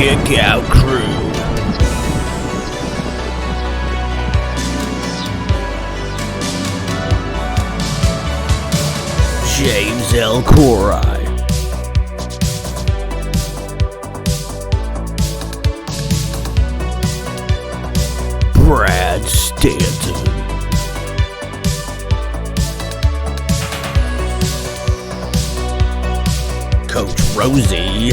Kickout Crew. James L. Corey. Brad Stanton. Coach Rosie.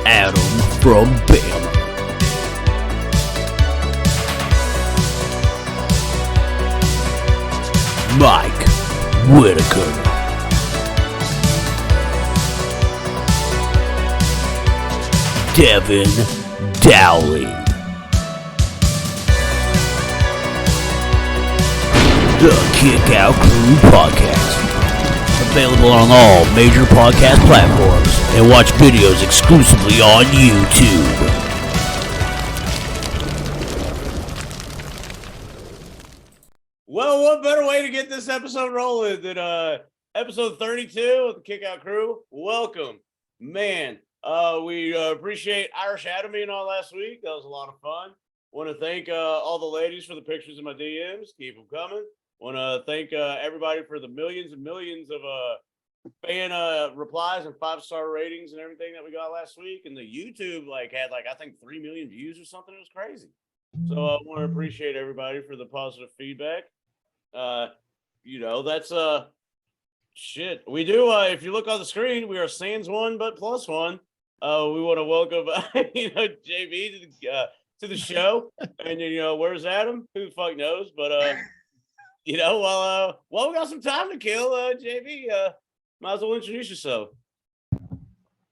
Adam from Bama. Mike Whitaker. Devyn Dowling. The Kickout Crew Podcast. Available on all major podcast platforms and watch videos exclusively on YouTube. Well, what better way to get this episode rolling than episode 32 of the Kickout Crew? Welcome, man. We appreciate Irish Adam being on last week. That was a lot of fun. Want to thank all the ladies for the pictures in my DMs. Keep them coming. Want to thank everybody for the millions and millions of fan replies and 5-star ratings and everything that we got last week. And the YouTube had I think 3 million views or something. It was crazy. So I want to appreciate everybody for the positive feedback. That's shit. We do. If you look on the screen, we are sans one but plus one. We want to welcome JayB to the show. And where's Adam? Who the fuck knows? But while we got some time to kill, JayB, might as well introduce yourself.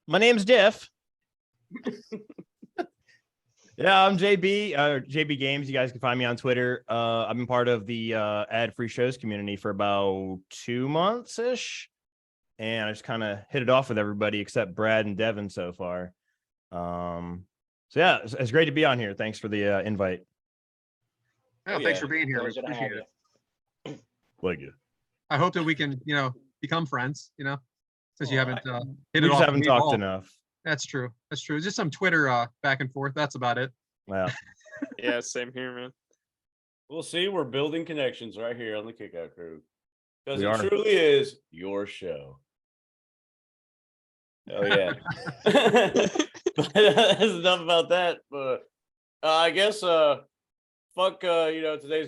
My name's Diff. Yeah, I'm JayB, JayBGames. You guys can find me on Twitter. I've been part of the ad-free shows community for about 2 months-ish. And I just kind of hit it off with everybody except Brad and Devyn so far. So yeah, it's great to be on here. Thanks for the invite. Thanks for being here. We appreciate it. Thank you. I hope that we can, become friends, since you haven't hit it off. We just haven't talked enough. That's true. That's true. Just some Twitter back and forth. That's about it. Wow. Yeah, same here, man. We'll see. We're building connections right here on the Kickout Crew. Because We it are. truly is your show. Oh, yeah. That's enough about that. But I guess, today's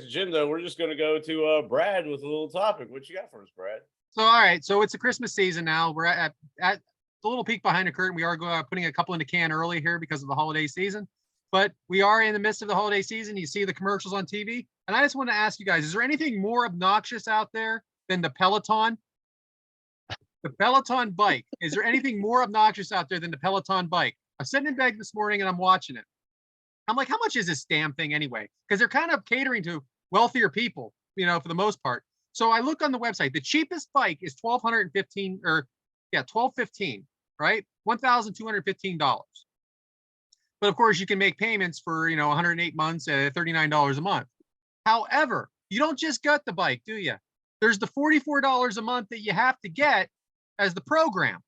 agenda. We're just going to go to Brad with a little topic. What you got for us, Brad? So, all right. So it's a Christmas season now. We're at the little peek behind the curtain. We are putting a couple in the can early here because of the holiday season. But we are in the midst of the holiday season. You see the commercials on TV. And I just want to ask you guys, is there anything more obnoxious out there than the peloton? The peloton bike. Is there anything more obnoxious out there than the peloton bike? I'm sitting in bed this morning and I'm watching it. I'm like, how much is this damn thing anyway? Because they're kind of catering to wealthier people, for the most part. So I look on the website. The cheapest bike is $1,215, right? $1,215. But of course, you can make payments for 108 months at $39 a month. However, you don't just get the bike, do you? There's the $44 a month that you have to get as the program.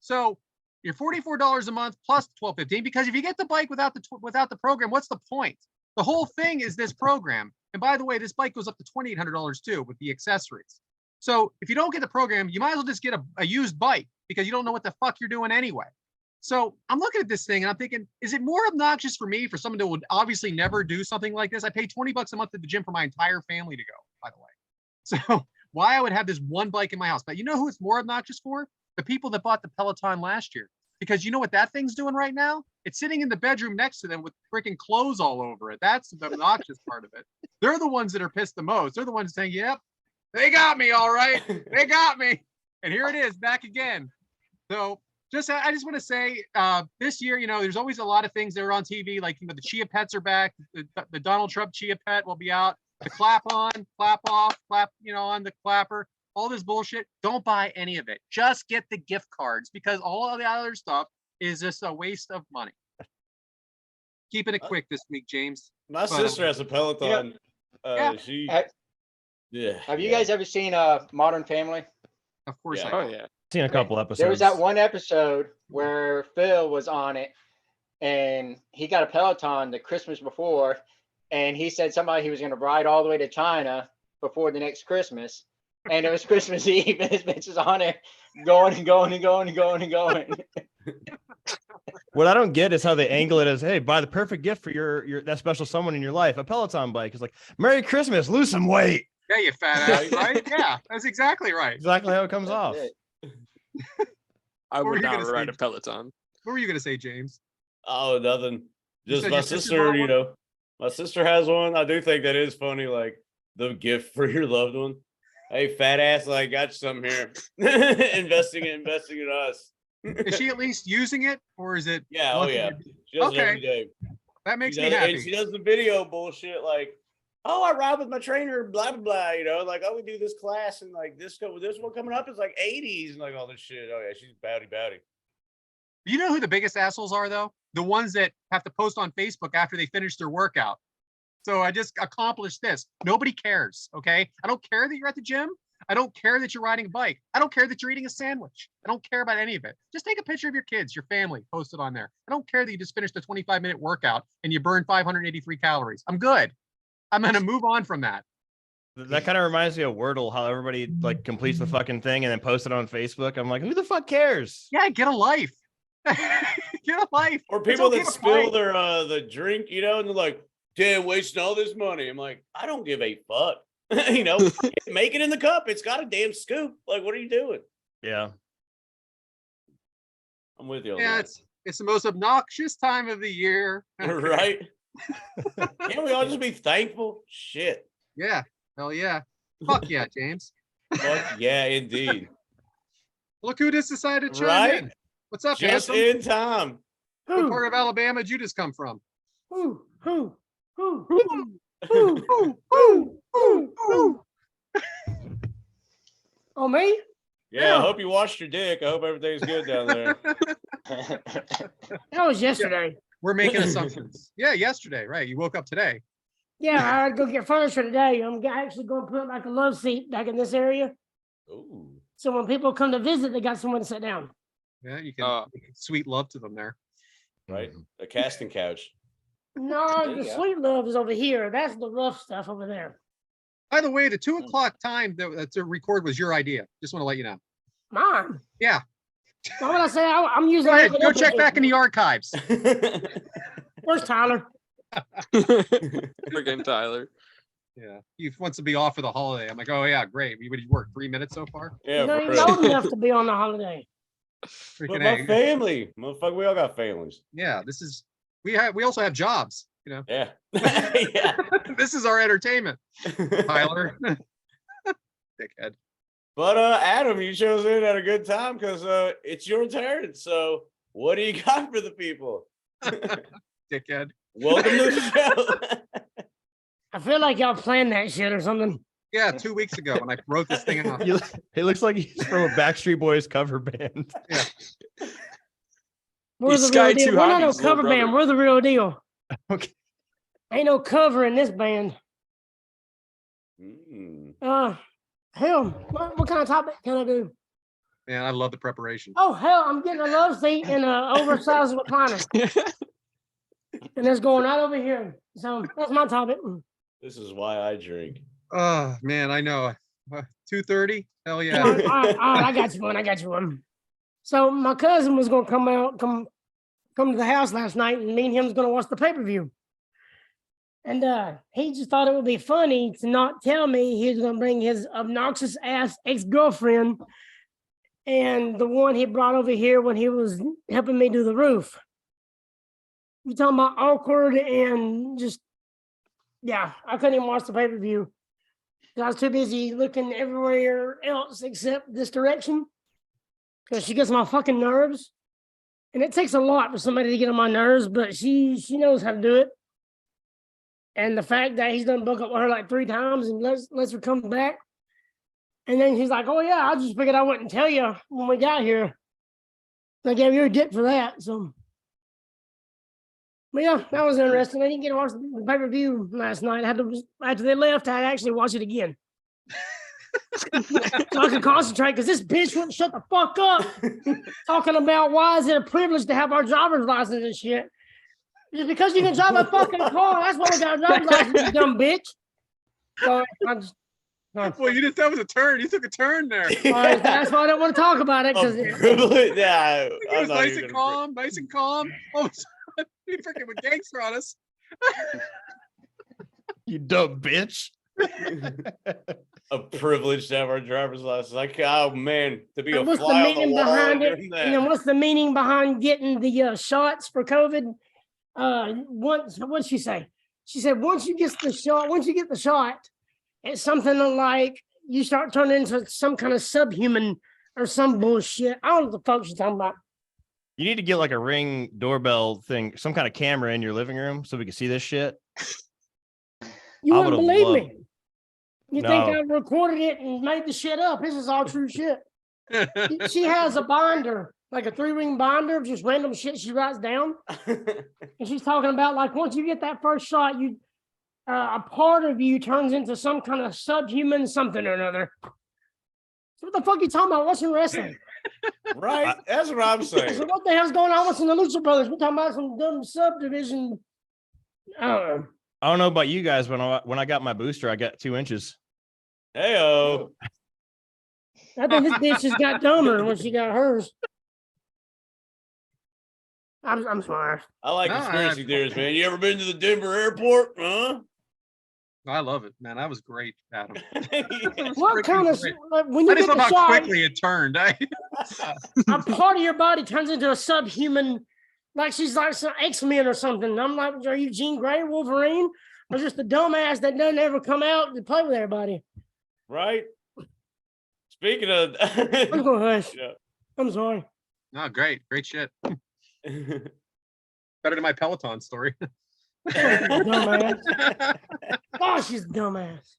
So you're $44 a month plus $1,215, because if you get the bike without the program, what's the point? The whole thing is this program. And by the way, this bike goes up to $2,800 too with the accessories. So if you don't get the program, you might as well just get a used bike, because you don't know what the fuck you're doing anyway. So I'm looking at this thing and I'm thinking, is it more obnoxious for me, for someone that would obviously never do something like this? I pay $20 a month at the gym for my entire family to go, by the way. So why I would have this one bike in my house? But you know who it's more obnoxious for? The people that bought the Peloton last year. Because you know what that thing's doing right now? It's sitting in the bedroom next to them with freaking clothes all over it. That's the obnoxious part of it. They're the ones that are pissed the most. They're the ones saying, yep, they got me all right. They got me. And here it is, back again. So I just want to say, this year, there's always a lot of things that are on TV, like, the Chia Pets are back. The Donald Trump Chia Pet will be out. The clap on, clap off, clap, on the clapper. All this bullshit. Don't buy any of it. Just get the gift cards, because all of the other stuff is just a waste of money. Keeping it quick this week, James. My sister has a Peloton. Yeah. She. Have you guys ever seen Modern Family? Of course Yeah. I Oh am. yeah. Seen a couple episodes. There was that one episode where Phil was on it, and he got a Peloton the Christmas before, and he said he was going to ride all the way to China before the next Christmas, and it was Christmas Eve, and his bitch is on it, going and going and going and going and going. What I don't get is how they angle it as, hey, buy the perfect gift for your that special someone in your life. A Peloton bike is like, Merry Christmas, lose some weight. Yeah, you fat ass, right? Yeah, that's exactly right. Exactly how it comes That's off. it. I What were would you not gonna ride say? a Peloton. What were you gonna say, James? Oh, nothing. You Just said my your sister sister, bought you one? know, my sister has one. I do think that is funny, like the gift for your loved one. Hey, fat ass, I got you something here. investing in us. Is she at least using it, or is it? Yeah, oh once a yeah. year? She does it Okay. every day. That makes She me does, happy. and she does the video bullshit like, oh, I ride with my trainer, blah blah blah. You know, like, oh, we do this class and like this one coming up is like 80s and like all this shit. Oh yeah, she's bowdy. You know who the biggest assholes are, though? The ones that have to post on Facebook after they finish their workout. So I just accomplished this. Nobody cares, okay? I don't care that you're at the gym. I don't care that you're riding a bike. I don't care that you're eating a sandwich. I don't care about any of it. Just take a picture of your kids, your family, post it on there. I don't care that you just finished a 25-minute workout and you burned 583 calories. I'm good. I'm going to move on from that. That kind of reminds me of Wordle, how everybody like completes the fucking thing and then posts it on Facebook. I'm like, who the fuck cares? Yeah, get a life. Get a life. Or It's people okay that to spill play. their the drink, you know, and they're like, damn, wasting all this money. I'm like, I don't give a fuck. You know, make it in the cup. It's got a damn scoop. Like, what are you doing? Yeah. I'm with you on Yeah, that. it's the most obnoxious time of the year. Right? Can't we all just be thankful? Shit. Yeah. Hell yeah. Fuck yeah, James. Fuck yeah, indeed. Look who just decided to chime Right? in. What's up, Just handsome? in time. What part of Alabama did you just come from? Who? Oh, me? Yeah, I hope you washed your dick. I hope everything's good down there. That was yesterday. We're making assumptions. Yeah, yesterday, right? You woke up today. Yeah, I had to go get furniture today. I'm actually going to put like a love seat back in this area. Ooh. So when people come to visit, they got someone to sit down. Yeah, you can sweet love to them there. Right? A casting couch. No, There you the go. sweet love is over here. That's the rough stuff over there. By the way, the 2 o'clock time to record was your idea. Just want to let you know. Mine. Yeah. Why would I say I'm using? Go ahead. Go check back in the archives. Where's Tyler? Freaking Tyler. Yeah. He wants to be off for the holiday. I'm like, oh yeah, great. You worked 3 minutes so far? Yeah, No, for you're real. old enough to be on the holiday. But Freaking my A. family. Motherfucker, we all got families. Yeah, this is we also have jobs, you know. Yeah. Yeah. This is our entertainment, Tyler. Dickhead. But Adam, you chose in at a good time because it's your turn. So what do you got for the people? Dickhead. Welcome to the show. I feel like y'all planned that shit or something. Yeah, 2 weeks ago when I wrote this thing out. He looks like he's from a Backstreet Boys cover band. We're He's the real Sky deal. Two We're not no Hobby's little cover band. brother. We're the real deal. Okay. Ain't no cover in this band. Hell, what kind of topic can I do? Man, I love the preparation. Oh, hell, I'm getting a love seat and an oversized recliner. And it's going right over here. So that's my topic. This is why I drink. Oh man, I know. 2:30? Hell All yeah. right, I got you one. So my cousin was gonna come to the house last night, and me and him was gonna watch the pay-per-view. And he just thought it would be funny to not tell me he was gonna bring his obnoxious ass ex-girlfriend and the one he brought over here when he was helping me do the roof. You talking about awkward and just, yeah, I couldn't even watch the pay-per-view. I was too busy looking everywhere else except this direction because she gets on my fucking nerves. And it takes a lot for somebody to get on my nerves, but she knows how to do it. And the fact that he's done book up with her like 3 times and lets her come back. And then he's like, oh yeah, I just figured I wouldn't tell you when we got here. I gave you a dick for that. So, but yeah, that was interesting. I didn't get to watch the pay-per-view last night. I had to, after they left, I had to actually watch it again. So I can concentrate because this bitch wouldn't shut the fuck up talking about why is it a privilege to have our driver's license and shit. Just because you can drive a fucking car, that's why we got a driver's license, you dumb bitch. So I just, Well, you didn't. That was a turn. You took a turn there. that's why I don't want to talk about it because Yeah, It was nice and calm, nice and calm. Oh, he freaking went gangster on us. You dumb bitch. a privilege to have our driver's license. Like, oh man, to be a what's the fly on the meaning wall behind it? during And then that. what's the meaning behind getting the shots for COVID? Once what did she say? She said once you get the shot, it's something like you start turning into some kind of subhuman or some bullshit. I don't know what the fuck she's talking about. You need to get like a Ring doorbell thing, some kind of camera in your living room so we can see this shit. You I wouldn't would've believe loved- me. You No. think I recorded it and made the shit up? This is all true shit. She has a binder, like a 3-ring binder of just random shit she writes down. And she's talking about like once you get that first shot, you a part of you turns into some kind of subhuman something or another. So what the fuck are you talking about? Watching wrestling? Right? That's what I'm So saying. what the hell's going on? What's in the Lucha Brothers? We're talking about some dumb subdivision. I don't know. I don't know about you guys. When I got my booster, I got 2 inches. Heyo. I think this bitch just got dumber when she got hers. I'm sorry. I like No, conspiracy theories, man. You ever been to the Denver airport? Huh? I love it, man. That was great, Adam. What kind of great. like, when you I just get love the how shot, quickly it turned. a part of your body turns into a subhuman, like she's like some X-Men or something. I'm like, are you Jean Grey, Wolverine, or just a dumbass that doesn't ever come out to play with everybody? Right? Speaking of I'm going hush. yeah. I'm sorry. No, great shit. Better than my Peloton story. Dumbass. Oh, she's a dumbass.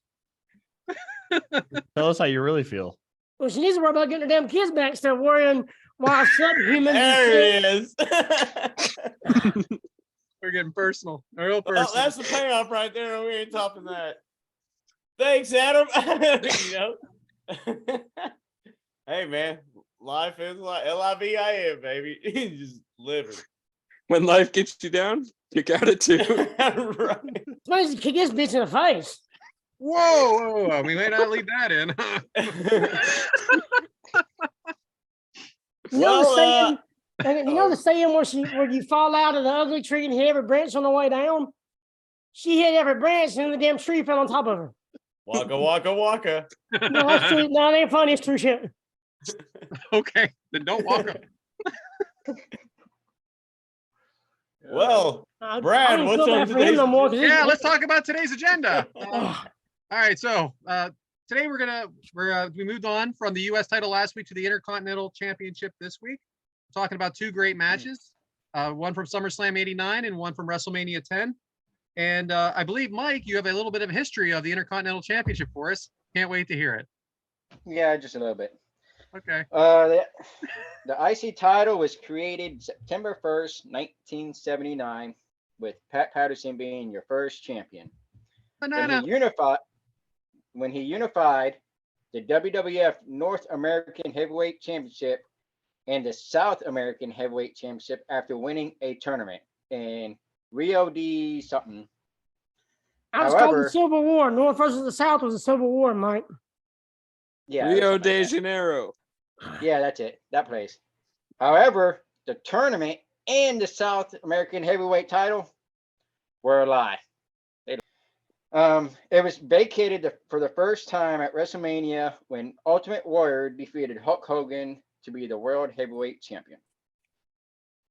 Tell us how you really feel. Well, she needs to worry about getting her damn kids back instead of worrying why subhumans. There it is. We're getting personal. Real Well, personal. that's the payoff right there. We ain't topping that. Thanks, Adam. You know. Hey man, life is like LIVIN, baby. Just living. When life gets you down, kick out at 2. Right. Somebody's kick this bitch in the face. Whoa, we may not leave that in. You know the saying, Well, and you know the saying where you fall out of the ugly tree and hit every branch on the way down? She hit every branch and the damn tree fell on top of her. waka waka waka. No, that's true. No, it ain't funny. It's true shit. Okay, then don't walk up. Well, I Brad, don't what's feel on bad for him today's no more, 'cause Yeah, it- let's talk about today's agenda. Ugh. All right, so today we moved on from the U.S. title last week to the Intercontinental Championship this week. We're talking about 2 great matches, one from SummerSlam '89 and one from WrestleMania 10. And I believe, Mike, you have a little bit of history of the Intercontinental Championship for us. Can't wait to hear it. Yeah, just a little bit. Okay. The IC title was created September 1st, 1979, with Pat Patterson being your first champion. Banana. When he unified the WWF North American Heavyweight Championship and the South American Heavyweight Championship after winning a tournament in Rio de something. I was called However- the Civil War. North versus the South was a Civil War, Mike. Yeah, Rio something de like that. Janeiro. Yeah, that's it. That place. However, the tournament and the South American Heavyweight title were a lie. It was vacated for the first time at WrestleMania when Ultimate Warrior defeated Hulk Hogan to be the World Heavyweight Champion.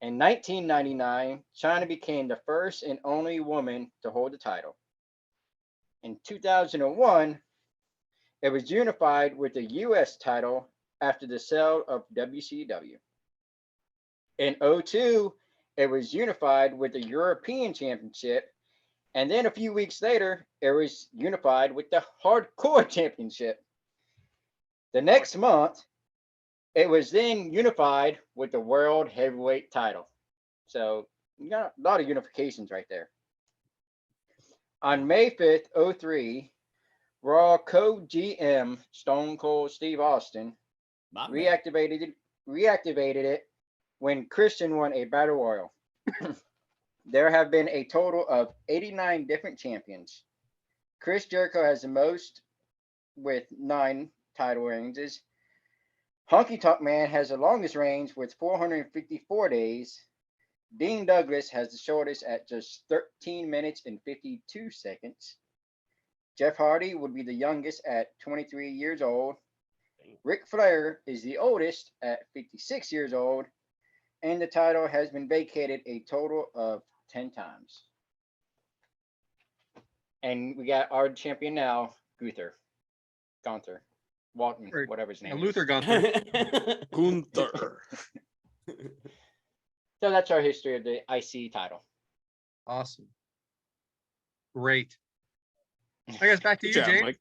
In 1999, Chyna became the first and only woman to hold the title. In 2001, it was unified with the U.S. title after the sale of WCW. In 2002, it was unified with the European Championship, and then a few weeks later, it was unified with the Hardcore Championship. The next month, it was then unified with the World Heavyweight title. So you got a lot of unifications right there. On May 5th, 2003, Raw co-GM Stone Cold Steve Austin My man. reactivated it when Christian won a battle royal. There have been a total of 89 different champions. Chris Jericho has the most with 9 title reigns. Honky Tonk Man has the longest reigns with 454 days. Dean Douglas has the shortest at just 13 minutes and 52 seconds. Jeff Hardy would be the youngest at 23 years old. Ric Flair is the oldest at 56 years old. And the title has been vacated a total of 10 times. And we got our champion now, Gunther, Walton, whatever his name is. Luther Gunther. Gunther. So that's our history of the IC title. Awesome. Great. I guess back to you, Good job, Jay. Mike.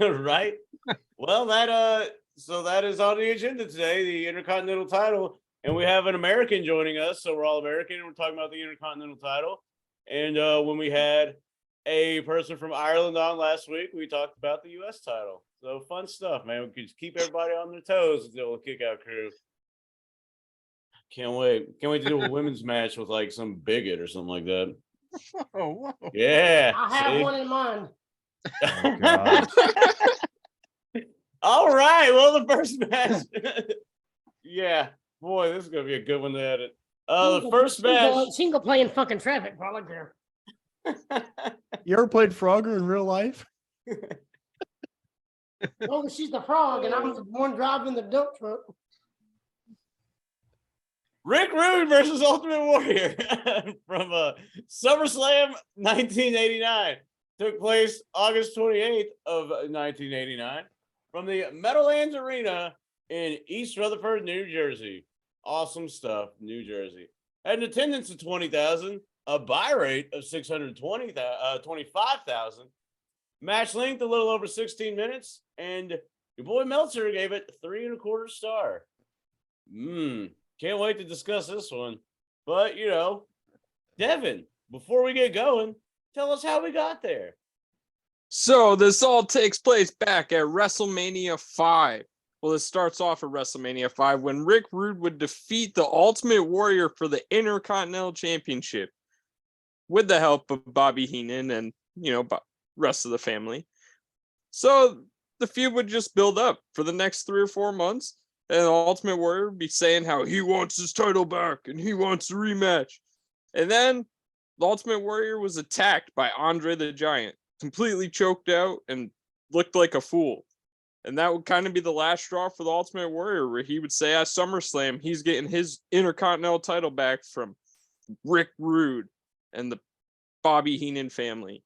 Right. Well, so that is on the agenda today, the Intercontinental title. And we have an American joining us. So we're all American. And we're talking about the Intercontinental title. And when we had a person from Ireland on last week, we talked about the U.S. title. So fun stuff, man. We could just keep everybody on their toes with the old kick out crew. Can't wait. Can't wait to do a women's match with like some bigot or something like that. Oh, whoa. Yeah. I have see? one in mind. Oh, God. All right. Well, the first match. Yeah. Boy, this is going to be a good one to edit. The first match. She can go play in fucking traffic, probably care. You ever played Frogger in real life? Oh, she's the frog, and I'm the one driving the dump truck. Rick Rude versus Ultimate Warrior from SummerSlam 1989. Took place August 28th of 1989 from the Meadowlands Arena in East Rutherford, New Jersey. Awesome stuff, New Jersey. Had an attendance of 20,000, a buy rate of 625,000. Match length a little over 16 minutes, and your boy Meltzer gave it 3 1/4 star. Can't wait to discuss this one. But, Devyn, before we get going, tell us how we got there. So this all takes place back at WrestleMania 5. Well, it starts off at WrestleMania 5 when Rick Rude would defeat the Ultimate Warrior for the Intercontinental Championship with the help of Bobby Heenan and, rest of the family. So the feud would just build up for the next 3 or 4 months. And the Ultimate Warrior would be saying how he wants his title back and he wants a rematch. And then the Ultimate Warrior was attacked by Andre the Giant, completely choked out and looked like a fool. And that would kind of be the last straw for the Ultimate Warrior, where he would say at SummerSlam, he's getting his Intercontinental title back from Rick Rude and the Bobby Heenan family.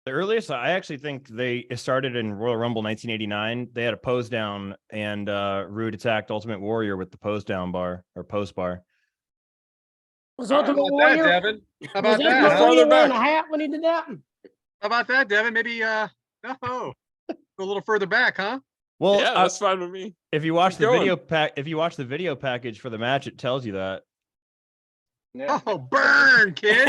The earliest, I actually think it started in Royal Rumble 1989. They had a pose down, and Rude attacked Ultimate Warrior with the pose down bar or post bar. Was How Ultimate about that, Warrior? Devin? How about Was that? Ultimate Huh? Warrior wearing a hat when he did that? How about that, Devin? Maybe, go a little further back, huh? Well, Yeah, that's fine with me. if you watch Keep the going. video package for the match, it tells you that. Yeah. Oh, burn, kid.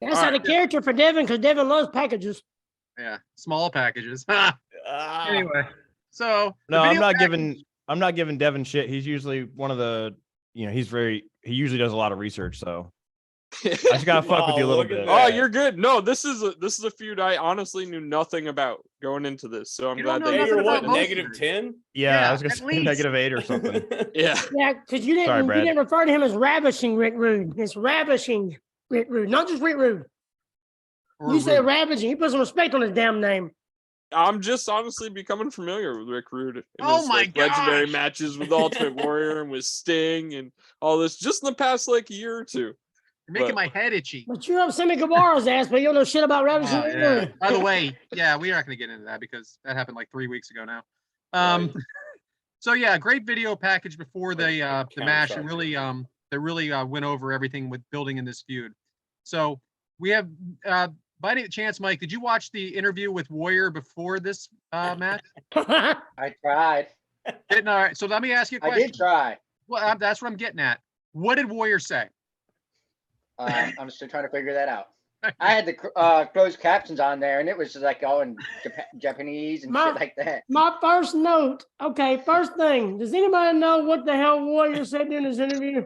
That's out of character for Devin, because Devin loves packages. Yeah, small packages. Ah, Anyway, so No, the I'm video not package- giving Devin shit. He's usually one of the, he usually does a lot of research. So I just gotta fuck with you a little look at bit. that. Oh, you're good. No, this is a feud I honestly knew nothing about going into this. So I'm You don't glad know that you're nothing what, about most negative of it. 10? Yeah, I was Yeah, gonna at say least. -8 or something. Yeah. Yeah, because you Sorry, Brad. didn't refer to him as ravishing Rick Rude. It's ravishing Rick Rude, not just Rick Rude. Or You said Rude. ravishing. He put some respect on his damn name. I'm just honestly becoming familiar with Rick Rude and Oh his my legendary gosh. matches with the Ultimate Warrior and with Sting and all this just in the past year or two. You're making But- my head itchy. But you're up Sammy Guevara's ass, but you don't know shit about ravishing Oh, Rick yeah. Rude. By the way, yeah, we are not going to get into that because that happened like 3 weeks ago now. Right. So yeah, great video package before the match. It Countersuck. really they really went over everything with building in this feud. So we have by any chance, Mike, did you watch the interview with Warrior before this match? I tried. Didn't, all right. So let me ask you a I question. did try. Well, that's what I'm getting at. What did Warrior say? I'm still trying to figure that out. I had the closed captions on there, and it was just like all in Japanese and shit like that. My first note. Okay, first thing. Does anybody know what the hell Warrior said in his interview?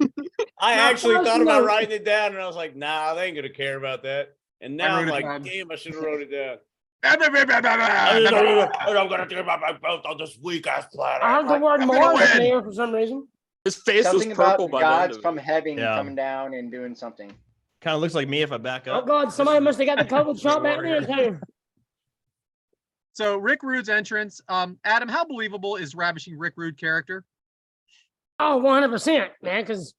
I My actually first thought about note. writing it down, and I was like, nah, they ain't gonna care about that. And now I'm wrote it like, down. damn, I should have wrote it down. I'm I'm gonna think about my belt on this weak ass planet. I heard the word I'm gonna Mars in win. there for some reason. His face Something was about purple the by the end gods of from it. heaven Yeah. coming down and doing something. Kind of looks like me if I back Oh up. God, somebody must have got the COVID shot back then too. So Rick Rude's entrance. Adam, how believable is Ravishing Rick Rude character? Oh, 100%, man, because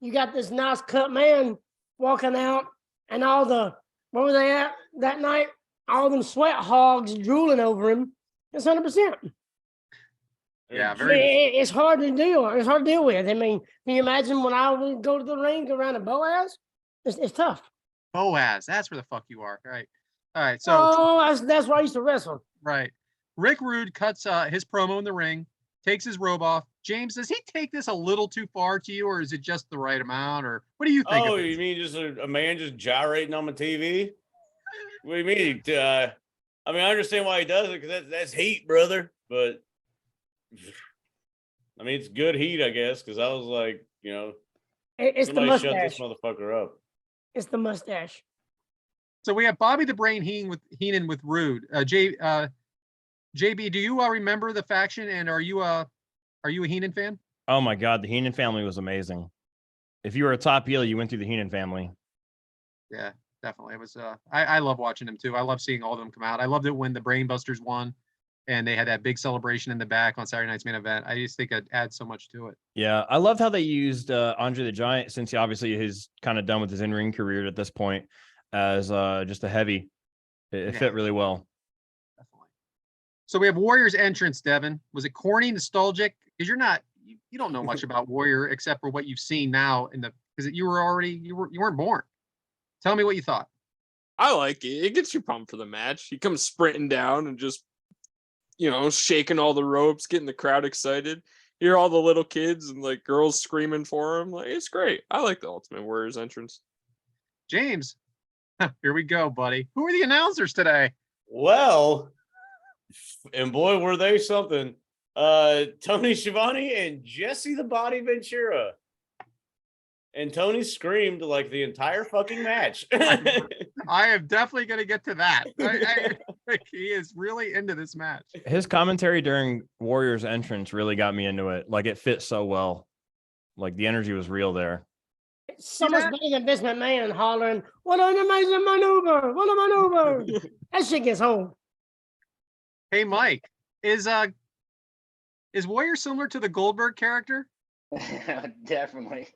you got this nice cut man walking out, and all the where were they at that night? All them sweat hogs drooling over him. It's 100%. Yeah, I very. mean, it's hard to deal. It's hard to deal with. I mean, can you imagine when I would go to the ring, go around a Boaz? It's tough. Boaz, that's where the fuck you are. Right. All right. So Oh, that's why I used to wrestle. right. Rick Rude cuts his promo in the ring, takes his robe off. James, does he take this a little too far to you, or is it just the right amount, or what do you think? Oh, of you it? mean just a man just gyrating on my TV? What do you mean? I mean, I understand why he does it because that's heat, brother. But I mean, it's good heat, I guess. Because I was like, It's the somebody shut this mustache. motherfucker up. It's the mustache. So we have Bobby the Brain Heenan with Rude. JB, do you remember the faction, and are you a Heenan fan? Oh my God, the Heenan family was amazing. If you were a top heel, you went through the Heenan family. Yeah, definitely. It was. I love watching them too. I love seeing all of them come out. I loved it when the Brainbusters won, and they had that big celebration in the back on Saturday Night's Main Event. I just think it adds so much to it. Yeah, I loved how they used Andre the Giant, since he obviously is kind of done with his in-ring career at this point, as just a heavy. It fit really well. Definitely. So we have Warrior's entrance, Devyn. Was it corny, nostalgic? Because you don't know much about Warrior except for what you've seen now because you weren't born. Tell me what you thought. I like it. It gets you pumped for the match. He comes sprinting down and just, shaking all the ropes, getting the crowd excited. You hear all the little kids and like girls screaming for him. Like, it's great. I like the Ultimate Warrior's entrance. James, here we go, buddy. Who are the announcers today? Well, and boy, were they something. Tony Schiavone and Jesse the Body Ventura. And Tony screamed like the entire fucking match. I am definitely going to get to that. He is really into this match. His commentary during Warrior's entrance really got me into it. Like, it fit so well. Like, the energy was real there. It's so much better than Vince McMahon hollering, "What an amazing maneuver! What a maneuver!" That shit gets old. Hey, Mike, is Warrior similar to the Goldberg character? Definitely.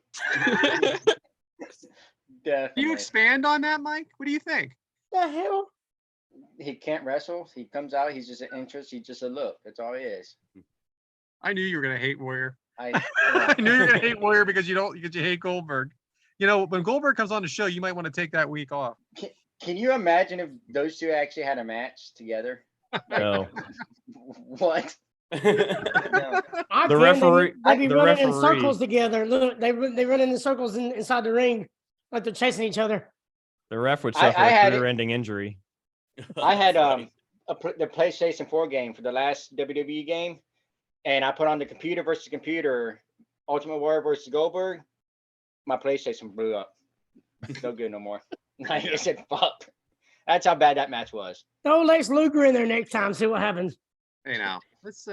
Can you expand on that, Mike? What do you think? The hell? He can't wrestle. He comes out. He's just an interest. He's just a look. That's all he is. I knew you were going to hate Warrior. I knew you were going to hate Warrior because you hate Goldberg. When Goldberg comes on the show, you might want to take that week off. Can you imagine if those two actually had a match together? No. What? No. The referee. They be the running in referee. circles together. Look, they run in the circles inside the ring, like they're chasing each other. The ref would I suffer had a it. career-ending injury. I had the PlayStation 4 game for the last WWE game, and I put on the computer versus computer, Ultimate Warrior versus Goldberg. My PlayStation blew up. No good no more. I said, "Fuck." That's how bad that match was. Throw Lex Luger in there next time. See what happens. Hey, now let's.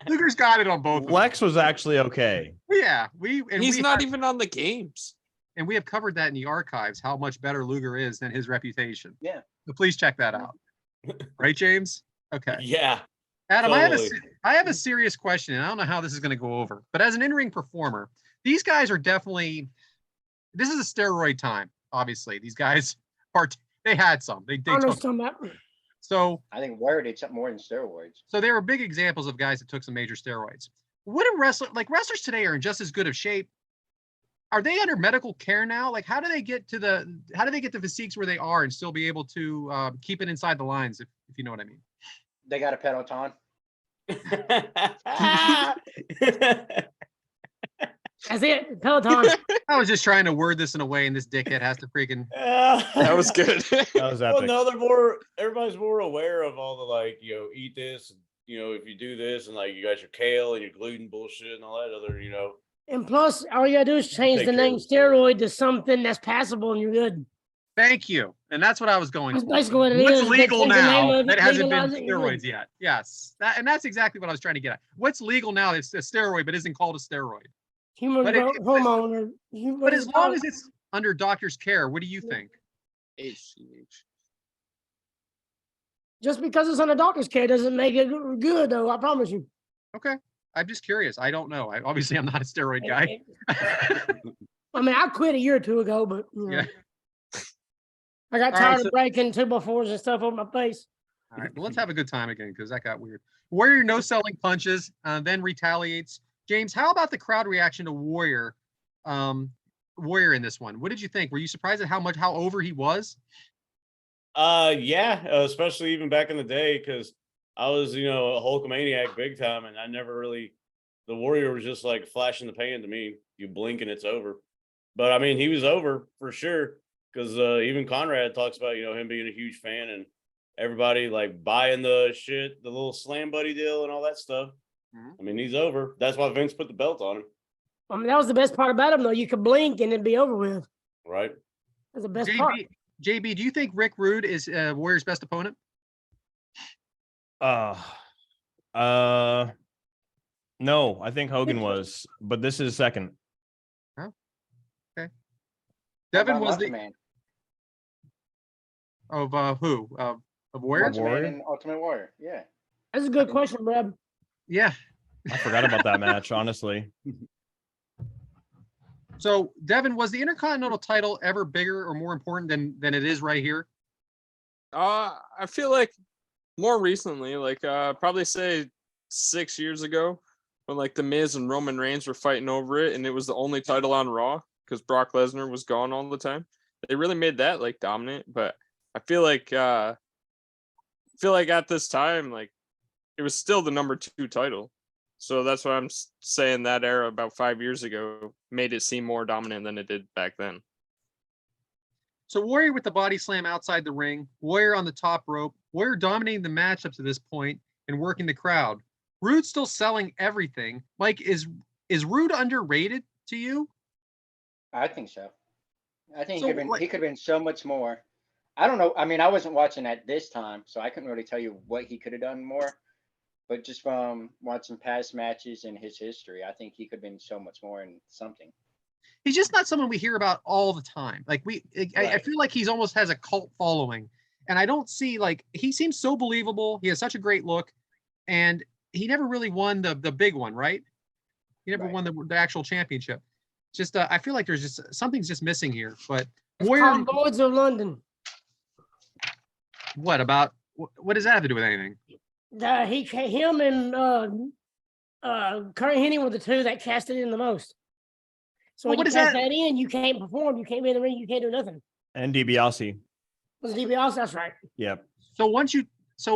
Luger's got it on both. Lex was actually okay. Yeah, He's not even on the games. And we have covered that in the archives, how much better Luger is than his reputation. Yeah. So please check that out. Right, James? Okay. Yeah. Adam, Totally. I have a serious question, and I don't know how this is going to go over. But as an in-ring performer, these guys are definitely. This is a steroid time. Obviously, these guys they had some. They I know took. some of that. So I think Warrior did something more than steroids. So they were big examples of guys that took some major steroids. What do wrestlers today are in just as good of shape? Are they under medical care now? Like, how do they get to the physiques where they are and still be able to keep it inside the lines, if you know what I mean? They got a peloton. That's it. Peloton. I was just trying to word this in a way, and this dickhead has to freaking. That was good. That was Well, epic. no, everybody's more aware of all the like, eat this, if you do this, and like you got your kale and your gluten bullshit and all that other, And plus, all you gotta do is change Take the care name of it. steroid to something that's passable, and you're good. Thank you, and that's what I was going That's for. basically what it What's is. They legal change the name now of it, that hasn't been legalize it, you're good. steroids yet? Yes, and that's exactly what I was trying to get at. What's legal now that's a steroid but isn't called a steroid? Human But growth hormone. Or, what But is as it long called? as it's under doctor's care, what do you think? HGH. Just because it's under doctor's care doesn't make it good, though. I promise you. Okay, I'm just curious. I don't know. Obviously I'm not a steroid guy. I mean, I quit a year or two ago, but Yeah. I got All tired right, of so- breaking 2x4s and stuff on my face. All right, well, let's have a good time again because that got weird. Warrior no selling punches, then retaliates. James, how about the crowd reaction to Warrior? Warrior in this one. What did you think? Were you surprised at how over he was? Yeah, especially even back in the day, because I was, a Hulkamaniac big time, and I never really. The Warrior was just like flash in the pan to me. You blink and it's over. But I mean, he was over for sure, because even Conrad talks about him being a huge fan and everybody like buying the shit, the little Slam Buddy deal and all that stuff. I mean, he's over. That's why Vince put the belt on him. I mean, that was the best part about him, though. You could blink and it'd be over with. Right. That's the best part. JB, do you think Rick Rude is Warrior's best opponent? No, I think Hogan was, but this is second. Oh, okay. How Devin about was Macho the Man? of who? Of Warrior? Macho Man and Ultimate Warrior. Yeah. That's a good question, Brad. Yeah. I forgot about that match, honestly. So, Devin, was the Intercontinental title ever bigger or more important than it is right here? I feel like more recently, like probably say 6 years ago, when like the Miz and Roman Reigns were fighting over it, and it was the only title on Raw because Brock Lesnar was gone all the time. They really made that like dominant, but I feel like at this time, like it was still the number 2 title. So that's why I'm saying that era about 5 years ago made it seem more dominant than it did back then. So Warrior with the body slam outside the ring, Warrior on the top rope, Warrior dominating the match up to this point and working the crowd. Rude still selling everything. Mike, is Rude underrated to you? I think so. I think So, he could have been so much more. I don't know. I mean, I wasn't watching at this time, so I couldn't really tell you what he could have done more. But just from watching past matches in his history, I think he could have been so much more in something. He's just not someone we hear about all the time. Like I feel like he's almost has a cult following, and I don't see he seems so believable. He has such a great look, and he never really won the big one, right? He never won the actual championship. Just I feel like there's just something's just missing here. But Warrior, Lloyd's of London. what does that have to do with anything? Him and Kurt Hennig were the two that cashed it in the most. So Well, when what you is cash that? that in, you can't perform. You can't be in the ring. You can't do nothing. And DiBiase. Was it DiBiase? That's right. Yep. So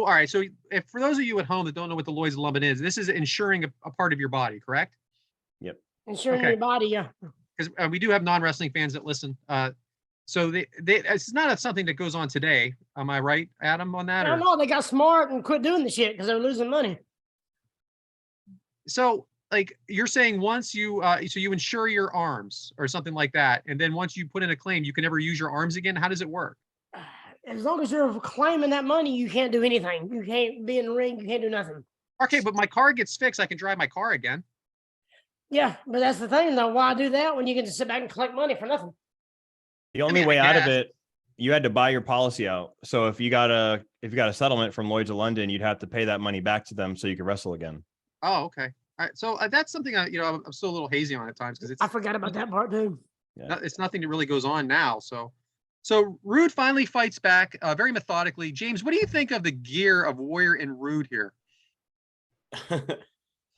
all right. So if for those of you at home that don't know what the Lloyd's of London is, this is insuring a part of your body, correct? Yep. Insuring Okay. your body, yeah. Because we do have non-wrestling fans that listen. So it's not something that goes on today. Am I right, Adam, on that? I don't know. They got smart and quit doing the shit because they're losing money. So you're saying once you insure your arms or something like that, and then once you put in a claim, you can never use your arms again. How does it work? As long as you're claiming that money, you can't do anything. You can't be in the ring. You can't do nothing. Okay, but my car gets fixed. I can drive my car again. Yeah, but that's the thing, though. Why do that when you can just sit back and collect money for nothing? The only mean, way I out of guess. it, you had to buy your policy out. So if you got a settlement from Lloyd's of London, you'd have to pay that money back to them so you could wrestle again. Oh, okay. All right. So that's something I'm still a little hazy on at times because I forgot about that part too. it's nothing that really goes on now. So Rude finally fights back very methodically. James, what do you think of the gear of Warrior and Rude here?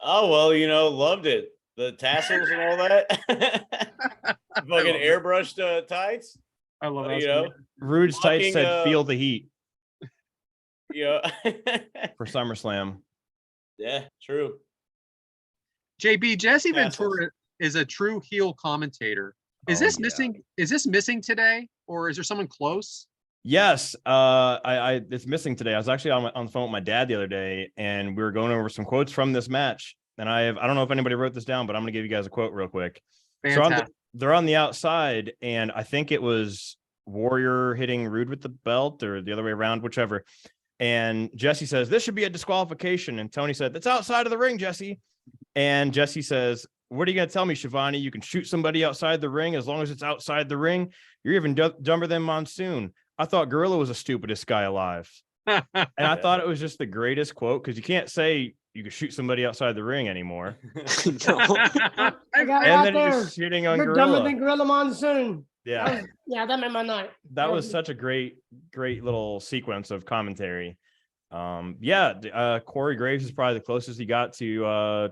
Oh, well, loved it. The tassels and all that. Fucking airbrushed tights. I love that. Rude's tights Fucking, said "Feel the heat" Yeah. for SummerSlam. Yeah, true. JB, Jesse Tassels. Ventura is a true heel commentator. Is this missing? Is this missing today, or is there someone close? Yes, it's missing today. I was actually on the phone with my dad the other day, and we were going over some quotes from this match. And I don't know if anybody wrote this down, but I'm going to give you guys a quote real quick. Fantastic. So they're on the outside, and I think it was Warrior hitting Rude with the belt, or the other way around, whichever. And Jesse says, "This should be a disqualification." And Tony said, "That's outside of the ring, Jesse." And Jesse says, "What are you going to tell me, Shivani? You can shoot somebody outside the ring as long as it's outside the ring? You're even dumber than Monsoon. I thought Gorilla was the stupidest guy alive." And I thought it was just the greatest quote, because you can't say you can shoot somebody outside the ring anymore. I got And right then there. you're just shitting on You're dumber Gorilla. than Gorilla Monsoon. Yeah, That made my night. that was such a great little sequence of commentary. Corey Graves is probably the closest he got to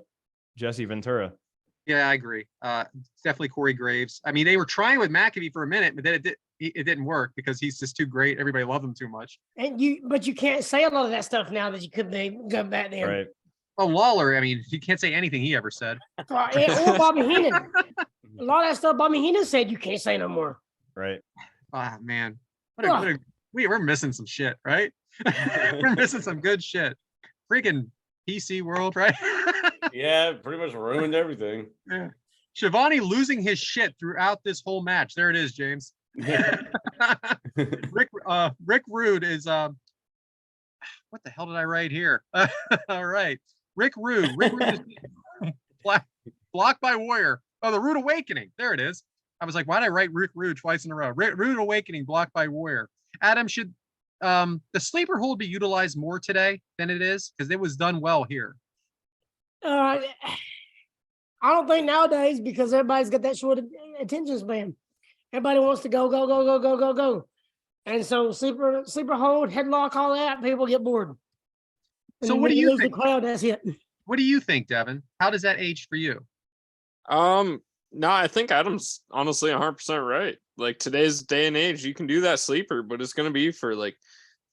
Jesse Ventura. Yeah, I agree. Definitely Corey Graves. I mean, they were trying with McAfee for a minute, but then it didn't work because he's just too great. Everybody loved him too much. But you can't say a lot of that stuff now that you could go back then. Right. Well, Lawler, I mean, you can't say anything he ever said. Or Bobby Heenan. A lot of that stuff Bobby Heenan said you can't say no more. Right. Ah, man. We're missing some shit, right? We're missing some good shit. Freaking PC world, right? Yeah, pretty much ruined everything. Yeah. Shivani losing his shit throughout this whole match. There it is, James. Rick Rude is what the hell did I write here? All right. Rick Rude is blocked by Warrior. Oh, the Rude Awakening. There it is. I was like, why did I write Rick Rude twice in a row? Rude Awakening blocked by Warrior. Adam, should the sleeper hold be utilized more today than it is? Because it was done well here. I don't think nowadays, because everybody's got that short attention span. Everybody wants to go, go, go, go, go, go, go. And so sleeper hold, headlock, all that, people get bored. And so what do you think? The crowd, that's it. What do you think, Devyn? How does that age for you? No, I think Adam's honestly 100% right. Like, today's day and age, you can do that sleeper, but it's going to be for like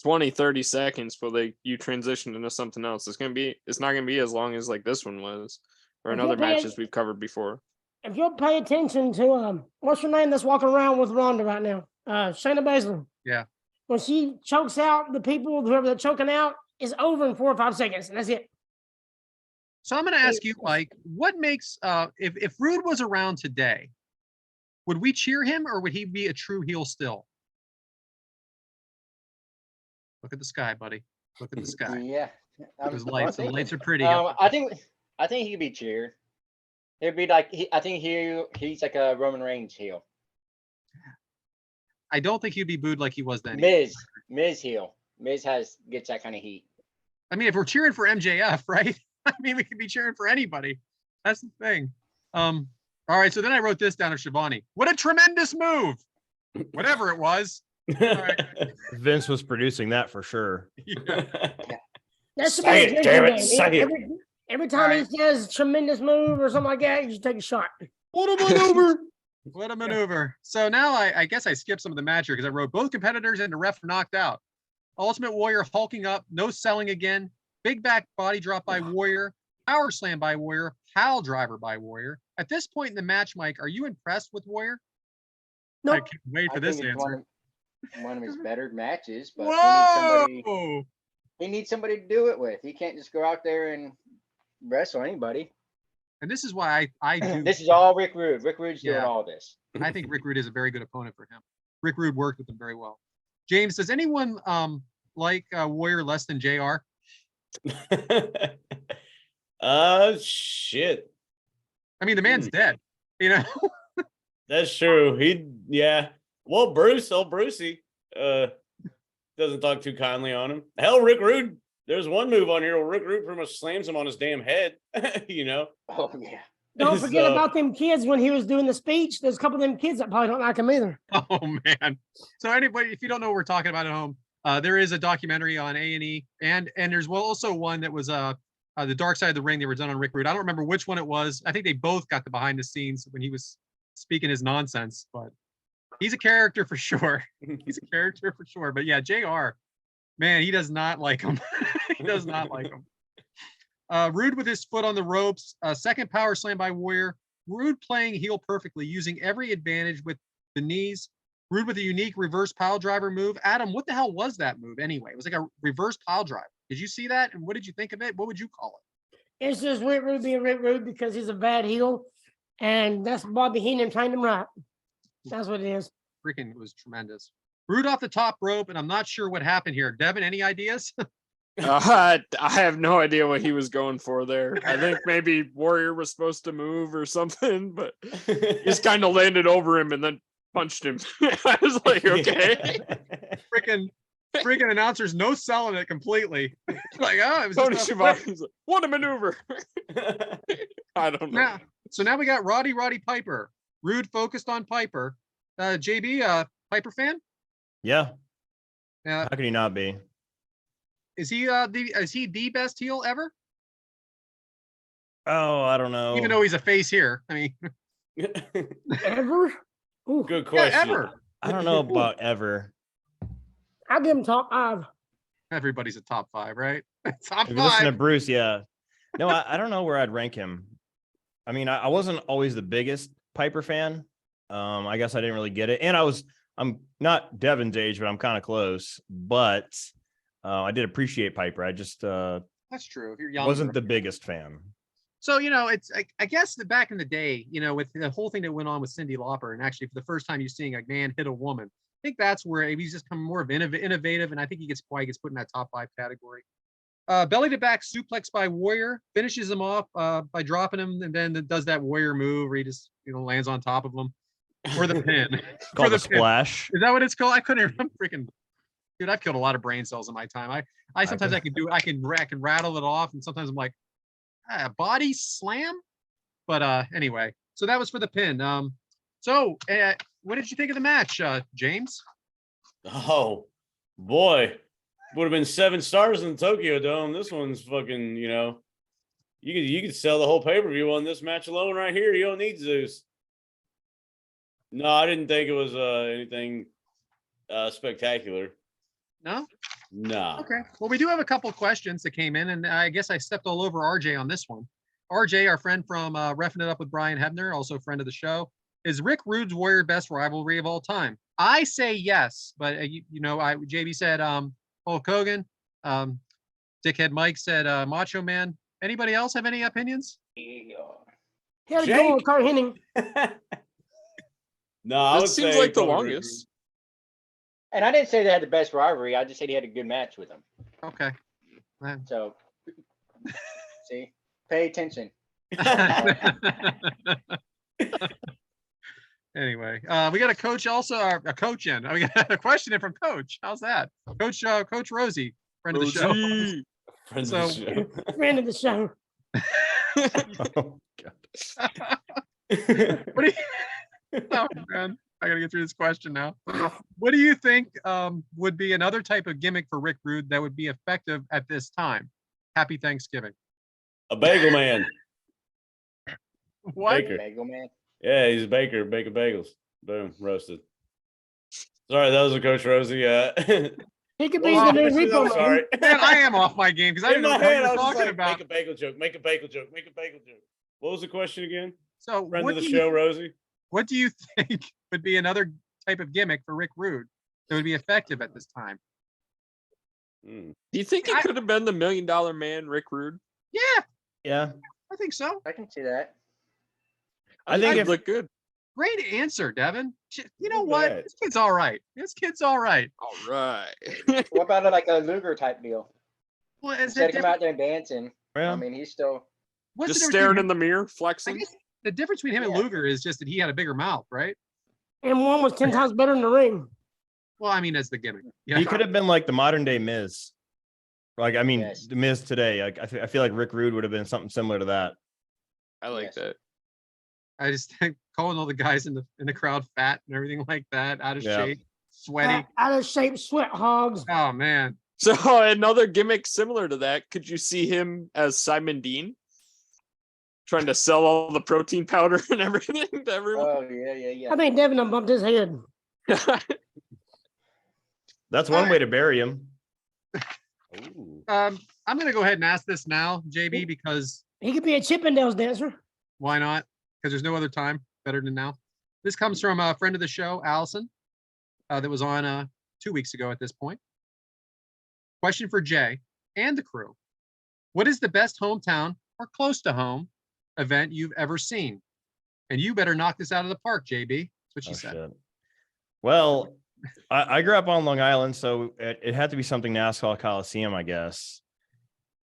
20, 30 seconds before you transition into something else. It's not going to be as long as like this one was, or in other matches we've covered before. If you'll pay attention to what's her name that's walking around with Ronda right now? Shayna Baszler. Yeah. When she chokes out the people, whoever they're choking out, is over in 4 or 5 seconds, and that's it. So I'm going to ask you, Mike, what makes if Rude was around today, would we cheer him, or would he be a true heel still? Look at the sky, buddy. Look at the sky. Yeah. Those lights. The lights are pretty. I think he could be cheered. It'd be like I think he's like a Roman Reigns heel. I don't think he'd be booed like he was then. Miz heel. Miz gets that kind of heat. I mean, if we're cheering for MJF, right? I mean, we could be cheering for anybody. That's the thing. All right. So then I wrote this down of Shivani. What a tremendous move. Whatever it was. All right. Vince was producing that for sure. Yeah. That's Say it, damn it, say it. Every time he says tremendous move or something like that, you just take a shot. What a maneuver. What a maneuver. So now I guess I skipped some of the match here because I wrote both competitors and the ref knocked out. Ultimate Warrior hulking up, no selling again. Big back body drop by Warrior. Power slam by Warrior. Pile driver by Warrior. At this point in the match, Mike, are you impressed with Warrior? No. I can't wait for this answer. One of his better matches, but Whoa! he needs somebody to do it with. He can't just go out there and wrestle anybody. And this is why I do. This is all Rick Rude. Rick Rude's doing all this. I think Rick Rude is a very good opponent for him. Rick Rude worked with him very well. James, does anyone like Warrior less than JR? Shit. I mean, the man's dead. You know. That's true. Well, Brucey, doesn't talk too kindly on him. Hell, Rick Rude. There's one move on here where Rick Rude pretty much slams him on his damn head. You know. Oh yeah. Don't forget about them kids when he was doing the speech. There's a couple of them kids that probably don't like him either. Oh man. So anybody, if you don't know what we're talking about at home, there is a documentary on A&E, and there's also one that was the Dark Side of the Ring. They were done on Rick Rude. I don't remember which one it was. I think they both got the behind the scenes when he was speaking his nonsense, but he's a character for sure. He's a character for sure. But yeah, JR, man, he does not like him. He does not like him. Rude with his foot on the ropes. Second power slam by Warrior. Rude playing heel perfectly, using every advantage with the knees. Rude with a unique reverse pile driver move. Adam, what the hell was that move anyway? It was like a reverse pile driver. Did you see that? And what did you think of it? What would you call it? It's just Rick Rude being Rick Rude because he's a bad heel. And that's Bobby Heenan trained him right. That's what it is. Freaking, it was tremendous. Rude off the top rope, and I'm not sure what happened here. Devyn, any ideas? I have no idea what he was going for there. I think maybe Warrior was supposed to move or something, but he just kind of landed over him and then punched him. I was like, okay. freaking announcers no selling it completely. Like, oh, it was Tony just Schiavone's like, what a maneuver. I don't know. So now we got Roddy Piper. Rude focused on Piper. JB, Piper fan? Yeah. How can he not be? Is he the best heel ever? Oh, I don't know. Even though he's a face here. I mean, Ever? Ooh, Good question. yeah, ever. I don't know about ever. I'll give him top 5. Everybody's a top 5, right? Top If you listen to 5. Bruce, yeah. No, I don't know where I'd rank him. I mean, I wasn't always the biggest Piper fan. I guess I didn't really get it. And I'm not Devyn's age, but I'm kind of close. But I did appreciate Piper. I just That's true. If you're young, wasn't the biggest fan. So, it's, I guess that back in the day, with the whole thing that went on with Cyndi Lauper, and actually for the first time you're seeing a man hit a woman, I think that's where he's just become more of innovative, and I think he gets put in that top 5 category. Belly to back suplex by Warrior, finishes him off by dropping him, and then does that Warrior move where he just lands on top of him. Or the pin. It's called a splash. Is that what it's called? I couldn't remember. Freaking dude, I've killed a lot of brain cells in my time. I sometimes I can rattle it off, and sometimes I'm like, body slam. But anyway, so that was for the pin. So what did you think of the match, James? Oh boy, would have been 7 stars in the Tokyo Dome. This one's fucking, you could sell the whole pay-per-view on this match alone right here. You don't need Zeus. No, I didn't think it was anything spectacular. No? No. Okay. Well, we do have a couple of questions that came in, and I guess I stepped all over RJ on this one. RJ, our friend from Reffing It Up with Brian Hebner, also a friend of the show. Is Rick Rude's Warrior best rivalry of all time? I say yes, but JB said Hulk Hogan. Dickhead Mike said Macho Man. Anybody else have any opinions? He had to go with Kurt Hennig. No, I would seems say like the probably longest. And I didn't say they had the best rivalry. I just said he had a good match with them. Okay. So, see, pay attention. Anyway, we got a coach also, a coach in. We got a question in from Coach. How's that? Coach Rosie, friend of the show. Friend of the show. Friend of the show. Oh, God. What do you, oh, man. I gotta get through this question now. What do you think would be another type of gimmick for Rick Rude that would be effective at this time? Happy Thanksgiving. A bagel man. What? Baker. Bagel man. Yeah, he's a baker. Baking bagels. Boom, roasted. Sorry, that was a Coach Rosie. He could be the new Repo Man. Sorry. Man, I am off my game because I In didn't know my what head, you I were was just talking like, about. make a bagel joke. Make a bagel joke. Make a bagel joke. What was the question again? So, Friend of the show, Rosie. what do you think would be another type of gimmick for Rick Rude that would be effective at this time? Hmm. Do you think he could have been the $1 Million Man, Rick Rude? Yeah, Yeah. I think so. I can see that. I think He'd if look good. Great answer, Devyn. You know Look at what? that. This kid's all right. All right. What about like a Luger type deal? Well, is Instead that of come out there and dancing, Yeah. I mean, he's still. what's Just the difference staring between in the mirror, him- I flexing. guess the difference between him and Yeah. Luger is just that he had a bigger mouth, right? And one was 10 times better in the ring. Well, I mean, as the gimmick. Yeah. He could have been like the modern day Miz. Like, I mean, Yes. the Miz today. Like, I feel like Rick Rude would have been something similar to that. I like Yes. that. I just think calling all the guys in the crowd fat and everything like that, out of Yeah. shape, sweaty. Out of shape, sweat hogs. Oh man. So another gimmick similar to that, could you see him as Simon Dean? Trying to sell all the protein powder and everything to everyone? Oh yeah. I think Devin done bumped his head. That's one way to bury him. Ooh. I'm gonna go ahead and ask this now, JB, because He could be a Chippendales dancer. why not? because there's no other time better than now. This comes from a friend of the show, Allison, that was on 2 weeks ago at this point. Question for Jay and the crew. What is the best hometown or close to home event you've ever seen? And you better knock this out of the park, JB. That's what she said. Shit. Well, I grew up on Long Island, so it had to be something Nassau Coliseum, I guess.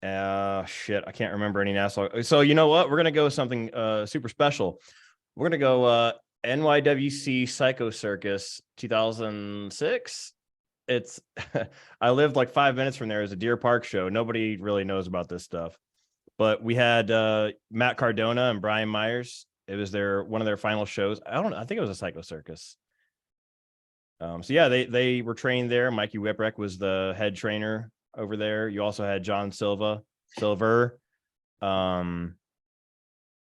Shit, I can't remember any Nassau. So you know what? We're gonna go with something super special. We're gonna go NYWC Psycho Circus 2006. It's I lived like 5 minutes from there. As a Deer Park show. Nobody really knows about this stuff, but we had Matt Cardona and Brian Myers. It was one of their final shows. I think it was a Psycho Circus. So yeah, they were trained there. Mikey Whipwreck was the head trainer over there. You also had John Silver, Tony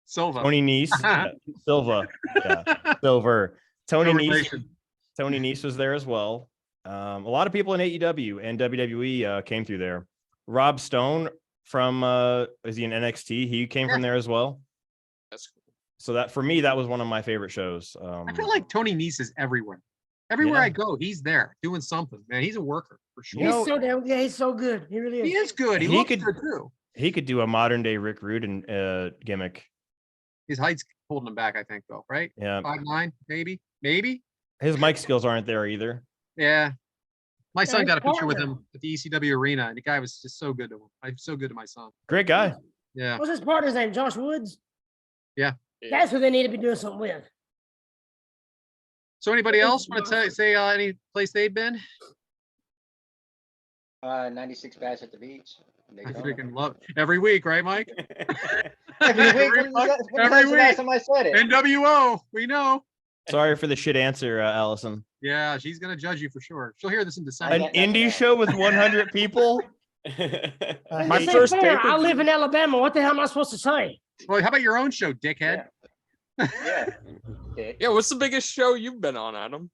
Nese, Silva, Silver, Tony Nese was there as well. A lot of people in AEW and WWE came through there. Rob Stone from is he in NXT? He came from there as well. That's cool. So that for me, that was one of my favorite shows. I feel like Tony Nese is everywhere. Everywhere I go, he's there doing something. Man, he's a worker for sure. He's so good. He really is. He is good. He looks good too. He could do a modern day Rick Rude and gimmick. His height's holding him back, I think, though, right? Yeah. 5'9", maybe. His mic skills aren't there either. Yeah. My son got a picture with him at the ECW arena, and the guy was just so good to him. I'm so good to my son. Great guy. Yeah. What's his partner's name? Josh Woods? Yeah. That's who they need to be doing something with. So anybody else want to say any place they've been? 96 Bass at the Beach. I freaking love every week, right, Mike? Every week. Every week. Last time I said it. NWO, we know. Sorry for the shit answer, Allison. Yeah, she's gonna judge you for sure. She'll hear this in December. An indie show with 100 people. My first paper. I live in Alabama. What the hell am I supposed to say? Well, how about your own show, dickhead? Yeah. Yeah, what's the biggest show you've been on, Adam?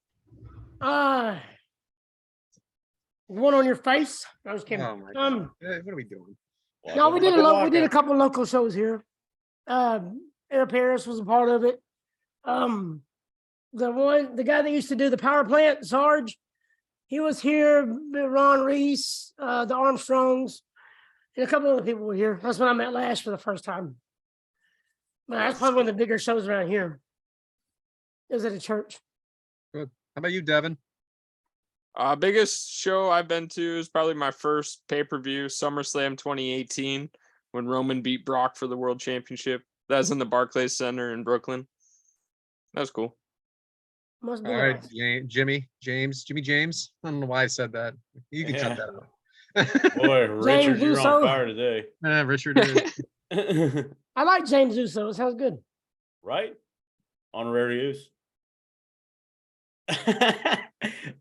One on your face. I was kidding. Oh my God. What are we doing? No, we did a couple local shows here. Air Paris was a part of it. The guy that used to do the power plant, Sarge, he was here. Ron Reese, the Armstrongs, and a couple other people were here. That's when I met Lash for the first time. But that's probably one of the bigger shows around here. It was at a church. Good. How about you, Devyn? Biggest show I've been to is probably my first pay-per-view, SummerSlam 2018, when Roman beat Brock for the World Championship. That was in the Barclays Center in Brooklyn. That was cool. Must be All right, nice. Jimmy James. I don't know why I said that. You can cut that out. Boy, Richard, you're on fire today. Richard is. I like James Uso. It sounds good. Right? Honorary use.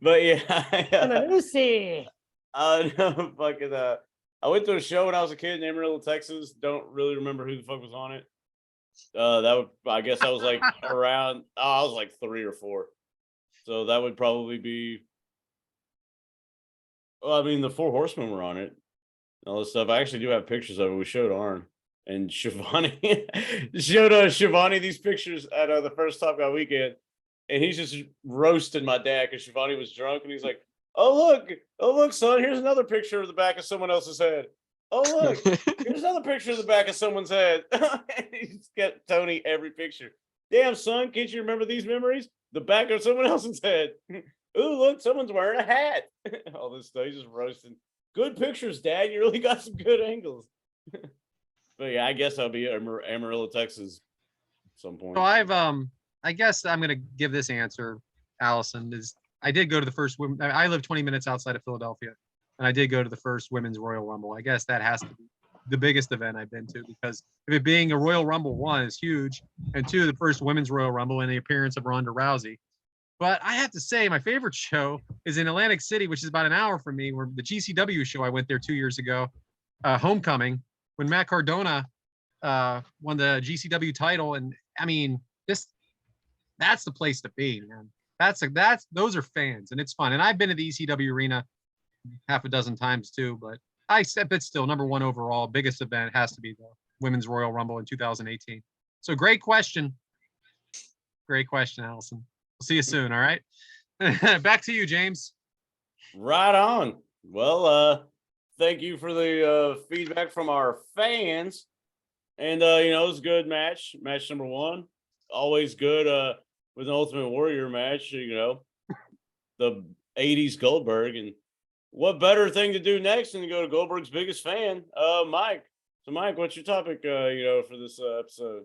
But yeah, Lucy. no, fucking. I went to a show when I was a kid in Amarillo, Texas. Don't really remember who the fuck was on it. I guess I was like around. I was like 3 or 4, so that would probably be. Well, I mean, the 4 Horsemen were on it. All this stuff. I actually do have pictures of it. We showed Arn and Shivani. showed Shivani these pictures at the first Top Guy weekend. And he's just roasting my dad because Shivani was drunk. And he's like, oh, look, son, here's another picture of the back of someone else's head. Oh, look, here's another picture of the back of someone's head. He's got Tony every picture. Damn, son, can't you remember these memories? The back of someone else's head. Ooh, look, someone's wearing a hat. All this stuff. He's just roasting. Good pictures, Dad. You really got some good angles. But yeah, I guess I'll be Amarillo, Texas at some point. So I guess I'm going to give this answer, Allison, is I did go to the first I live 20 minutes outside of Philadelphia, and I did go to the first Women's Royal Rumble. I guess that has to be the biggest event I've been to, because if it being a Royal Rumble, 1 is huge, and 2, the first Women's Royal Rumble and the appearance of Ronda Rousey. But I have to say my favorite show is in Atlantic City, which is about an hour from me, where the GCW show I went there 2 years ago, Homecoming, when Matt Cardona won the GCW title. And I mean, that's the place to be, man. Those are fans, and it's fun. And I've been to the ECW arena half a dozen times too, but I said it's still number 1 overall. Biggest event has to be the Women's Royal Rumble in 2018. So great question. Great question, Allison. We'll see you soon. All right. Back to you, James. Right on. Well, thank you for the feedback from our fans. And it was a good match. Match number 1. Always good with an Ultimate Warrior match, the 80s Goldberg. And what better thing to do next than to go to Goldberg's biggest fan, Mike. So, Mike, what's your topic, for this episode?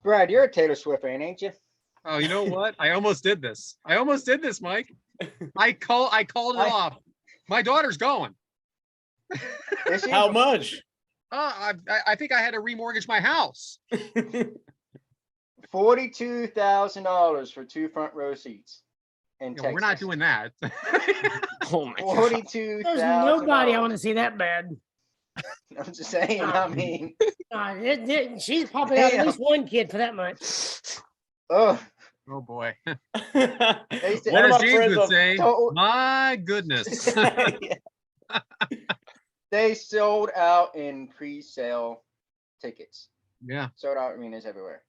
Brad, you're a Taylor Swift fan, ain't you? Oh, you know what? I almost did this, Mike. I called it off. My daughter's going. How much? I think I had to remortgage my house. $42,000 for 2 front row seats. In Texas. We're not doing that. Oh my god. $42,000. There's nobody I want to see that bad. I'm just saying. I mean, she's popping out at least one kid for that much. oh, boy. they said, One of my As James friends would on- say, told- my goodness. they sold out in pre-sale tickets. Yeah. Sold out arenas everywhere.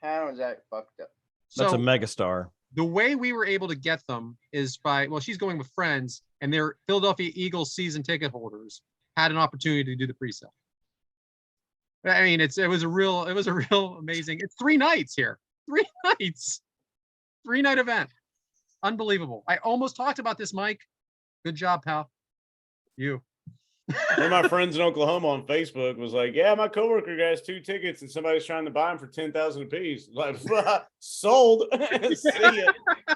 How is that fucked up? That's So a megastar. the way we were able to get them is by, she's going with friends, and their Philadelphia Eagles season ticket holders had an opportunity to do the pre-sale. I mean, it was a real amazing. It's 3 nights here. 3 nights. 3-night event. Unbelievable. I almost talked about this, Mike. Good job, pal. You. One of my friends in Oklahoma on Facebook was like, "Yeah, my coworker has 2 tickets, and somebody's trying to buy them for $10,000 apiece." Like, sold. See ya.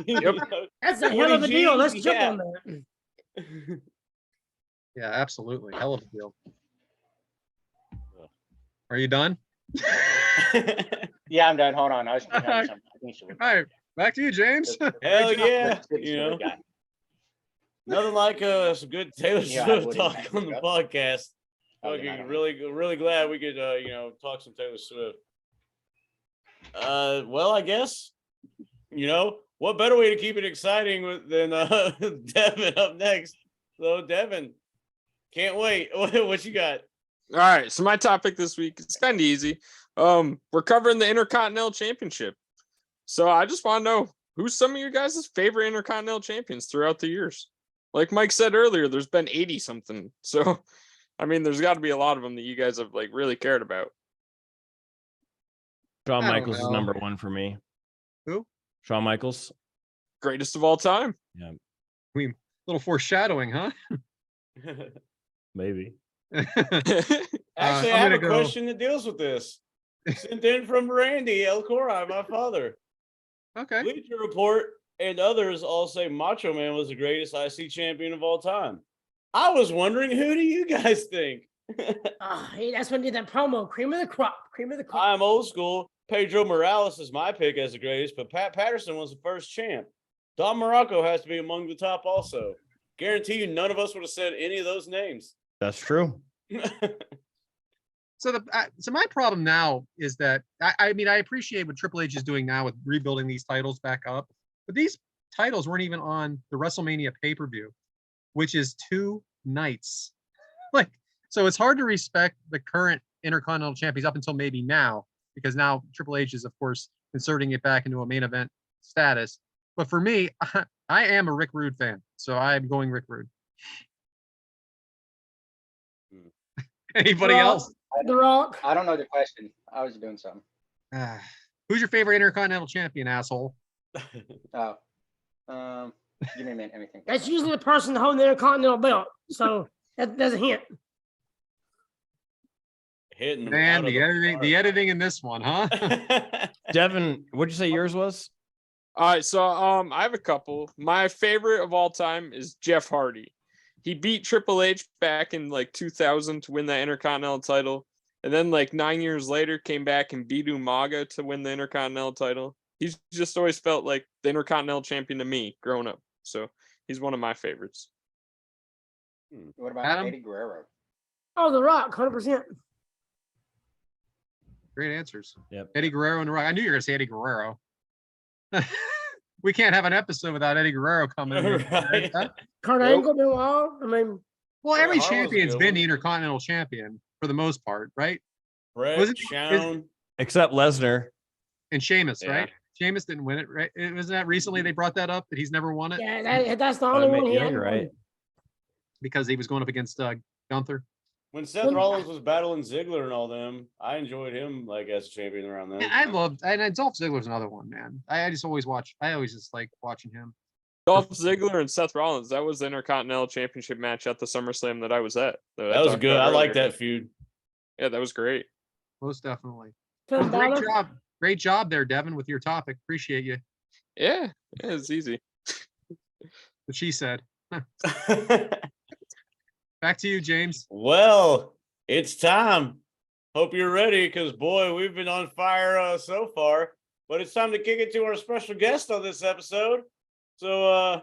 Yep. That's a hell of a deal. Let's jump Yeah. on that. Yeah, absolutely. Hell of a deal. Are you done? Yeah, I'm done. Hold on. I was thinking of something. I think she would- All right. Back to you, James. Hell yeah. Let's get to the guy. Nothing like some good Taylor Yeah, I Swift wouldn't talk have on the it up. podcast. Oh, Fucking yeah. really glad we could talk some Taylor Swift. Well, I guess what better way to keep it exciting than Devyn up next. So Devyn, can't wait. What you got? All right, so my topic this week is kind of easy. We're covering the Intercontinental Championship. So I just want to know who's some of your guys' favorite Intercontinental champions throughout the years. Like Mike said earlier, there's been 80 something. So I mean, there's got to be a lot of them that you guys have like really cared about. Shawn I don't Michaels is know. number 1 for me. Who? Shawn Michaels. Greatest of all time. Little foreshadowing, huh? Maybe. Actually, I I'm have a gonna go- question that deals with this. Sent in from Randy El Corai, my father. Okay. Bleacher Report and others all say Macho Man was the greatest IC champion of all time. I was wondering, who do you guys think? Hey, that's when you did that promo. Cream of the crop. Cream of the crop. I'm old school. Pedro Morales is my pick as the greatest, but Pat Patterson was the first champ. Don Morocco has to be among the top also. Guarantee you none of us would have said any of those names. That's true. So my problem now is that I mean I appreciate what Triple H is doing now with rebuilding these titles back up, but these titles weren't even on the WrestleMania pay-per-view, which is 2 nights. So it's hard to respect the current Intercontinental champions up until maybe now, because now Triple H is of course inserting it back into a main event status. But for me, I am a Rick Rude fan, so I'm going Rick Rude. Anybody Rock. else? The Rock. I don't know the question. I was doing something. Who's your favorite Intercontinental champion, asshole? Oh, give me a minute. Everything. That's usually the person holding the Intercontinental belt. So that's a hint. Hitting them Man, out of the editing in this one, huh? park. Devyn, what'd you say yours was? All right, so I have a couple. My favorite of all time is Jeff Hardy. He beat Triple H back in like 2000 to win the Intercontinental title, and then like 9 years later came back and beat Umaga to win the Intercontinental title. He's just always felt like the Intercontinental champion to me growing up. So he's one of my favorites. What about Adam? Eddie Guerrero? Oh, The Rock, 100%. Great answers. Yep. Eddie Guerrero and The Rock. I knew you were gonna say Eddie Guerrero. We can't have an episode without Eddie Guerrero coming in. Right. Huh? Kurt Nope. Angle, Benoit. I mean, Well, Bret every Hart was a champion's good been one. the Intercontinental champion for the most part, right? Brett, Was it- Shawn. Except Lesnar. And Sheamus, Yeah. right? Sheamus didn't win it, right? Wasn't that recently they brought that up that he's never won it Yeah, that's the only one he Yeah, hasn't you're won. right. because he was going up against Gunther? When Seth Rollins was battling Ziggler and all them, I enjoyed him like as a champion around then. Yeah, I loved, and Dolph Ziggler's another one, man. I just always watch. I always just like watching him. Dolph Ziggler and Seth Rollins. That was the Intercontinental Championship match at the SummerSlam that I was at. That was good. I like that feud. Yeah, that was great. Most definitely. Finn Well, great Balor? job. Great job there, Devin, with your topic. Appreciate you. Yeah, it's easy. What she said. Back to you, James. Well, it's time. Hope you're ready, because boy, we've been on fire so far. But it's time to kick it to our special guest on this episode. So,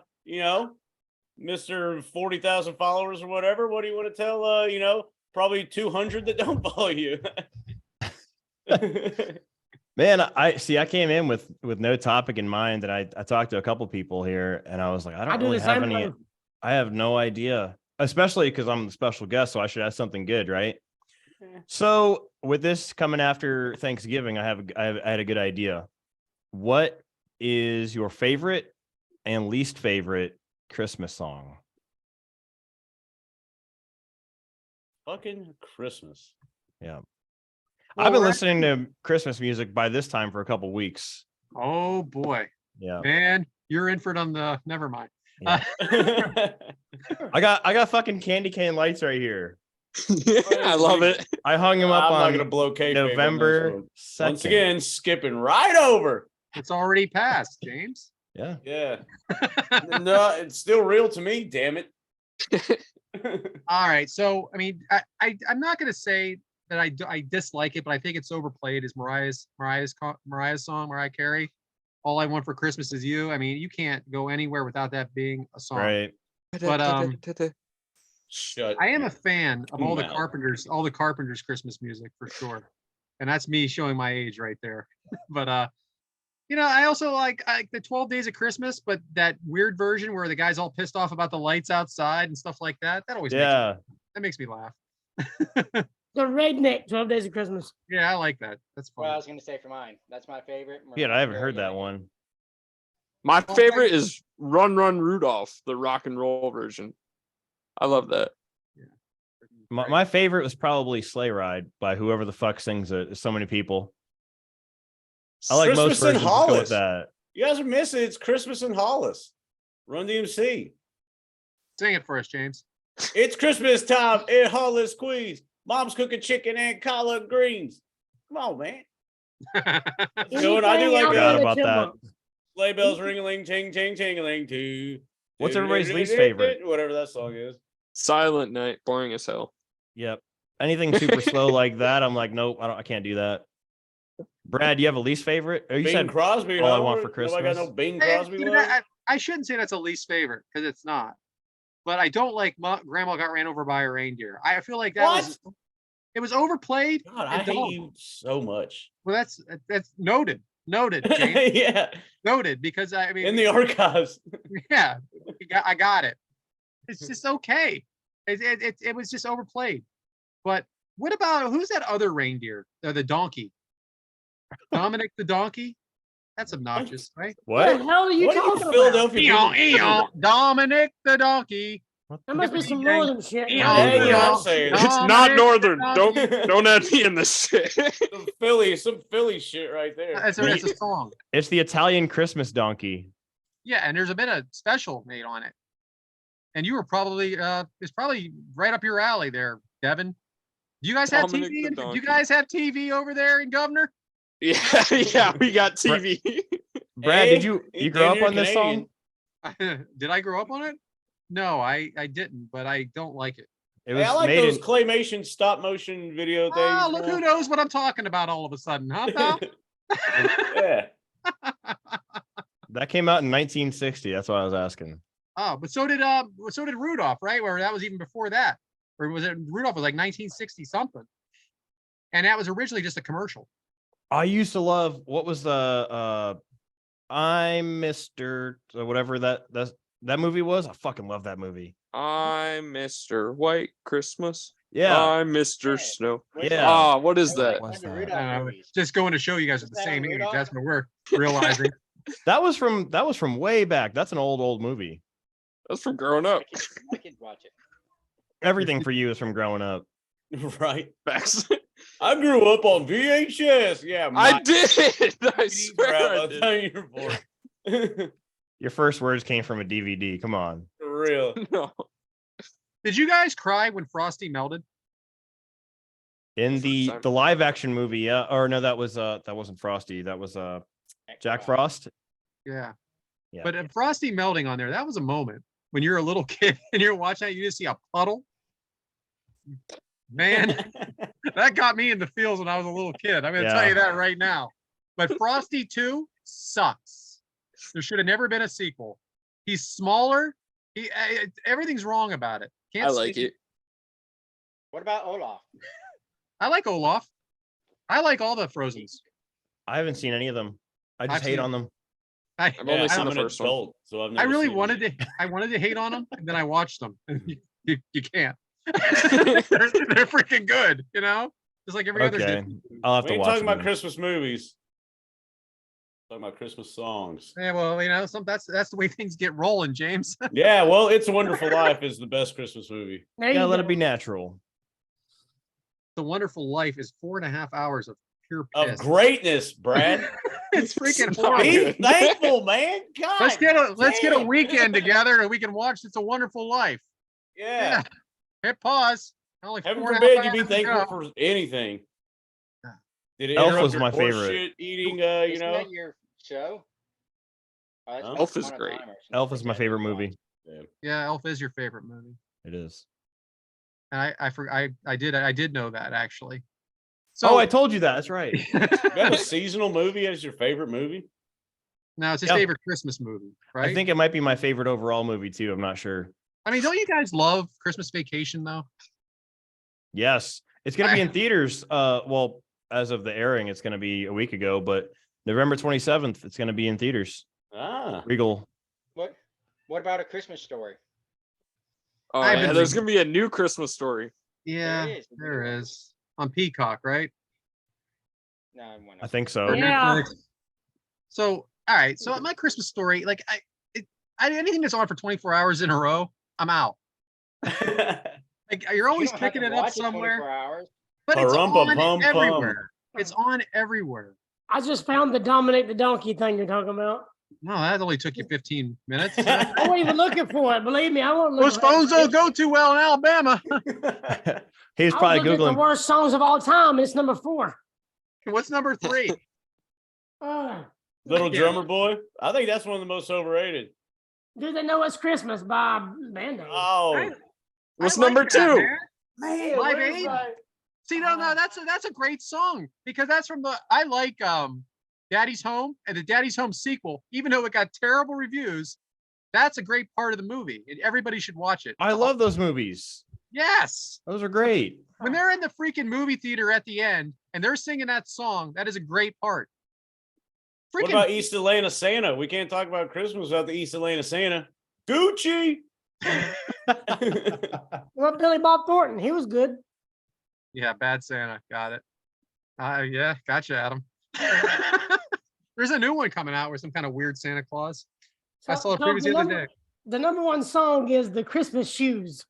Mr. 40,000 followers or whatever, what do you want to tell, probably 200 that don't follow you? Man, I came in with no topic in mind, and I talked to a couple people here, and I was like, I don't do really the have same any. thing. I have no idea, especially because I'm the special guest, so I should have something good, right? So with this coming after Thanksgiving, I had a good idea. What is your favorite and least favorite Christmas song? Fucking Christmas. Yeah. Well, I've been we're- listening to Christmas music by this time for a couple weeks. Oh boy, Yeah. man, you're in for it on the. Never mind. Yeah. I got fucking candy cane lights right here. Yeah, I love it. I hung them up I'm not on going to blow kayfabe on this November one. 2nd. Once again, skipping right over. It's already passed, James. Yeah. Yeah. No, it's still real to me, damn it. All right. So, I mean, I'm not going to say that I dislike it, but I think it's overplayed. Is Mariah's song, Mariah Carey, "All I Want for Christmas Is You." I mean, you can't go anywhere without that being a song. Right. But Shut. I am a fan of all the Mouth. Carpenters Christmas music for sure, and that's me showing my age right there. But I also like the 12 Days of Christmas, but that weird version where the guy's all pissed off about the lights outside and stuff like that. That always makes me laugh. The redneck 12 Days of Christmas. Yeah, I like that. That's Well, I fun. was going to say for mine. That's my favorite. Yeah, I haven't heard that Mariah one. My favorite is Run Run Rudolph, the rock and roll version. I love that. My favorite was probably Sleigh Ride by whoever the fuck sings it. There's so many people. I like most Christmas in versions. Let's go with Hollis. that. You guys are missing. It's Christmas in Hollis. Run DMC. Sing it for us, James. It's Christmas time in Hollis, Queens. Mom's cooking chicken and collard greens. Come on, man. Go on, I do like Forgot that. about that. Sleigh bells ring-a-ling, ting, ting, ting-a-ling, too. What's everybody's least favorite? Whatever that song is. Silent Night, boring as hell. Yep. Anything super slow like that, I'm like, nope, I can't do that. Brad, do you have a least favorite? Oh, you Bing said Crosby. All I huh? Want for Nobody got Christmas. no Bing Hey, Crosby dude, love? I shouldn't say that's a least favorite because it's not. But I don't like Grandma Got Ran Over by a Reindeer. I feel like that was overplayed. God, I and hate dumb. you so much. Well, that's noted, James. Yeah, Noted because I mean in the archives. yeah, I got it. It's just okay. It was just overplayed. But what about who's that other reindeer? The donkey. Dominic the donkey. That's obnoxious, right? What the What? hell are you What are talking you about? Philadelphia people- Dominic the donkey. That must be some Every day. northern shit. Yeah, yeah, I'm saying. It's not Dominic northern. the Don't donkey. don't add me in this shit. Some Philly shit right there. That's a song. It's the Italian Christmas donkey. Yeah, and there's been a special made on it. And you were probably it's probably right up your alley there, Devin. Do you guys have Dominic TV? the Do you donkey. guys have TV over there in Governor? Yeah, we got TV. Brad, Hey, did you hey, grow up you're on this song? Canadian. Did I grow up on it? No, I didn't, but I don't like it. It Hey, I like made those in- claymation stop motion video things. Oh, look man. who knows what I'm talking about all of a sudden, huh, pal? Yeah. that came out in 1960. That's what I was asking. Oh, but so did Rudolph, right? Where that was even before that. Or was it Rudolph was like 1960 something. And that was originally just a commercial. I used to love what was the I'm Mr. or whatever that movie was. I fucking love that movie. I'm Mr. White Christmas. Yeah. I'm Mr. Yeah. Snow. Yeah. Ah, what is that? What's When the that? Rudolph I don't know, movies. just going to show you guys are Is the that same age. Rudolph? That's what we're realizing. That was from way back. That's an old movie. That's from growing up. My kids watch it. Everything for you is from growing up. Right. Facts. I grew up on VHS. Yeah, I did. I DVD swear crap, I I'll did. tell you for. Your first words came from a DVD. Come on. For real. No. Did you guys cry when Frosty melted? In First the time. live action movie, yeah. Or no, that wasn't Frosty. That was Jack Frost. Yeah. Yeah. But Frosty melting on there, that was a moment when you're a little kid and you're watching that, you just see a puddle. Man, that got me in the feels when I was a little kid. I'm going to tell you that right now. But Frosty 2 sucks. There should have never been a sequel. He's smaller. Everything's wrong about it. I like it. What about Olaf? I like Olaf. I like all the Frozens. I haven't seen any of them. I just I've hate seen- on them. I I've only seen I'm the an first one. adult, so I've I never really seen wanted it. to. I wanted to hate on them, and then I watched them. You can't. they're freaking good, you know. Just like every other. Okay, Disney movie. I'll have We to ain't watch talking about them. Christmas movies. Talking about Christmas songs. Yeah, well, you know, that's the way things get rolling, James. Yeah, well, It's a Wonderful Life is the best Christmas movie. There Yeah, you let go. it be natural. The Wonderful Life is 4.5 hours of pure Of piss. greatness, Brad. It's freaking It's horrible. not Be good. thankful, man. God. Let's get a damn. weekend together and we can watch It's a Wonderful Life. Yeah. Hit pause. Only Heaven 4.5 forbid you be hours to thankful go. for anything. Yeah. Did it Elf interrupt was your my horse favorite. shit eating, you Isn't know? that your show? Oh, that's Huh? Once Elf is Upon a great. Time or something Elf like is my that. favorite movie. Yeah, Elf is your favorite movie. It is. And I did know that actually. Oh, I told you that. That's right. You have a seasonal movie as your favorite movie? Now it's his Yeah. favorite Christmas movie, right? I think it might be my favorite overall movie too. I'm not sure. I mean, don't you guys love Christmas Vacation though? Yes, it's gonna be in theaters. Well, as of the airing, it's gonna be a week ago, but November 27th, it's gonna be in theaters. Ah. Regal. What about A Christmas Story? Oh, I've yeah, been there's reading- gonna be a new Christmas story. Yeah, is. there is on Peacock, right? No, I went I up. think so. Or Yeah. Netflix. So, all right. So my Christmas story, like anything that's on for 24 hours in a row, I'm out. Like you're always You don't have picking to it up watch 24 somewhere, hours. but it's on Parumpa-pum-pum. everywhere. It's on everywhere. I just found the Dominic the Donkey thing you're talking about. No, that only took you 15 minutes. I wasn't even looking for it. Believe me, I wasn't Those looking phones don't go too well in Alabama. He was I probably was looking at the Googling. worst songs of all time. It's number 4. What's number 3? Little Yeah. Drummer Boy. I think that's one of the most overrated. Do They Know It's Christmas by Band-Aid. Oh. What's I like number that, 2? man. Man, Live what is Aid? that? See, no, that's a great song because that's from I like Daddy's Home and the Daddy's Home sequel, even though it got terrible reviews. That's a great part of the movie. And everybody should watch it. I love those movies. Yes. Those are great. When they're in the freaking movie theater at the end and they're singing that song, that is a great part. What Freaking about East Atlanta Santa? We can't talk about Christmas without the East Atlanta Santa. Gucci. Well, Billy Bob Thornton, he was good. Yeah, Bad Santa. Got it. Yeah, gotcha, Adam. There's a new one coming out with some kind of weird Santa Claus. I saw it previously the other day. The number 1 song is The Christmas Shoes.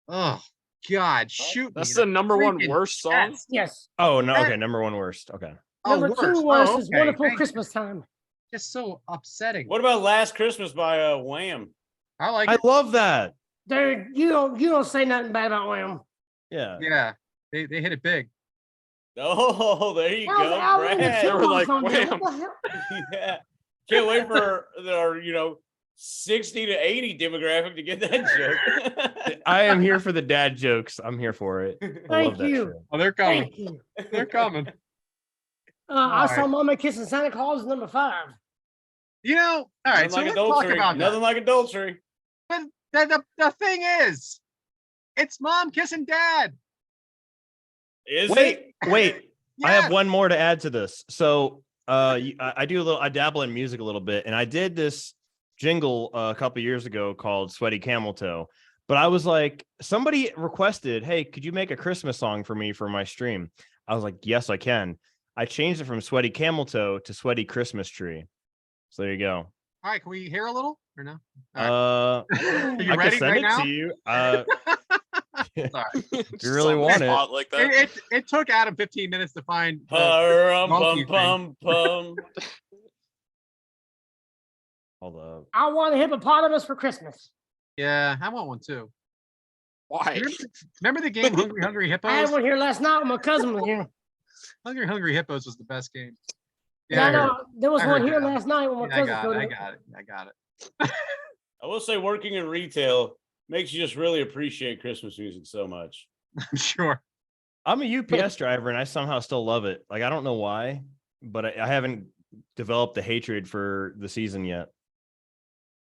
Oh God, shoot! That's me. the number one freaking worst song. Yes. Yes. Oh no. Okay, number 1 worst. Okay. Number 2 worst is okay. Wonderful Thank you. Christmas Time. Just so upsetting. What about Last Christmas by Wham? I like I it. love that. Dude, you don't say nothing bad about Wham. Yeah. Yeah, they hit it big. Oh, there you That was go, the album and the Brad. They were like, Chipmunks on there. Wham. What the hell? Yeah. Can't wait for our 60 to 80 demographic to get that joke. I am here for the dad jokes. I'm here for it. I love Thank that you. shit. Oh, they're coming. Thank you. They're coming. I saw right. Mama Kissing Santa Claus number 5. You know, all right. Nothing So like let's talk adultery. about Nothing that. like adultery. But the thing is, it's mom kissing dad. Is Wait, it? wait. I have Yes. one more to add to this. So I do a little, I dabble in music a little bit, and I did this jingle a couple years ago called Sweaty Camel Toe. But I was like, somebody requested, hey, could you make a Christmas song for me for my stream? I was like, yes, I can. I changed it from Sweaty Camel Toe to Sweaty Christmas Tree. So there you go. All right, can we hear a little or no? Are you I ready can send right it now? to you. Sorry. If you really want it. Like that. It took Adam 15 minutes to find the Pum, donkey pum, thing. pum, pum. Hold up. I want a hippopotamus for Christmas. Yeah, I want one too. Why? Remember the game Hungry Hungry I had Hippos? one here last night when my cousin was here. Hungry Hungry Hippos was the best game. Yeah, I I heard know. There was I one heard here that. last night when my it. I cousin got showed it. I up. got it. I got it. I will say working in retail makes you just really appreciate Christmas music so much. I'm sure. I'm a UPS driver and I somehow still love it. Like, I don't know why, but I haven't developed the hatred for the season yet.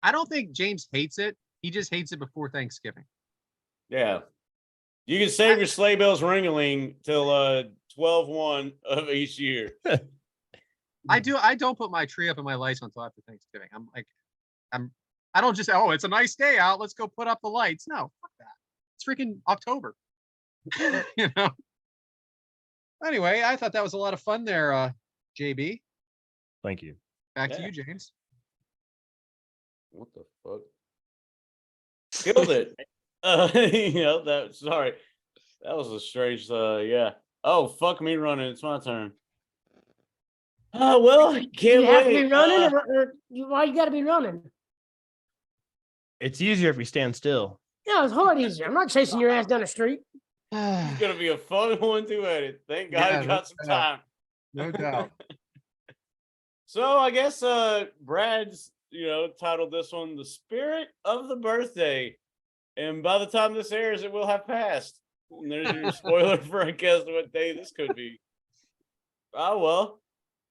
I don't think James hates it. He just hates it before Thanksgiving. Yeah. You can save your sleigh bells ringling till 12/1 of each year. I don't put my tree up and my lights until after Thanksgiving. I don't just, oh, it's a nice day out, let's go put up the lights. No, fuck that. It's freaking October. You know. Anyway, I thought that was a lot of fun there, JB. Thank you. Back to Yeah. you, James. What the fuck? Killed it. Sorry. That was a strange, yeah. Oh, fuck me running. It's my turn. Oh, well, can't You have to wait. be running, why you got to be running? It's easier if you stand still. Yeah, it's hard easier. I'm not chasing your ass down the street. It's going to be a fun one to edit. Thank God Yeah, I got some no doubt. time. No doubt. So I guess Brad's, titled this one "The Spirit of the Birthday," and by the time this airs, it will have passed. And there's your spoiler for I guess what day this could be. Oh well,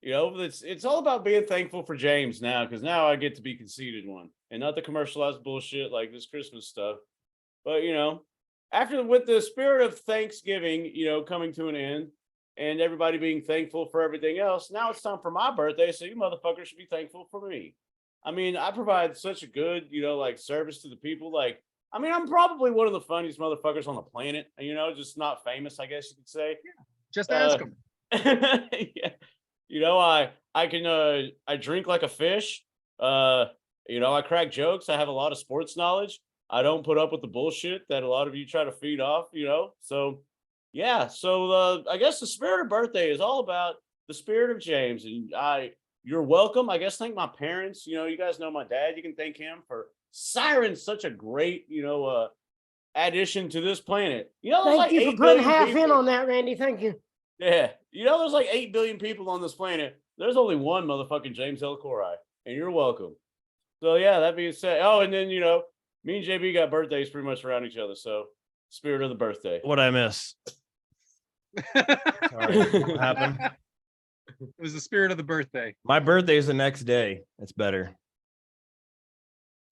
it's all about being thankful for James now, because now I get to be conceited one and not the commercialized bullshit like this Christmas stuff. But after with the spirit of Thanksgiving, coming to an end, and everybody being thankful for everything else, now it's time for my birthday, so you motherfuckers should be thankful for me. I mean, I provide such a good, service to the people. Like, I mean, I'm probably one of the funniest motherfuckers on the planet, just not famous, I guess you could say. Just ask him. Yeah. I drink like a fish. I crack jokes. I have a lot of sports knowledge. I don't put up with the bullshit that a lot of you try to feed off, So, yeah. So, I guess the spirit of birthday is all about the spirit of James. And you're welcome. I guess thank my parents. You guys know my dad. You can thank him for siring such a great, addition to this planet. There's Thank like you 8 for putting billion half people. in on that, Randy. Thank you. Yeah. There's like 8 billion people on this planet. There's only one motherfucking James L. Cori, and you're welcome. So, yeah, that being said, and then, me and JB got birthdays pretty much around each other. So, spirit of the birthday. What'd I miss? Sorry, what happened? It was the spirit of the birthday. My birthday is the next day. It's better.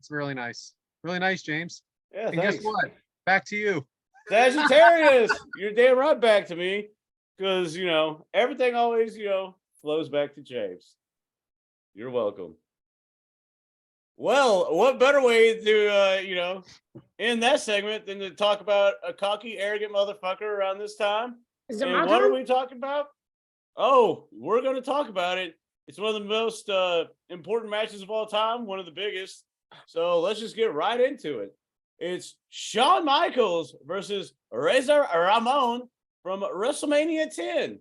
It's really nice. Really nice, James. Yeah, And thanks. guess what? Back to you. Sagittarius, you're damn right back to me. Because, everything always, flows back to James. You're welcome. Well, what better way to, end that segment than to talk about a cocky, arrogant motherfucker around this time? Is it And my what turn? are we talking about? Oh, we're going to talk about it. It's one of the most important matches of all time, one of the biggest. So let's just get right into it. It's Shawn Michaels versus Razor Ramon from WrestleMania 10.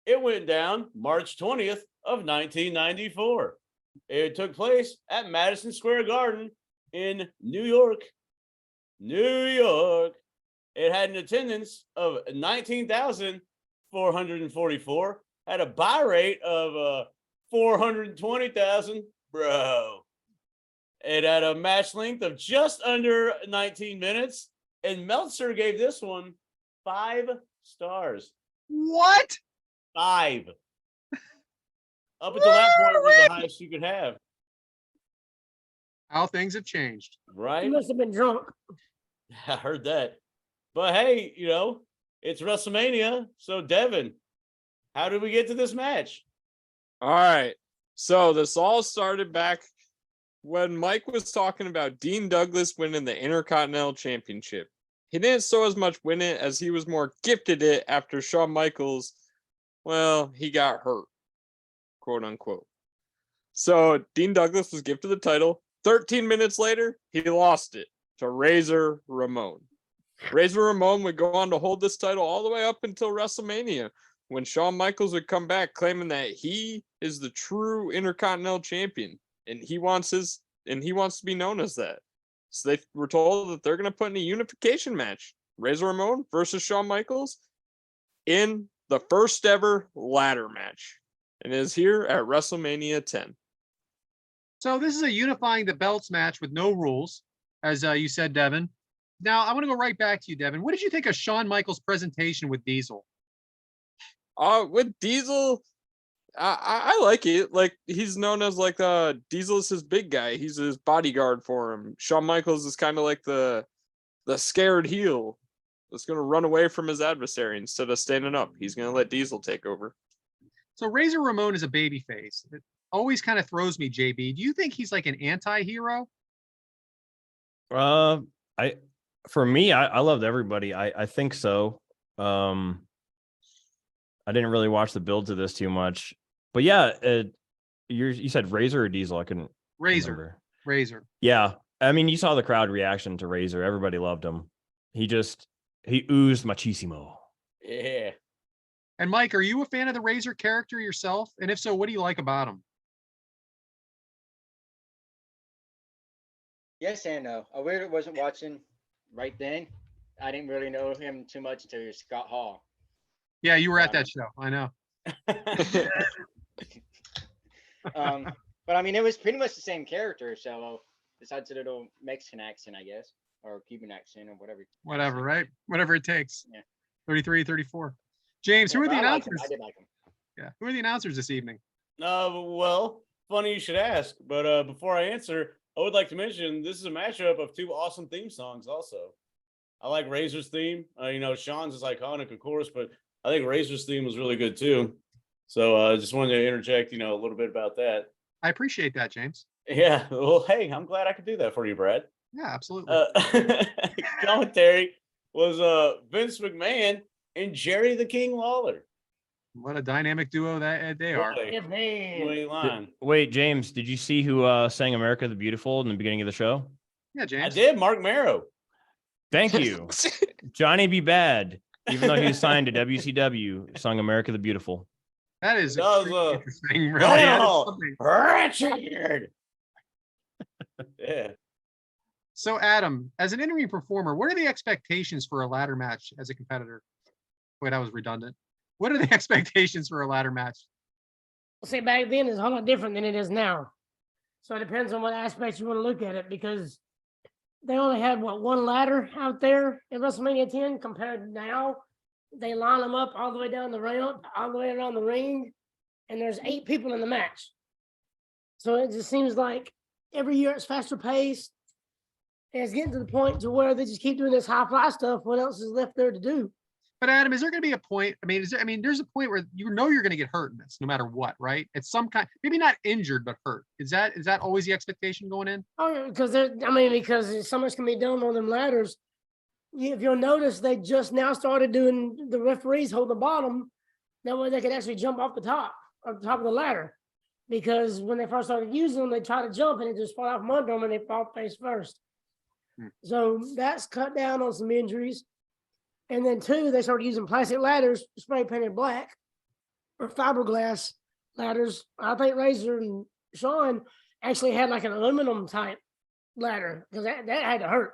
It went down March 20th of 1994. It took place at Madison Square Garden in New York. New York. It had an attendance of 19,444. Had a buy rate of 420,000. Bro. It had a match length of just under 19 minutes. And Meltzer gave this one 5 stars. What? 5. Up until that point, it was the highest you could have. How things have changed. You Right? must have been drunk. I heard that. But hey, it's WrestleMania. So, Devyn, how did we get to this match? All right. So this all started back when Mike was talking about Dean Douglas winning the Intercontinental Championship. He didn't so as much win it as he was more gifted it after Shawn Michaels, well, he got hurt, quote unquote. So Dean Douglas was gifted the title. 13 minutes later, he lost it to Razor Ramon. Razor Ramon would go on to hold this title all the way up until WrestleMania, when Shawn Michaels would come back claiming that he is the true Intercontinental Champion, and he wants to be known as that. So they were told that they're going to put in a unification match, Razor Ramon versus Shawn Michaels, in the first ever ladder match, and it is here at WrestleMania 10. So this is a unifying the belts match with no rules, as you said, Devyn. Now I want to go right back to you, Devyn. What did you think of Shawn Michaels' presentation with Diesel? With Diesel, I like it. Like, he's known as like Diesel is his big guy. He's his bodyguard for him. Shawn Michaels is kind of like the scared heel that's going to run away from his adversary instead of standing up. He's going to let Diesel take over. So Razor Ramon is a babyface. It always kind of throws me, JB. Do you think he's like an anti-hero? For me, I loved everybody. I think so. I didn't really watch the build to this too much, but yeah, you said Razor or Diesel? I couldn't remember. Razor. Yeah, I mean, you saw the crowd reaction to Razor. Everybody loved him. He oozed machismo. Yeah. And Mike, are you a fan of the Razor character yourself? And if so, what do you like about him? Yes and no. I really wasn't watching right then. I didn't really know him too much until Scott Hall. Yeah, you were at that show. I know. But I mean, it was pretty much the same character. So besides a little Mexican accent, I guess, or Cuban accent or whatever. Whatever, right? Whatever it takes. Yeah. 33, 34. James, who are the announcers? I did like him. Yeah. Who are the announcers this evening? Well, funny you should ask, but before I answer, I would like to mention this is a matchup of two awesome theme songs also. I like Razor's theme. Shawn's is iconic, of course, but I think Razor's theme was really good too. So I just wanted to interject, a little bit about that. I appreciate that, James. Yeah. Well, hey, I'm glad I could do that for you, Brad. Yeah, absolutely. Commentary was Vince McMahon and Jerry the King Lawler. What a dynamic duo that they are. Boy, you ain't lying. Wait, James, did you see who sang America the Beautiful in the beginning of the show? Yeah, James. I did. Mark Marrow. Thank you. Johnny B. Bad, even though he was signed to WCW, sung America the Beautiful. That is extremely interesting. Really. Richard. Yeah. So, Adam, as an in-ring performer, what are the expectations for a ladder match as a competitor? Wait, that was redundant. What are the expectations for a ladder match? See, back then it's a whole lot different than it is now. So it depends on what aspects you want to look at it, because they only had one ladder out there at WrestleMania 10 compared to now. They line them up all the way down the ramp, all the way around the ring, and there's 8 people in the match. So it just seems like every year it's faster paced. And it's getting to the point to where they just keep doing this high fly stuff. What else is left there to do? But Adam, is there going to be a point? There's a point where you're going to get hurt in this, no matter what, right? It's some kind, maybe not injured, but hurt. Is that always the expectation going in? Oh, because so much can be done on them ladders. If you'll notice, they just now started doing the referees hold the bottom. That way they could actually jump off the top of the ladder. Because when they first started using them, they try to jump and it just fall off from under them and they fall face first. So that's cut down on some injuries. And then 2, they started using plastic ladders, spray painted black, or fiberglass ladders. I think Razor and Shawn actually had like an aluminum type ladder, because that had to hurt.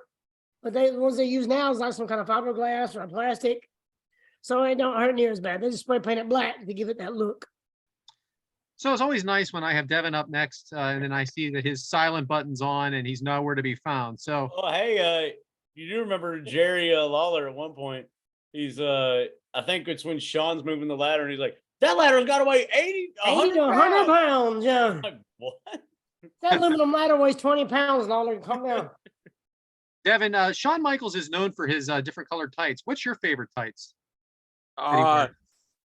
But the ones they use now is like some kind of fiberglass or a plastic. So it don't hurt near as bad. They just spray paint it black to give it that look. So it's always nice when I have Devyn up next, and then I see that his silent button's on and he's nowhere to be found. So, hey, you do remember Jerry Lawler at one point? He's I think it's when Shawn's moving the ladder and he's like, that ladder's got to weigh 80 to 100 pounds. Yeah. I'm like, what? That aluminum ladder weighs 20 pounds, Lawler. Calm down. Devyn, Shawn Michaels is known for his different colored tights. What's your favorite tights?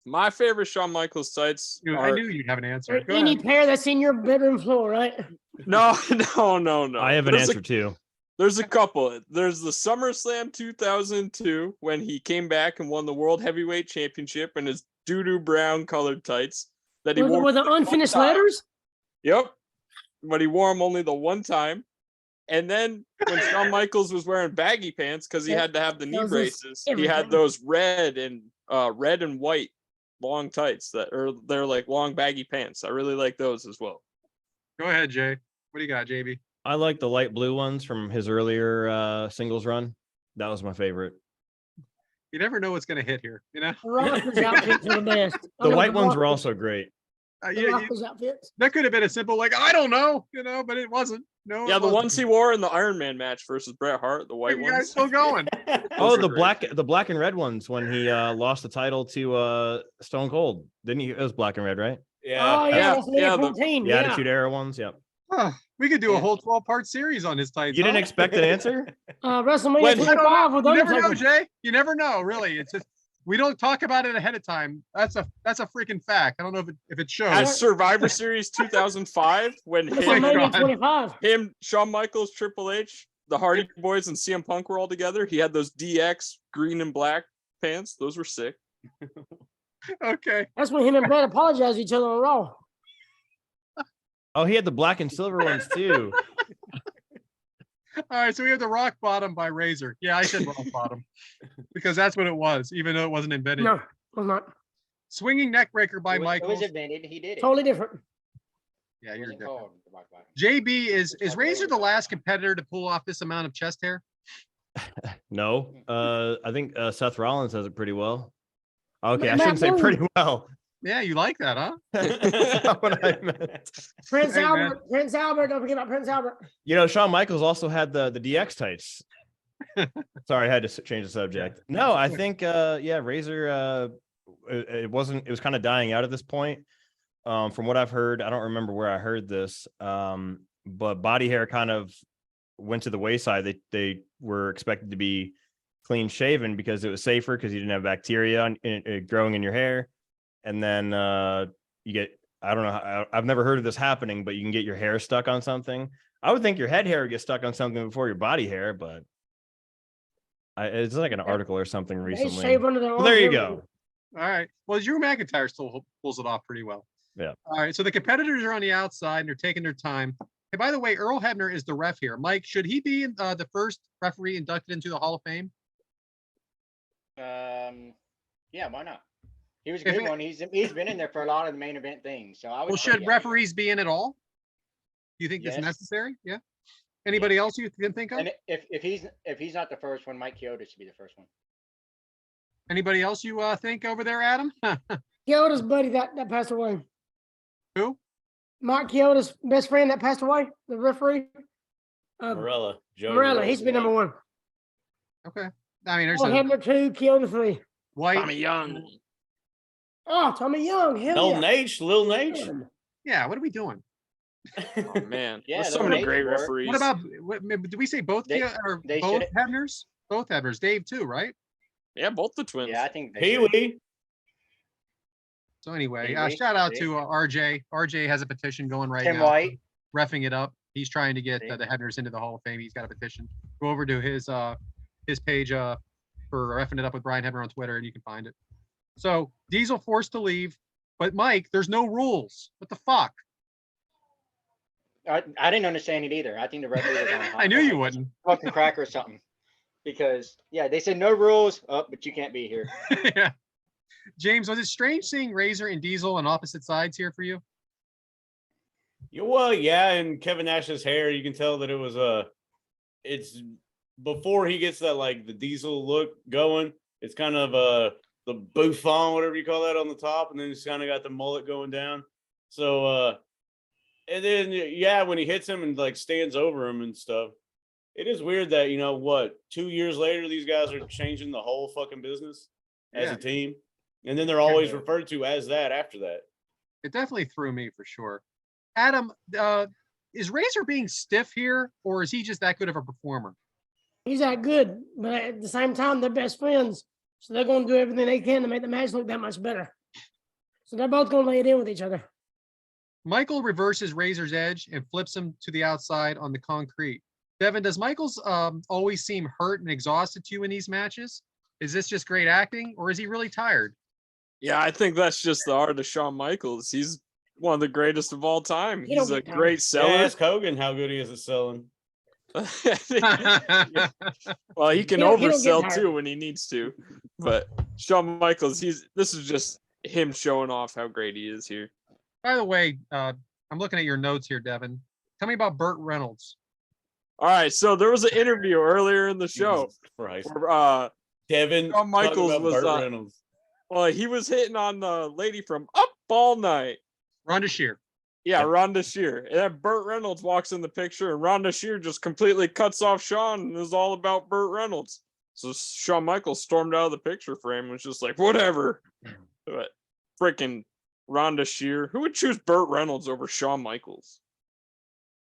My favorite Shawn Michaels tights I are knew you'd have an answer. Or Go any ahead. pair that's in your bedroom floor, right? no. I have an answer too. There's a couple. There's the SummerSlam 2002 when he came back and won the World Heavyweight Championship in his doo-doo brown colored tights that he wore With the only one unfinished time. letters? Yep. But he wore them only the one time. And then when Shawn Michaels was wearing baggy pants because he had to have the knee braces, he had those red and white long tights they're like long baggy pants. I really like those as well. Go ahead, Jay. What do you got, JB? I like the light blue ones from his earlier singles run. That was my favorite. You never know what's going to hit here, you know? The Rockers outfits are the best. The white ones were also great. The Rockers outfits. That could have been a simple, like, I don't know, you know, but it wasn't. No. Yeah, the ones he wore in the Iron Man match versus Bret Hart, the white You ones. guys still going? Oh, Those the are black and red ones when he lost the title to Stone Cold. Didn't he? It was black and red, right? Yeah. Oh, yeah. Yeah, That's yeah, the 14. The Attitude Era ones. Yep. Huh, we could do a Yeah. whole 12-part series on his tights. You didn't huh? expect an answer? WrestleMania When- 25 with You never know, Undertaker. Jay. You never know, really. It's just we don't talk about it ahead of time. That's a freaking fact. I don't know if it shows. At Survivor Series 2005 when WrestleMania God. 25. Shawn Michaels, Triple H, the Hardy Boys, and CM Punk were all together. He had those DX green and black pants. Those were sick. Okay. That's when him and Brad apologized to each other on Raw. Oh, he had the black and silver ones too. All right, so we have the Rock Bottom by Razor. Yeah, I said Rock Bottom because that's what it was, even though it wasn't invented. No, was not. Swinging Neckbreaker by It was Michaels. invented. He did it. Totally different. Yeah, It you're wasn't different. called the Rock Bottom. JB is It's called Razor the Razor. last competitor to pull off this amount of chest hair? No, I think Seth Rollins has it pretty well. Okay, I Matt shouldn't say Moon. pretty well. Yeah, you like that, huh? That's not what I meant. Prince Hey, man. Albert. Prince Albert. Don't forget about Prince Albert. You know, Shawn Michaels also had the DX tights. Sorry, I had to change the subject. No, I think Razor it was kind of dying out at this point. From what I've heard, I don't remember where I heard this. But body hair kind of went to the wayside. They were expected to be clean shaven because it was safer because you didn't have bacteria growing in your hair. And then you get, I don't know, I've never heard of this happening, but you can get your hair stuck on something. I would think your head hair would get stuck on something before your body hair, but it's like an article or something They recently. shave under their Well, there you arms. go. All right. Well, Drew McIntyre still pulls it off pretty well. Yeah. All right. So the competitors are on the outside and they're taking their time. Hey, by the way, Earl Hebner is the ref here. Mike, should he be the first referee inducted into the Hall of Fame? Yeah, why not? He was a If good it- one. He's been in there for a lot of the main event things. So I would. Well, say should yeah. referees be in at all? Do you think that's Yes. necessary? Yeah. Anybody else you can think of? And if he's not the first one, Mike Chioda should be the first one. Anybody else you think over there, Adam? Kyoto's buddy that passed away. Who? Mark Kyoto's best friend that passed away, the referee. Morella. Joey Morella, he's been number one. Okay. I mean, there's Oh, a Hebner 2, Kyoto 3. white. Tommy Young. Oh, Tommy Young. Hell Lil yeah. Nate, Lil Nate. Yeah. What are we doing? Oh man, Yeah, there's so the many Nate great work. referees. What about? Did we say both? They- Or they both should- Hebners? Both Hebners. Dave too, right? Yeah, both the twins. Yeah, I think they Pee should. Wee. So anyway, Maybe, shout out maybe. to RJ. RJ has a petition going right Tim now, White. reffing it up. He's trying to get See? the Hebners into the Hall of Fame. He's got a petition. Go over to his page for reffing it up with Brian Hebner on Twitter, and you can find it. So Diesel forced to leave, but Mike, there's no rules. What the fuck? I didn't understand it either. I think the referee was on. I knew you wouldn't. Fucking crack or something. Because yeah, they said no rules. Oh, but you can't be here. Yeah. James, was it strange seeing Razor and Diesel on opposite sides here for you? Yeah, well, yeah, and Kevin Nash's hair, you can tell that it was it's before he gets that like the Diesel look going. It's kind of the bouffant, whatever you call that, on the top, and then he's kind of got the mullet going down. So and then yeah, when he hits him and like stands over him and stuff, it is weird that 2 years later these guys are changing the whole fucking business as Yeah. a team, and then they're always referred to as that after that. It definitely threw me for sure. Adam, is Razor being stiff here, or is he just that good of a performer? He's that good, but at the same time, they're best friends. So they're going to do everything they can to make the match look that much better. So they're both going to lay it in with each other. Michael reverses Razor's edge and flips him to the outside on the concrete. Devyn, does Michael's always seem hurt and exhausted to you in these matches? Is this just great acting, or is he really tired? Yeah, I think that's just the art of Shawn Michaels. He's one of the greatest of all time. He don't He's a get tired. great Yeah, seller. ask Hogan how good he is at selling. Well, he can He don't get oversell tired. too when he needs to. But Shawn Michaels, this is just him showing off how great he is here. By the way, I'm looking at your notes here, Devyn. Tell me about Burt Reynolds. All right, so there was an interview earlier in the show Jesus Christ. where Devyn Shawn Michaels talking about was Burt Reynolds. well, he was hitting on the lady from Up All Night. Rhonda Shear. Yeah, Rhonda Shear. And then Burt Reynolds walks in the picture, and Rhonda Shear just completely cuts off Shawn and is all about Burt Reynolds. So Shawn Michaels stormed out of the picture frame and was just like, whatever. But freaking Rhonda Shear. Who would choose Burt Reynolds over Shawn Michaels?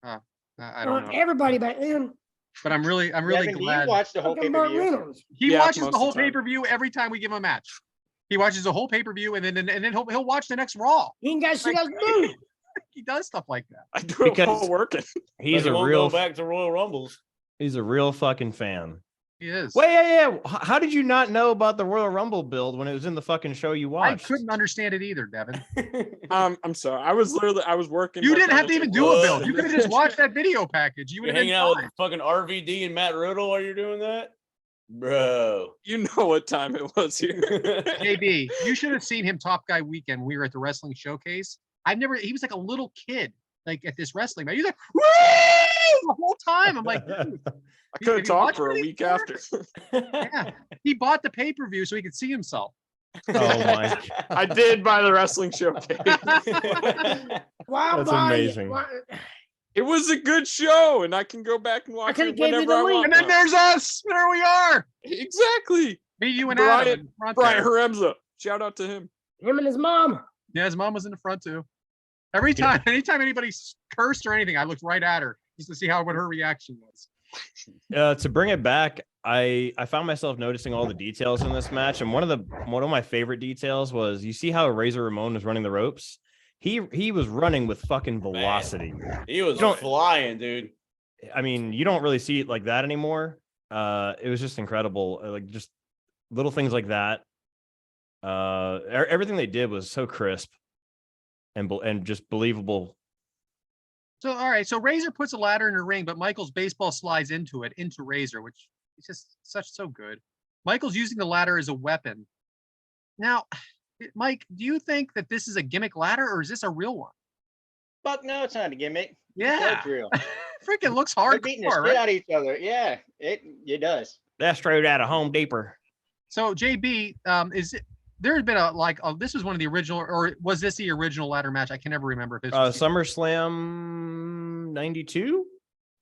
I don't know. Everybody back then. But I'm really Devyn, do glad. you watch the whole Fucking Burt pay-per-view? Reynolds. He Yeah, watches most the of whole the time. pay-per-view every time we give him a match. He watches the whole pay-per-view and then he'll watch the next Raw. He ain't got shit else to do. He does stuff like that. I do it while Because- working. He's But he a won't real go back to Royal Rumbles. he's a real fucking fan. He is. Wait, yeah. How did you not know about the Royal Rumble build when it was in the fucking show you I watched? couldn't understand it either, Devyn. I'm sorry. I was working. You my didn't have to even do a build. You What? could have just watched that video package. You would You're have been hanging out fine. with fucking RVD and Matt Riddle while you're doing that? Bro. You know what time it was here. JB, you should have seen him Top Guy weekend. We were at the wrestling showcase. He was like a little kid, like at this wrestling match. He was like, woo! The whole time. I'm like, dude, I couldn't Have you talk watched for a any week more? after. yeah. He bought the pay-per-view so he could see himself. Oh my! I did buy the wrestling showcase. Why That's buy- amazing. why- It was a good show, and I can go back and watch could've it gave you whenever the I link. want. And then now. there's us. There we are. Exactly. Me, you, and Brian- Adam. in front Brian there. Haremza. Shout out to him. Him and his mom. Yeah, his mom was in the front too. Anytime anybody cursed or anything, I looked right at her just to see what her reaction was. To bring it back, I found myself noticing all the details in this match, and one of my favorite details was you see how Razor Ramon was running the ropes. He was running with fucking velocity. He was Don't- flying, dude. I mean, you don't really see it like that anymore. It was just incredible. Like just little things like that. Everything they did was so crisp and just believable. So, all right. So Razor puts a ladder in the ring, but Michael's baseball slides into Razor, which is just so good. Michael's using the ladder as a weapon. Now, Mike, do you think that this is a gimmick ladder or is this a real one? Fuck no, it's not a gimmick. Yeah. It's real. Freaking looks They're beating the hardcore, shit right? out of each other. Yeah, it does. That's straight out of Home Depot. So JB, there had been this was one of the original, or was this the original ladder match? I can never remember if this was SummerSlam 92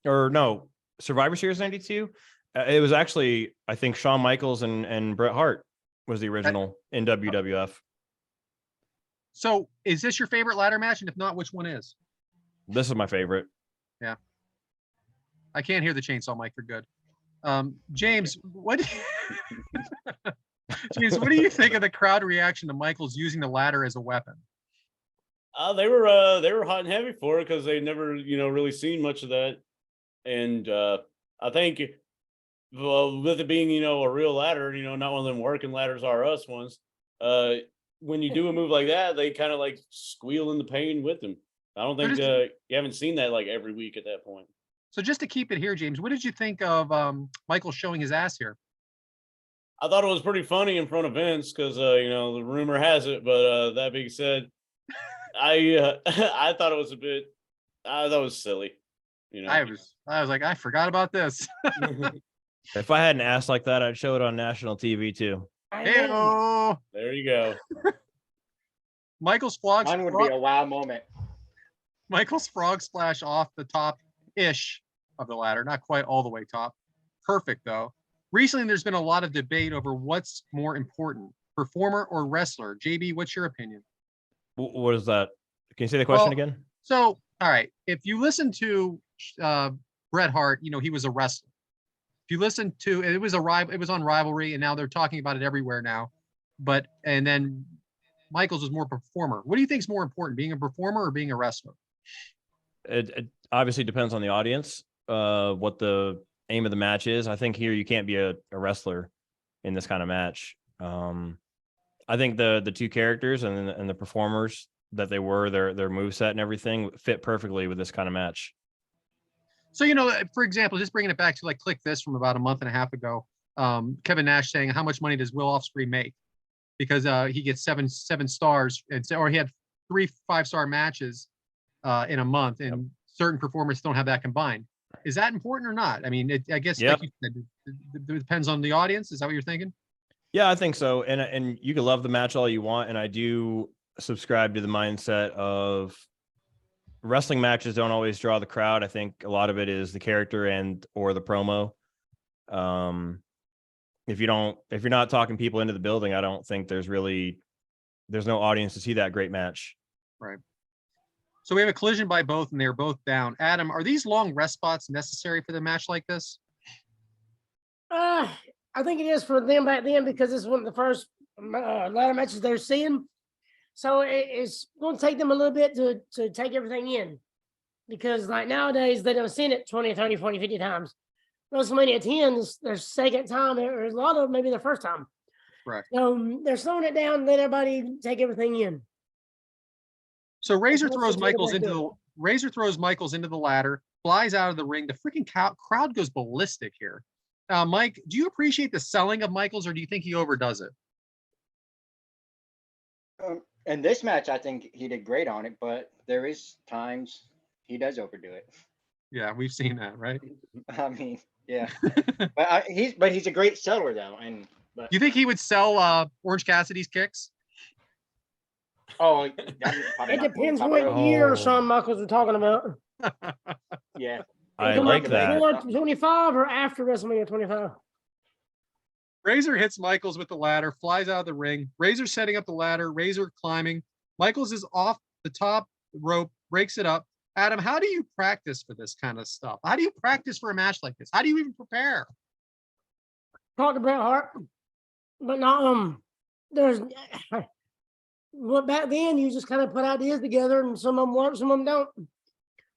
or no, Survivor Series 92. It was actually, I think, Shawn Michaels and Bret Hart was the original in WWF. So is this your favorite ladder match? And if not, which one is? This is my favorite. I can't hear the chainsaw mic for good. James, James, what do you think of the crowd reaction to Michaels using the ladder as a weapon? They were hot and heavy for it because they never, really seen much of that. And I think, well, with it being, a real ladder, not one of them working ladders are us ones. When you do a move like that, they kind of like squeal in the pain with them. I don't think you haven't seen that like every week at that point. So just to keep it here, James, what did you think of Michael showing his ass here? I thought it was pretty funny in front of Vince because, the rumor has it. But that being said, I thought it was I thought it was silly. I was like, I forgot about this. If I had an ass like that, I'd show it on national TV too. Hey-o. There you go. Michael's frog. Mine would be a wow moment. Michael's frog splash off the top-ish of the ladder, not quite all the way top. Perfect though. Recently, there's been a lot of debate over what's more important, performer or wrestler. JB, what's your opinion? What is that? Can you say the question Well, again? So, all right, if you listen to Bret Hart, he was a wrestler. If you listen to it was on Rivalry, and now they're talking about it everywhere now. And then Michaels was more performer. What do you think is more important, being a performer or being a wrestler? It obviously depends on the audience, what the aim of the match is. I think here you can't be a wrestler in this kind of match. I think the two characters and the performers that they were, their moveset and everything fit perfectly with this kind of match. So, for example, just bringing it back to like Click This from about a month and a half ago, Kevin Nash saying, how much money does Will Ospreay make? Because he gets seven stars, or he had 3 5-star matches in a month, and certain performers don't have that combined. Is that important or not? I mean, I guess like you said, it depends on the audience. Is that what you're thinking? Yeah, I think so. And you can love the match all you want, and I do subscribe to the mindset of wrestling matches don't always draw the crowd. I think a lot of it is the character or the promo. If you're not talking people into the building, I don't think there's no audience to see that great match. Right. So we have a collision by both, and they're both down. Adam, are these long rest spots necessary for the match like this? I think it is for them back then, because this is one of the first ladder matches they're seeing. So it's going to take them a little bit to take everything in, because like nowadays they don't see it 20, 30, 40, 50 times. WrestleMania 10 is their second time, or a lot of maybe their first time. Right. So they're slowing it down, let everybody take everything in. So Razor throws Michaels into the ladder, flies out of the ring. The freaking crowd goes ballistic here. Mike, do you appreciate the selling of Michaels, or do you think he overdoes it? In this match, I think he did great on it, but there is times he does overdo it. Yeah, we've seen that, right? I mean, yeah, but he's a great seller though, You think he would sell Orange Cassidy's kicks? Oh, it depends what year Shawn Michaels we're talking about. Yeah, I like that. 25 or after WrestleMania 25? Razor hits Michaels with the ladder, flies out of the ring. Razor setting up the ladder, Razor climbing. Michaels is off the top rope, breaks it up. Adam, how do you practice for this kind of stuff? How do you practice for a match like this? How do you even prepare? Talk to Bret Hart, but not there's well, back then you just kind of put ideas together, and some of them work, some of them don't.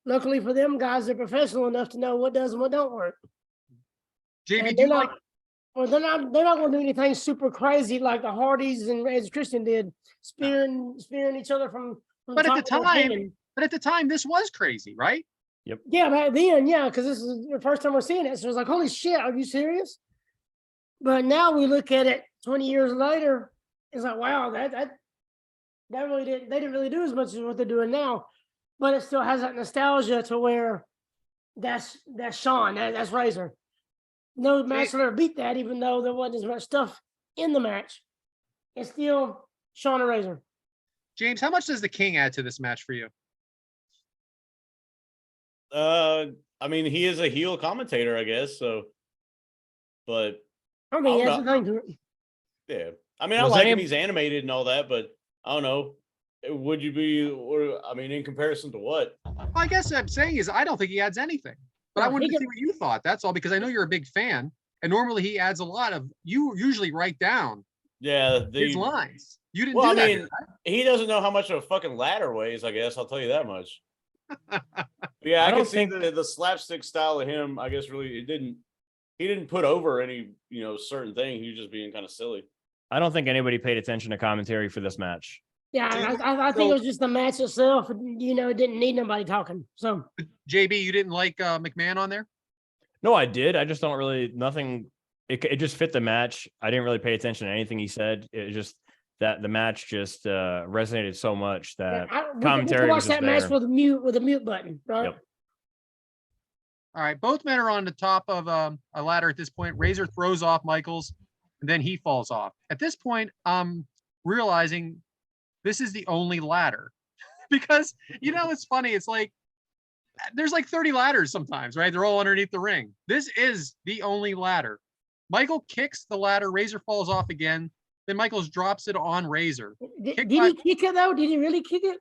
Luckily for them guys, they're professional enough to know what does and what don't work. JayB, do you like? Well, they're not going to do anything super crazy like the Hardys and Edge Christian did, spearing each other from But at the time, this was crazy, right? Yep. Yeah, back then, yeah, because this is the first time we're seeing it. So it's like, holy shit, are you serious? But now we look at it 20 years later, it's like, wow, that really didn't, they didn't really do as much as what they're doing now. But it still has that nostalgia to where that's Shawn, that's Razor. No match will ever beat that, even though there wasn't as much stuff in the match. It's still Shawn and Razor. James, how much does the King add to this match for you? I mean, he is a heel commentator, I guess. So, but I mean, that's the thing to it. Yeah, I mean, I like him. He's animated and all that, but I don't know. Would you be? Or I mean, in comparison to what? Well, I guess what I'm saying is I don't think he adds anything. But I wanted to see what you thought. That's all, because I know you're a big fan, and normally he adds a lot of. You usually write down. Yeah, his lines. You didn't do that. I mean, he doesn't know how much a fucking ladder weighs. I guess I'll tell you that much. Yeah, I can see the slapstick style of him. I guess really he didn't put over any certain thing. He was just being kind of silly. I don't think anybody paid attention to commentary for this match. Yeah, I think it was just the match itself. It didn't need nobody talking. So, JayB, you didn't like McMahon on there? No, I did. I just don't really nothing. It just fit the match. I didn't really pay attention to anything he said. It just that the match just resonated so much that commentary. Watch that match with a mute button, right? Yep. All right, both men are on the top of a ladder at this point. Razor throws off Michaels, and then he falls off. At this point, I'm realizing this is the only ladder because it's funny. It's like there's like 30 ladders sometimes, right? They're all underneath the ring. This is the only ladder. Michael kicks the ladder. Razor falls off again. Then Michaels drops it on Razor. Did he kick it though? Did he really kick it?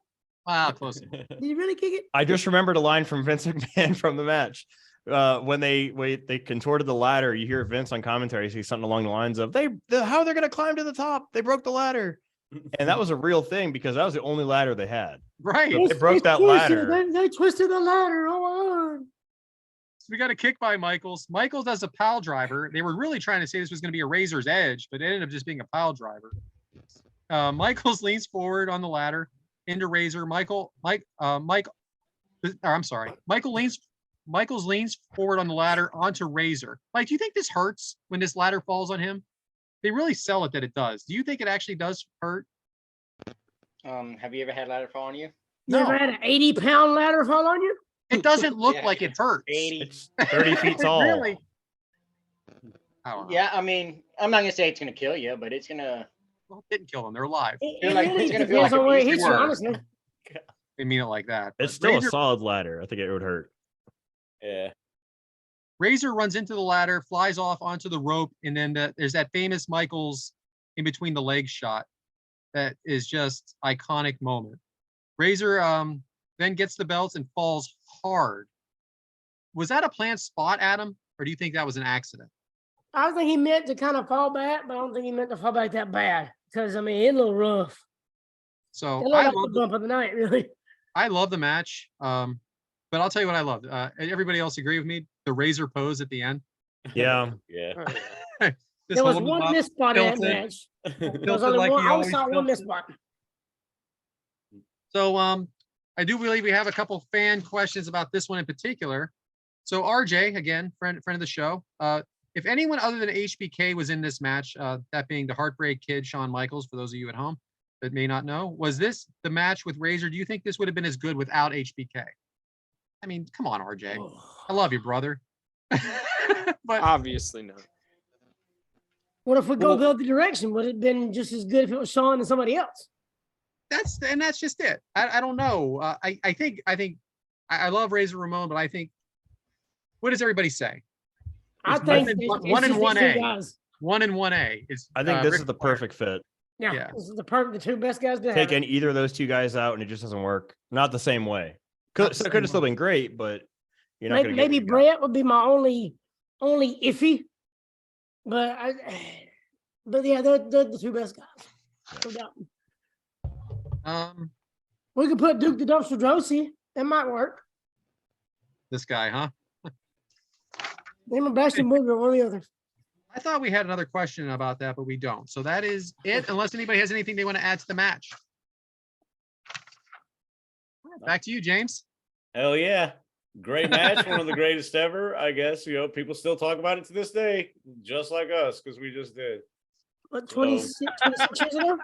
Wow, close. Did he really kick it? I just remembered a line from Vince McMahon from the match. When they contorted the ladder, you hear Vince on commentary say something along the lines of how they're going to climb to the top. They broke the ladder. And that was a real thing because that was the only ladder they had. Right. So they broke that ladder. They twisted the ladder. Oh, So we got a kick by Michaels. Michaels as a pile driver. They were really trying to say this was going to be a Razor's Edge, but it ended up just being a pile driver. Michaels leans forward on the ladder into Razor. Michaels leans forward on the ladder onto Razor. Like, do you think this hurts when this ladder falls on him? They really sell it that it does. Do you think it actually does hurt? Have you ever had ladder fall on you? you ever had an 80-pound ladder fall on you? It doesn't look Yeah. like it hurts. 80. It's 30 feet tall. Really? I don't know. Yeah, I mean, I'm not gonna say it's gonna kill you, but it's gonna. Well, it didn't kill them. They're alive. Feel like it's gonna feel depends like on a where it beast hits of you, work. honestly. They mean it like that. It's But still Razor, a solid ladder. I think it would hurt. Yeah. Razor runs into the ladder, flies off onto the rope, and then there's that famous Michaels in between the legs shot. That is just iconic moment. Razor then gets the belts and falls hard. Was that a planned spot, Adam, or do you think that was an accident? I think he meant to kind of fall back, but I don't think he meant to fall back that bad. Because, I mean, it looked rough. So It looked I like love the bump of the night, really. I love the match. But I'll tell you what I loved. Everybody else agree with me? The Razor pose at the end. Yeah. Yeah. Just There was holding one up, miss spot in that tilted, match. There was tilted only like one. he I only always saw one tilted. miss spot. So I do believe we have a couple fan questions about this one in particular. So RJ, again, friend of the show. If anyone other than HBK was in this match, that being the Heartbreak Kid, Shawn Michaels, for those of you at home that may not know, was this the match with Razor? Do you think this would have been as good without HBK? I mean, come on, RJ. I love you, brother. But Obviously not. What if we go the other direction? Would it have been just as good if it was Shawn and somebody else? that's just it. I don't know. I think I love Razor Ramon, but I think, what does everybody say? I It's think one and it's one these two A. guys. 1 and 1A is. I think this Ric is the Flair. perfect fit. Yeah, Yeah. this is the two best guys to have. Take it. either of those two guys out and it just doesn't work. Not the same way. Could have still been great, but you're not going to Maybe Brett would be my only iffy, but yeah, they're the two best guys. No doubt. We could put Duke the Dumpster Drosy. That might work. This guy, huh? Name a Bastion Booger, one or the other. I thought we had another question about that, but we don't. So that is it, unless anybody has anything they want to add to the match. Back to you, James. Hell yeah. Great match. One of the greatest ever, I guess. You know, people still talk about it to this day, just like us, because we just did. What, 26 years ago?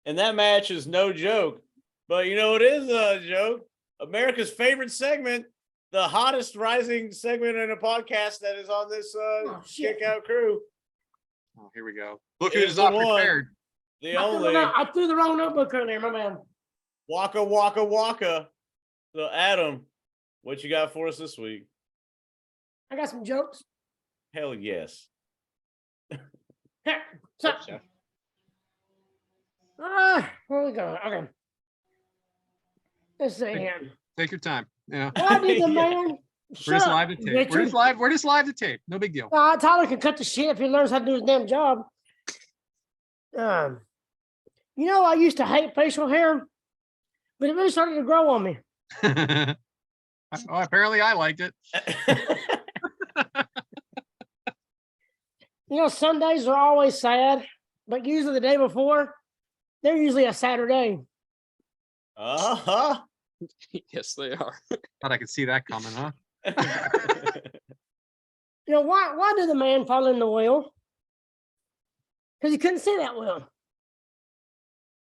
And that match is no joke. But you know, it is a joke. America's favorite segment, the hottest rising segment in a podcast that is on this shit. Kick Out crew. Oh, here we go. Look It who's is the not one. prepared. The I only threw the wrong notebook on there, my man. Waka Waka Waka. So Adam, what you got for us this week? I got some jokes. Hell yes. Here, so, Hope so. where we go? Okay. Let's see here. Take your time. Yeah. Why did the man? We're just live to tape. We're just live to tape. No big deal. Tyler can cut the shit if he learns how to do his damn job. You know, I used to hate facial hair, but it really started to grow on me. Oh, apparently I liked it. You know, Sundays are always sad, but usually the day before, they're usually a Saturday. Uh-huh. Yes, they are. Thought I could see that coming, huh? You know, why did the man fall in the well? Because he couldn't see that well.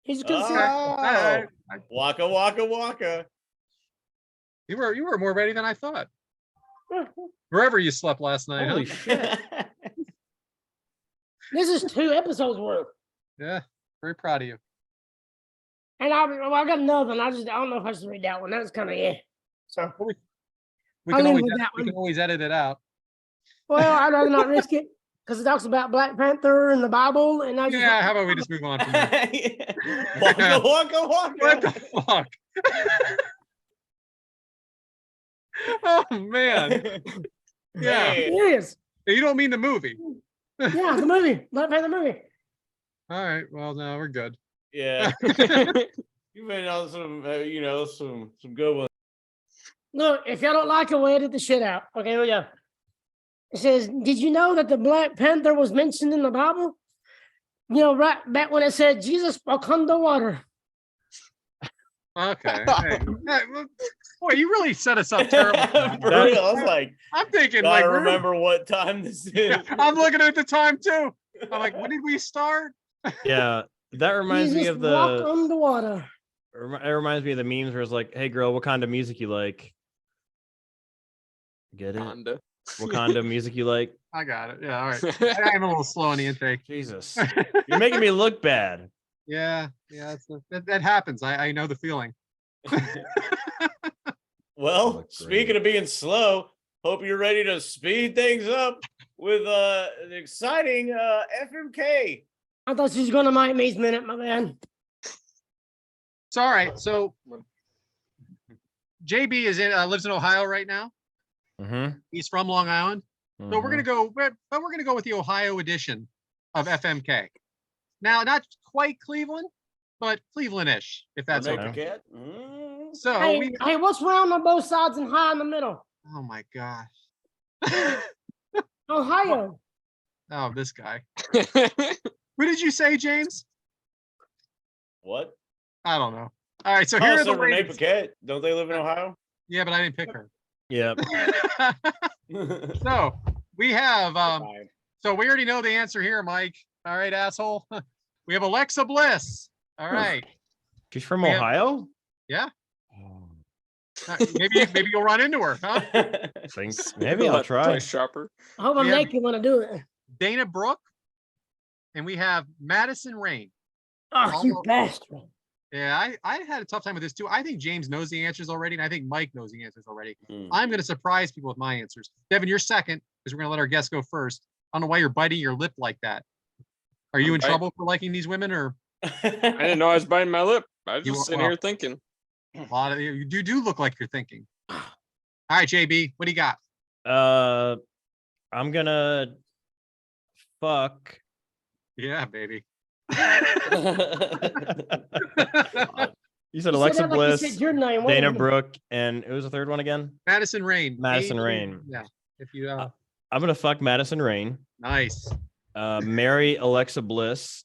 He just couldn't see that well. Oh. Waka Waka Waka. You were more ready than I thought. Wherever you slept last night. Holy Huh? shit. This is 2 episodes worth. Yeah, very proud of you. And I got another one. I don't know if I should read that one. That was kind of So, We I'll can, leave always, with that we one. can always edit it out. well, I'd rather not risk it because it talks about Black Panther and the Bible, and I just Yeah, how about we just move on from there? Waka Waka Waka. What the fuck? Oh man. Yeah. Man. It is. You don't mean the movie. Yeah, the movie, Black Panther movie. All right. Well, no, we're good. Yeah. You've been on some, some good ones. Look, if y'all don't like it, we'll edit the shit out. Okay, here we go. It says, did you know that the Black Panther was mentioned in the Bible? You know, right back when it said Jesus walked underwater. Okay. Hey, boy, you really set us up terrible. For real, I was like, I'm thinking, gotta like, remember what time this is. Yeah, I'm looking at the time too. I'm like, when did we start? Yeah, that reminds me Jesus of walked the. underwater. It reminds me of the memes where it's like, "Hey, girl, what kind of music you like?" Get it? Honda. What kind of music you like? I got it. Yeah, all right. I'm a little slow on the intake. Jesus, you're making me look bad. Yeah, that happens. I know the feeling. Well, Look speaking great. of being slow, hope you're ready to speed things up with an exciting FMK. I thought she was going to my Maze Minute, my man. It's all right. So JB is lives in Ohio right now. Mm-hmm. He's from Long Island. So we're gonna go with the Ohio edition of FMK. Now, not quite Cleveland, but Cleveland-ish, if that's Renee okay. Paquette? So Hey, what's round on both sides and high in the middle? oh my gosh. Ohio. Oh, this guy. What did you say, James? What? I don't know. All right, so here are the Renee ladies. Paquette. Don't they live in Ohio? Yeah, but I didn't pick her. Yeah. So we have Fine. so we already know the answer here, Mike. All right, asshole. We have Alexa Bliss. All right. She's from We have- Ohio. Yeah. Maybe you'll run into her, huh? Thanks. Maybe I'll try. Shopper. I hope I'm We have- naked when I do it. Dana Brooke, and we have Madison Rain. Oh, you bastard. Yeah, I had a tough time with this too. I think James knows the answers already, and I think Mike knows the answers already. I'm going to surprise people with my answers. Devyn, you're second, because we're going to let our guests go first. I don't know why you're biting your lip like that. Are you in trouble for liking these women, or? I didn't know I was biting my lip. I was You just are- sitting well- here thinking. A lot of you do look like you're thinking. All right, JB, what do you got? I'm gonna fuck. Yeah, baby. You said You Alexa said that like you Bliss, said your name. Wait a Dana minute. Brooke, and who was the third one again? Madison Rain. Madison Rain. Yeah. If you I'm gonna fuck Madison Rain. nice. Marry Alexa Bliss,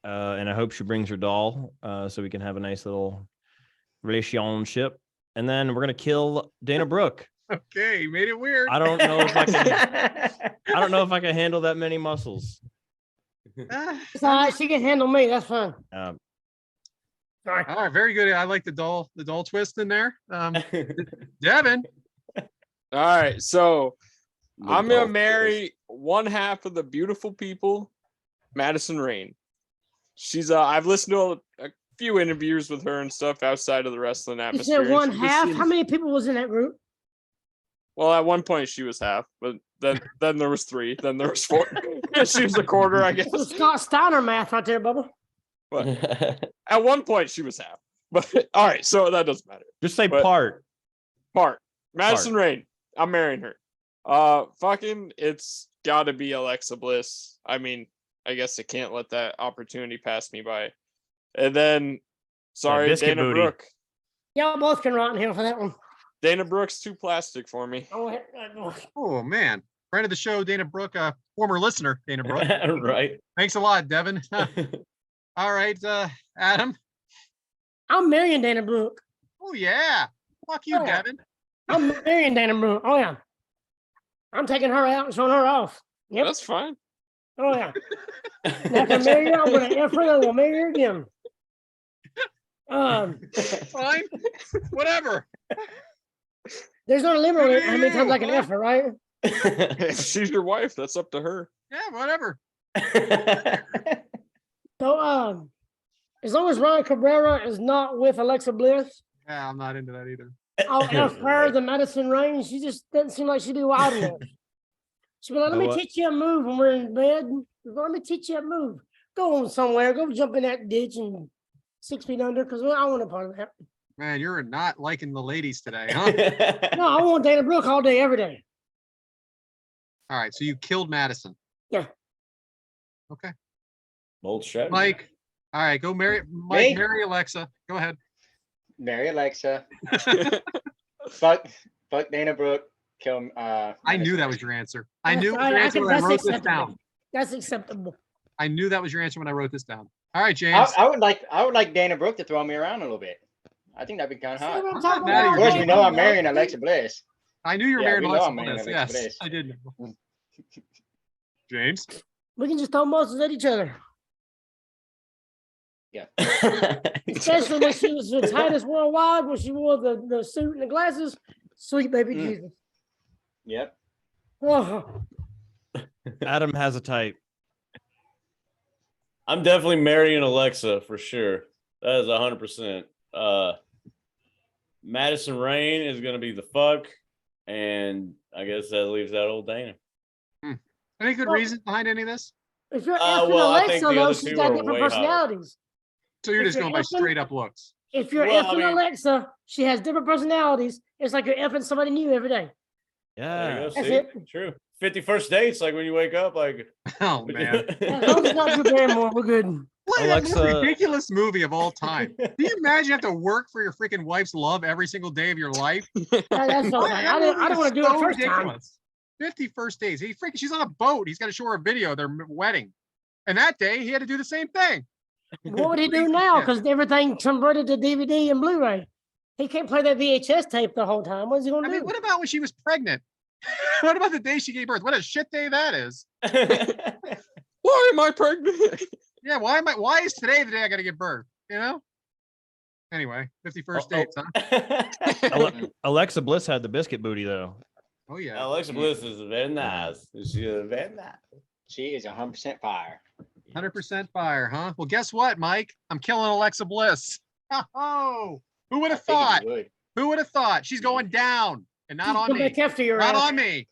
and I hope she brings her doll, so we can have a nice little relationship. And then we're gonna kill Dana Brooke. Okay, you made it weird. I don't know if I can. I don't know if I can handle that many muscles. It's all right. She can handle me. That's fine. Um, Sorry. All right, very good. I like the doll twist in there. Devyn. All right, so I'm gonna golf marry one half of the beautiful people, Madison Rain. She's I've listened to a few interviews with her and stuff outside of the wrestling You atmosphere. said and one she just half. seems- How many people was in that group? Well, at one point she was half, but then there was 3, then there was 4. She was a quarter, I guess. That's Scott Steiner math right there, Bubba. But at one point she was half. But all right, so that doesn't matter. just say But- part. Madison Rain. I'm marrying her. Fucking, it's got to be Alexa Bliss. I mean, I guess I can't let that opportunity pass me by. And then, sorry, biscuit Dana booty. Brooke. Y'all both can rot in here for that one. Dana Brooke's too plastic for me. Oh man, friend of the show, Dana Brooke, former listener, Dana Brooke. Right. Thanks a lot, Devyn. All right, Adam. I'm marrying Dana Brooke. Oh yeah, fuck you, Oh, yeah. Devyn. I'm marrying Dana Brooke. Oh yeah. I'm taking her out and showing her off. Yep. That's fine. Oh yeah. After I marry her, I'm gonna F her and I will marry her again. Fine, whatever. There's no limit on how many times I can F her, right? If she's your wife, that's up to her. Yeah, whatever. So as long as Ryan Cabrera is not with Alexa Bliss, Yeah, I'm not into that either. I'll F her the Madison Rain. She just doesn't seem like she'd be wild enough. She'd be like, let You know me what? teach you a move when we're in bed. Let me teach you a move. Go on somewhere. Go jump in that ditch and 6 feet under because I want a part of that. Man, you're not liking the ladies today, huh? No, I want Dana Brooke all day, every day. All right, so you killed Madison. Yeah. Okay. Bold strategy. Mike. All right, go marry Mike. Me? Marry Alexa. Go ahead. Marry Alexa. fuck Dana Brooke. Kill. I knew that was your answer. I That's knew it was all your right, answer when I that's wrote this acceptable. down. That's acceptable. I knew that was your answer when I wrote this down. All right, James. I would like Dana Brooke to throw me around a little bit. I think that'd be kind of See hot. what I'm I'm talking not mad at Of your course, Dana we know I'm Brooke. marrying Alexa Bliss. I knew you were Yeah, married we to know Alexa I'm marrying Bliss. Alexa Yes, Bliss. I did. James. We can just throw monsters at each other. Yeah. Especially when she was the tightest worldwide, when she wore the suit and the glasses. Sweet baby Mm. Jesus. Yep. Oh, Adam has a type. I'm definitely marrying Alexa for sure. That is 100%. Madison Rain is going to be the fuck, and I guess that leaves out old Dana. Any good Well- reason behind any of this? if you're Well, effing I think Alexa, the though, other she's two got are different way hotter. personalities. So you're If just you're going by effing- straight up looks. If you're Well, I effing mean- Alexa, she has different personalities. It's like you're effing somebody new every day. There Yeah. you go. That's See? it. True. 51st dates, like when you wake up, like. Oh man. As long as it's not Drew Barrymore, we're good. What the most Alexa- ridiculous movie of all time. Can you imagine you have to work for your freaking wife's love every single day of your life? That's What? okay. That I movie don't is want to do it so first time. ridiculous. 51st days. She's on a boat. He's got to show her a video of their wedding. And that day he had to do the same thing. What would he do Crazy now? shit. Because everything converted to DVD and Blu-ray. He can't play that VHS tape the whole time. What's he going I to mean, do? what about when she was pregnant? What about the day she gave birth? What a shit day that is. Why am I pregnant? Yeah, why is today the day I gotta give birth? You know? Anyway, 51st dates, huh? Alexa Bliss had the biscuit booty though. Oh yeah. Alexa Bliss is very nice. She's very nice. She is 100% fire. 100% fire, huh? Well, guess what, Mike? I'm killing Alexa Bliss. Oh, who would I have figured you thought? would. Who would have thought? She's going down and not on Come me. back after you. Not on me.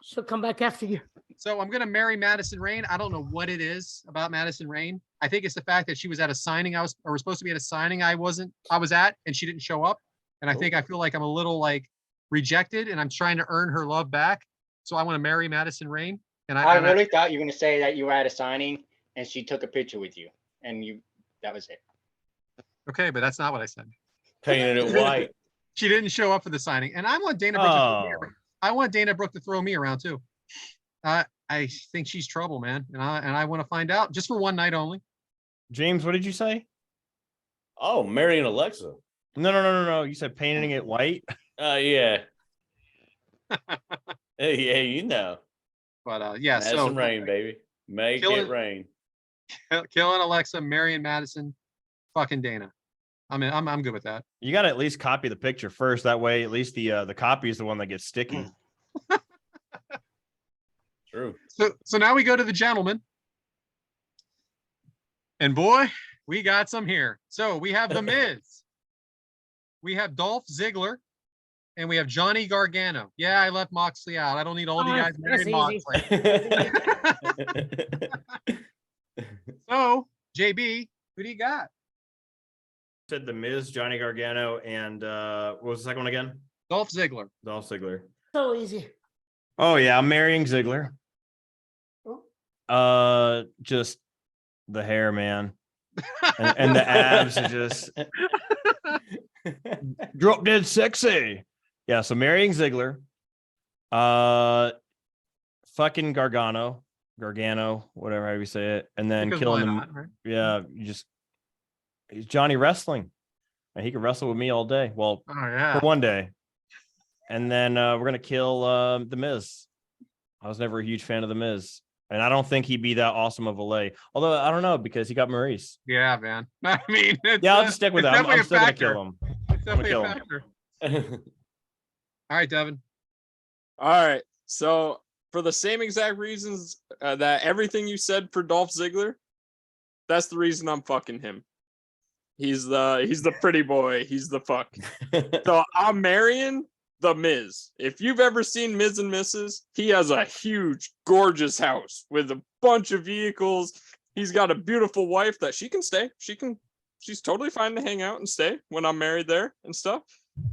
She'll come back after you. So I'm gonna marry Madison Rain. I don't know what it is about Madison Rain. I think it's the fact that she was at a signing. I was supposed to be at a signing I was at, and she didn't show up. And I feel like I'm a little like rejected, and I'm trying to earn her love back. So I want to marry Madison Rain. And I really thought you were going to say that you were at a signing and she took a picture with you, and that was it. okay, but that's not what I said. Painted it white. She didn't show up for the signing, and I want Dana Brooke. I want Dana Brooke to throw me around too. I think she's trouble, man, and I want to find out just for one night only. James, what did you say? Oh, marrying Alexa. No. You said painting it white. Yeah. Hey, you know. But yeah, Madison so Rain, baby. Make Killing- it rain. killing Alexa, marrying Madison, fucking Dana. I mean, I'm good with that. You got to at least copy the picture first. That way, at least the copy is the one that gets sticky. True. So now we go to the gentleman, and boy, we got some here. So we have The Miz, we have Dolph Ziggler, and we have Johnny Gargano. Yeah, I left Moxley out. I don't need all you guys That's marrying easy. Moxley. So JB, who do you got? Said the Miz, Johnny Gargano, and what was the second one again? Dolph Ziggler. Dolph Ziggler. So easy. Oh yeah, I'm marrying Ziggler. Just the hair, man, and the abs are just drop dead sexy. Yeah, so marrying Ziggler. Fucking Gargano, whatever how you say it, and then Because killing why him. not, right? Yeah, he's Johnny wrestling, and he can wrestle with me all day. Well, Oh yeah. for one day, and then we're gonna kill the Miz. I was never a huge fan of the Miz, and I don't think he'd be that awesome of a lay. Although I don't know because he got Maurice. Yeah, man. I mean, it's, Yeah, I'll just stick with it's that. I'm definitely a still gonna factor. kill him. It's definitely kill a him. factor. All right, Devin. All right. So for the same exact reasons that everything you said for Dolph Ziggler, that's the reason I'm fucking him. He's the pretty boy. He's the fuck. So I'm marrying the Miz. If you've ever seen Miz and Mrs., he has a huge, gorgeous house with a bunch of vehicles. He's got a beautiful wife that she can stay. She's totally fine to hang out and stay when I'm married there and stuff.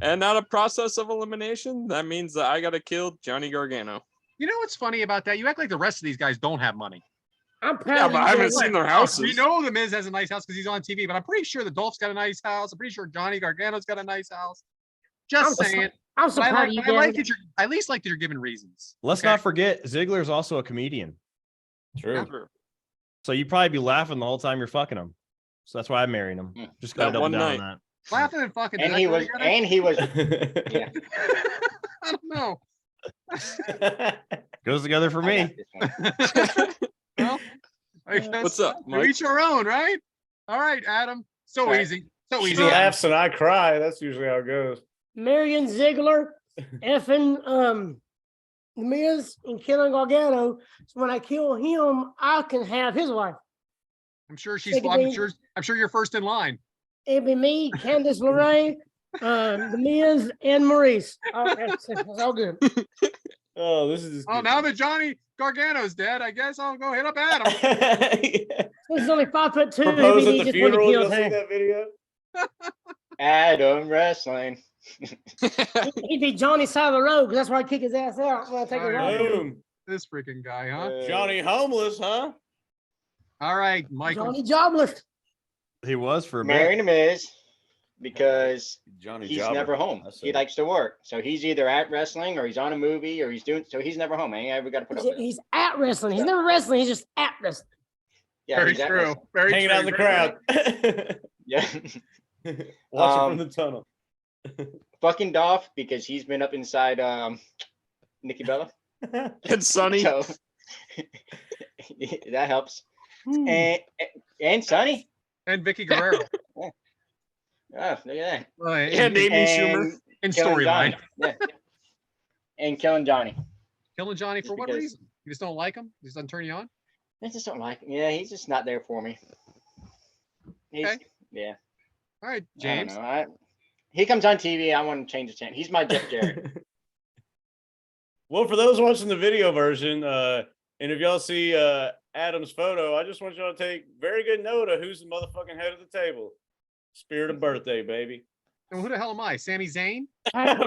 And out of process of elimination, that means that I gotta kill Johnny Gargano. You know what's funny about that? You act like the rest of these guys don't have money. I'm proud Yeah, of but you, I haven't Devyn. seen their We houses. know the Miz has a nice house because he's on TV, but I'm pretty sure the Dolph's got a nice house. I'm pretty sure Johnny Gargano's got a nice house. Just I'm saying. I'm so But proud of you, I like Devyn. that I at least like that you're giving reasons. Let's okay? not forget, Ziggler's also a comedian. True. So you'd probably be laughing the whole time you're fucking him. So that's why I'm marrying him. Just gotta That double one down night. on Laughing and fucking. And does he that go was, together? and he was, yeah. I don't know. that. Goes together for I me. got this one. Well, I guess What's up, to Mike? each our own, right? All right, Adam. So Right. easy. So She easy. Adam. laughs and I cry. That's usually how it goes. Marion Ziegler, effing The Miz and killing Gargano. So when I kill him, I can have his wife. I'm sure she's. Take it I'm easy. sure. I'm sure you're first in line. It'd be me, Candice LeRae, The Miz, and Maurice. That's all good. Oh, this is. Oh, now that Johnny Gargano's dead, I guess I'll go hit up Adam. This is only 5'2". Propose He'd at be the just when he funeral. killed You'll see her. that video. Adam Wrestling. He'd be Johnny's side of the road because that's where I kick his ass out when I take his All wife. right. Boom. This freaking guy, huh? Johnny homeless, huh? All right, Michael. Johnny jobless. He was for a Marrying bit. him is because Johnny he's Jobber. never home. That's He it. likes to work. So he's either at wrestling or he's on a movie or he's doing, so he's never home. I ain't ever got to put up with it. He's at wrestling. He's never wrestling. He's just at wrestling. Yeah, Very he's at true. wrestling. Very Hanging true. out in the Very crowd. Yeah. Watching from the tunnel. Fucking Dolph because he's been up inside Nikki Bella. And Sonny. So that helps. And Sonny. true. And Vicky Guerrero. Oh, look at that. And Amy Schumer. In killing storyline. Johnny. Yeah. And killing Johnny. Killing Johnny for Just what because- reason? You just don't like him? He just doesn't turn you on? I just don't like him. Yeah, he's just not there for me. He's, Okay. Yeah. All right, I don't James. know. He comes on TV. I want to change the channel. He's my Jeff Jarrett. Well, for those watching the video version, and if y'all see Adam's photo, I just want y'all to take very good note of who's the motherfucking head of the table. Spirit of birthday, baby. And who the hell am I? Sami Zayn?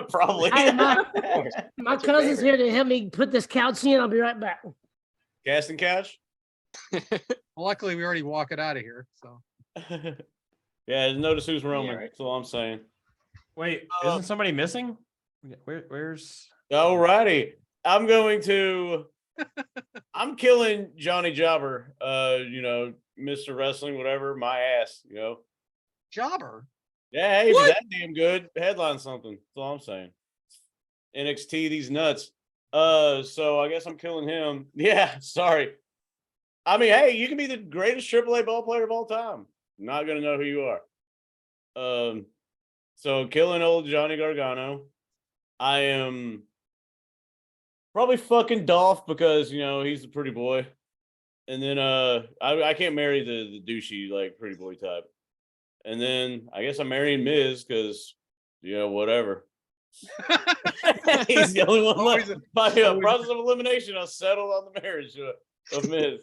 Probably. Hey, my That's your cousin's favorite. here to help me put this couch in. I'll be right back. Casting couch? Well, luckily, we already walk it out of here. So Yeah, notice who's Roman. right. That's all I'm saying. Wait, isn't somebody missing? Where's Alrighty. I'm killing Johnny Jobber, Mr. Wrestling, whatever, my ass, Jobber. Yeah, hey, if that damn good. Headline something. That's all I'm saying. NXT, these nuts. So I guess I'm killing him. Yeah, sorry. I mean, hey, you can be the greatest AAA ball player of all time. Not gonna know who you are. So killing old Johnny Gargano. I am probably fucking Dolph because he's the pretty boy. And then I can't marry the douchey like pretty boy type. And then I guess I'm marrying Miz because whatever. He's the only one Always left. a- By always- process of elimination, I settled on the marriage of Miz.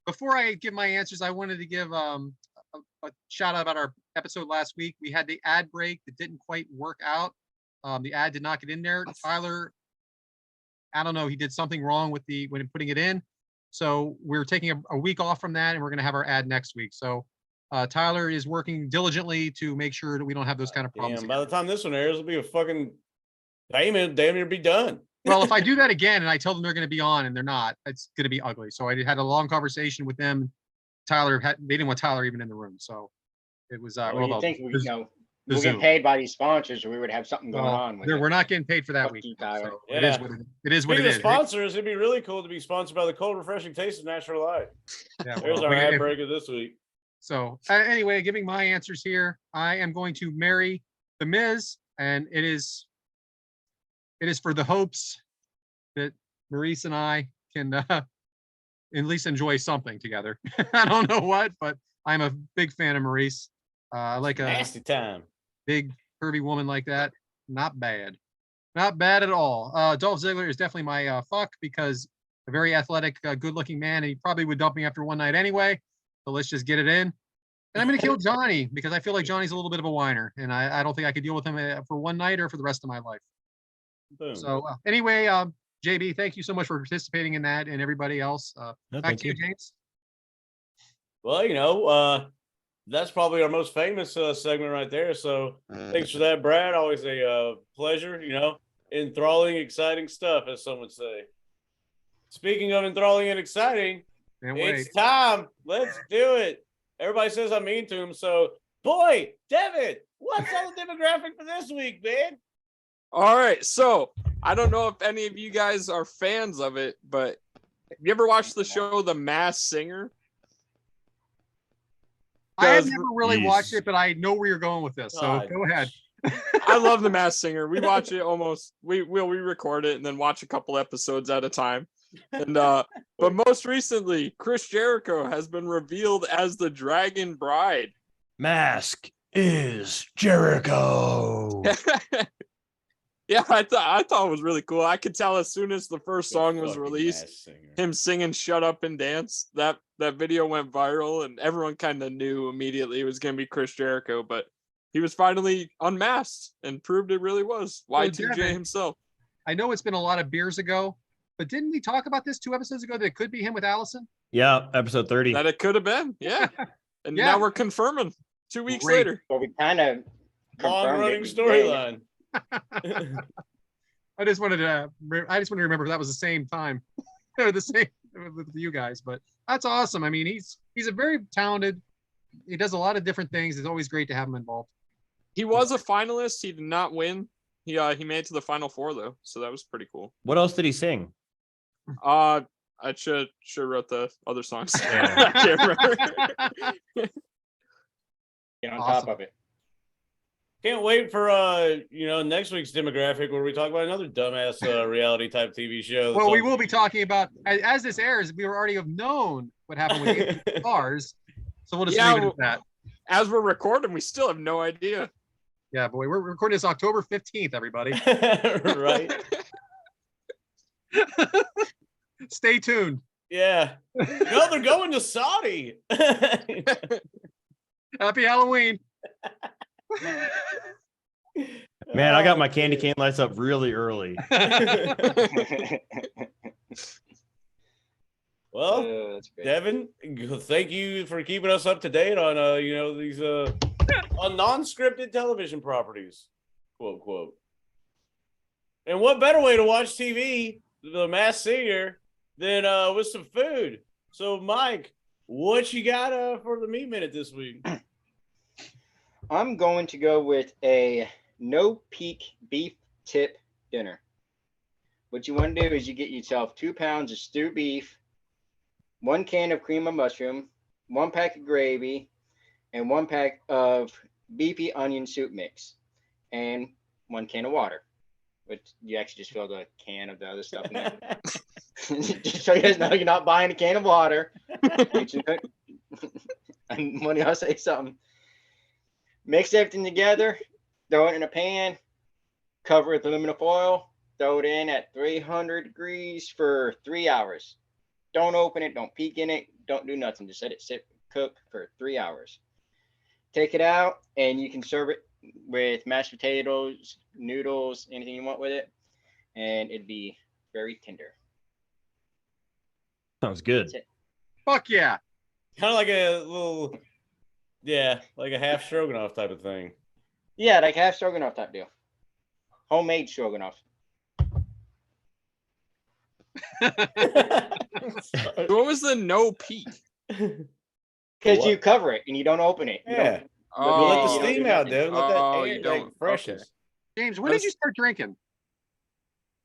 Before I give my answers, I wanted to give a shout out about our episode last week. We had the ad break that didn't quite work out. The ad did not get in there. Tyler, I don't know, he did something wrong with when putting it in. So we're taking a week off from that, and we're going to have our ad next week. So Tyler is working diligently to make sure that we don't have those kind of problems. Damn, by again. the time this one airs, it'll be a fucking payment. Damn near be done. Well, if I do that again and I tell them they're going to be on and they're not, it's going to be ugly. So I had a long conversation with them. They didn't want Tyler even in the room. So it was, Well, you think we the we're Zoom. getting paid by these sponsors, or we would have something going on with it. We're not getting paid for that Fuck week. you, Tyler. So Yeah. it is what Speaking it of is. sponsors, it'd be really cool to be sponsored by the cold, refreshing taste of natural light. Yeah, There's well, our ad if- break of this week. So anyway, giving my answers here, I am going to marry The Miz, and it is for the hopes that Maurice and I can at least enjoy something together. I don't know what, but I'm a big fan of Maurice. I like a Nasty time. big curvy woman like that. Not bad. Not bad at all. Dolph Ziggler is definitely my fuck because a very athletic, good-looking man, and he probably would dump me after one night anyway. So let's just get it in. And I'm going to kill Johnny because I feel like Johnny's a little bit of a whiner, and I don't think I could deal with him for one night or for the rest of my life. Boom. So anyway, JB, thank you so much for participating in that, and everybody else. No, Back thank to you, you. James. Well, that's probably our most famous segment right there. So thanks for that, Brad. Always a pleasure. Enthralling, exciting stuff, as some would say. Speaking of enthralling and exciting, Can't wait. it's time. Let's do it. Everybody says I'm mean to him. So, boy, Devyn, what's on the demographic for this week, man? All right, so I don't know if any of you guys are fans of it, but have you ever watched the show The Masked Singer? I have Does- never really Jeez. watched it, but I know where you're going with this. So God. go ahead. I love The Masked Singer. We watch it almost. We record it and then watch a couple episodes at a time. And but most recently, Chris Jericho has been revealed as the Dragon Bride. Mask is Jericho. Yeah, I thought it was really cool. I could tell as soon as the first song was Fucking released, Masked Singer. him singing "Shut Up and Dance." That video went viral, and everyone kind of knew immediately it was going to be Chris Jericho. But he was finally unmasked and proved it really was Y2J Devyn, himself. I know it's been a lot of beers ago, but didn't we talk about this 2 episodes ago that it could be him with Allison? Yeah, episode 30. That it could have been, yeah. And Yeah. now we're confirming 2 weeks Great. later. Well, we kind of Long-running storyline. I just wanted to remember if that was the same time or the same with you guys, but that's awesome. I mean, he's a very talented. He does a lot of different things. It's always great to have him involved. He was a finalist. He did not win. He made it to the final 4 though, so that was pretty cool. What else did he sing? I should wrote the other songs. Yeah. I can't remember. get on Awesome. top of it. Can't wait for next week's demographic where we talk about another dumbass reality type TV show. Well, we will be talking about as this airs. We already have known what happened with the stars, so we'll just Yeah, leave it at that. As we're recording, we still have no idea. Yeah, boy, we're recording this October 15th. Everybody, right? stay tuned. Yeah. No, they're going to Saudi. Happy Halloween. Man, I got my candy cane lights up really early. Well, That's great. Devyn, thank you for keeping us up to date on these on non-scripted television properties, quote quote. And what better way to watch TV, The Masked Singer, than with some food? So, Mike, what you got for the meat minute this week? I'm going to go with a no-peak beef tip dinner. What you want to do is you get yourself 2 pounds of stewed beef, 1 can of cream of mushroom, 1 pack of gravy, and 1 pack of beefy onion soup mix, and 1 can of water. Which you actually just fill the can of the other stuff in there. Just so you guys know you're not buying a can of water. And when I say something, mix everything together, throw it in a pan, cover it with aluminum foil, throw it in at 300 degrees for 3 hours. Don't open it, don't peek in it, don't do nothing. Just let it sit, cook for 3 hours. Take it out, and you can serve it with mashed potatoes, noodles, anything you want with it, and it'd be very tender. Sounds good. That's it. Fuck yeah. Kind of like a little, like a half stroganoff type of thing. Yeah, like half stroganoff type deal. Homemade stroganoff. What was the no peak? Because What? you cover it and you don't open it. You Yeah. don't- You let the you don't steam do out, nothing. dude. Let that Oh, air you like don't. freshen. James, when did you start drinking?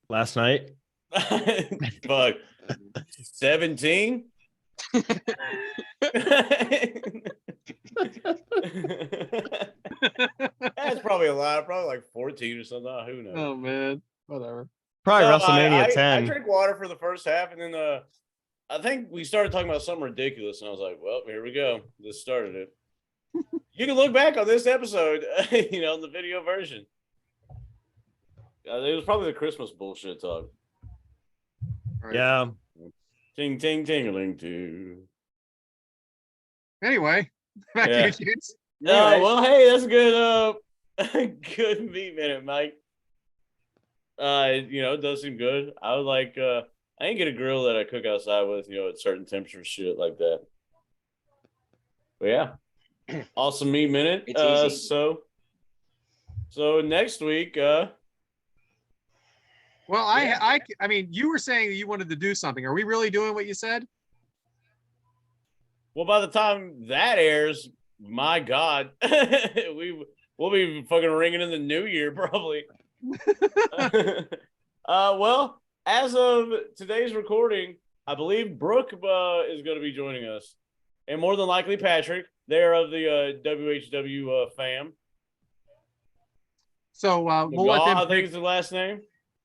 Last night. Fuck. 17? That's probably a lot. Probably like 14 or something. Who knows? Oh man, whatever. Probably No, WrestleMania I 10. drank water for the first half, and then I think we started talking about something ridiculous, and I was like, well, here we go. This started it. You can look back on this episode, in the video version. It was probably the Christmas bullshit talk. Right. Yeah. Ting, ting, ting-a-ling, too. Anyway, back Yeah. to you, James. No, Anyway. well, hey, that's a good, good meat minute, Mike. It does seem good. I would like I didn't get a grill that I cook outside with, at certain temperatures, shit like that. But yeah. Awesome meat minute. It's easy. So next week, Well, I mean, you were saying that you wanted to do something. Are we really doing what you said? well, by the time that airs, my God, we'll be fucking ringing in the new year probably. Well, as of today's recording, I believe Brooke is going to be joining us, and more than likely Patrick. They're of the WHW fam. So we'll McGaw, let them. I think is the last name.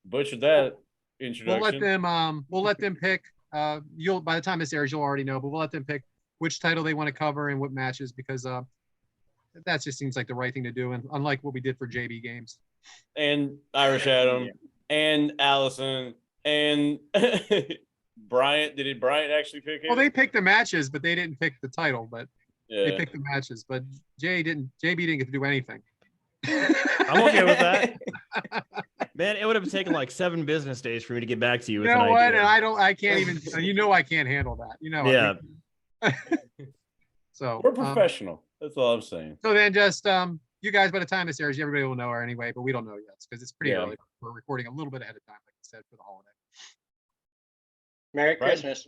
Butchered that introduction. We'll let them. We'll let them pick. You'll by the time this airs, you'll already know. But we'll let them pick which title they want to cover and what matches because that just seems like the right thing to do. And unlike what we did for JayBGames. And Irish Adam and Allison and Bryant. Did Bryant actually pick it? Well, they picked the matches, but they didn't pick the title. But yeah. they picked the matches. But JayB didn't get to do anything. I'm okay with that. Man, it would have taken like 7 business days for me to get back to you. You know what? And I can't even. I can't handle that. Yeah. So we're professional. That's all I'm saying. So then, just you guys, by the time this airs, everybody will know her anyway. But we don't know yet because it's pretty early. We're recording a little bit ahead of time, like I said, for the holiday. Merry Christmas.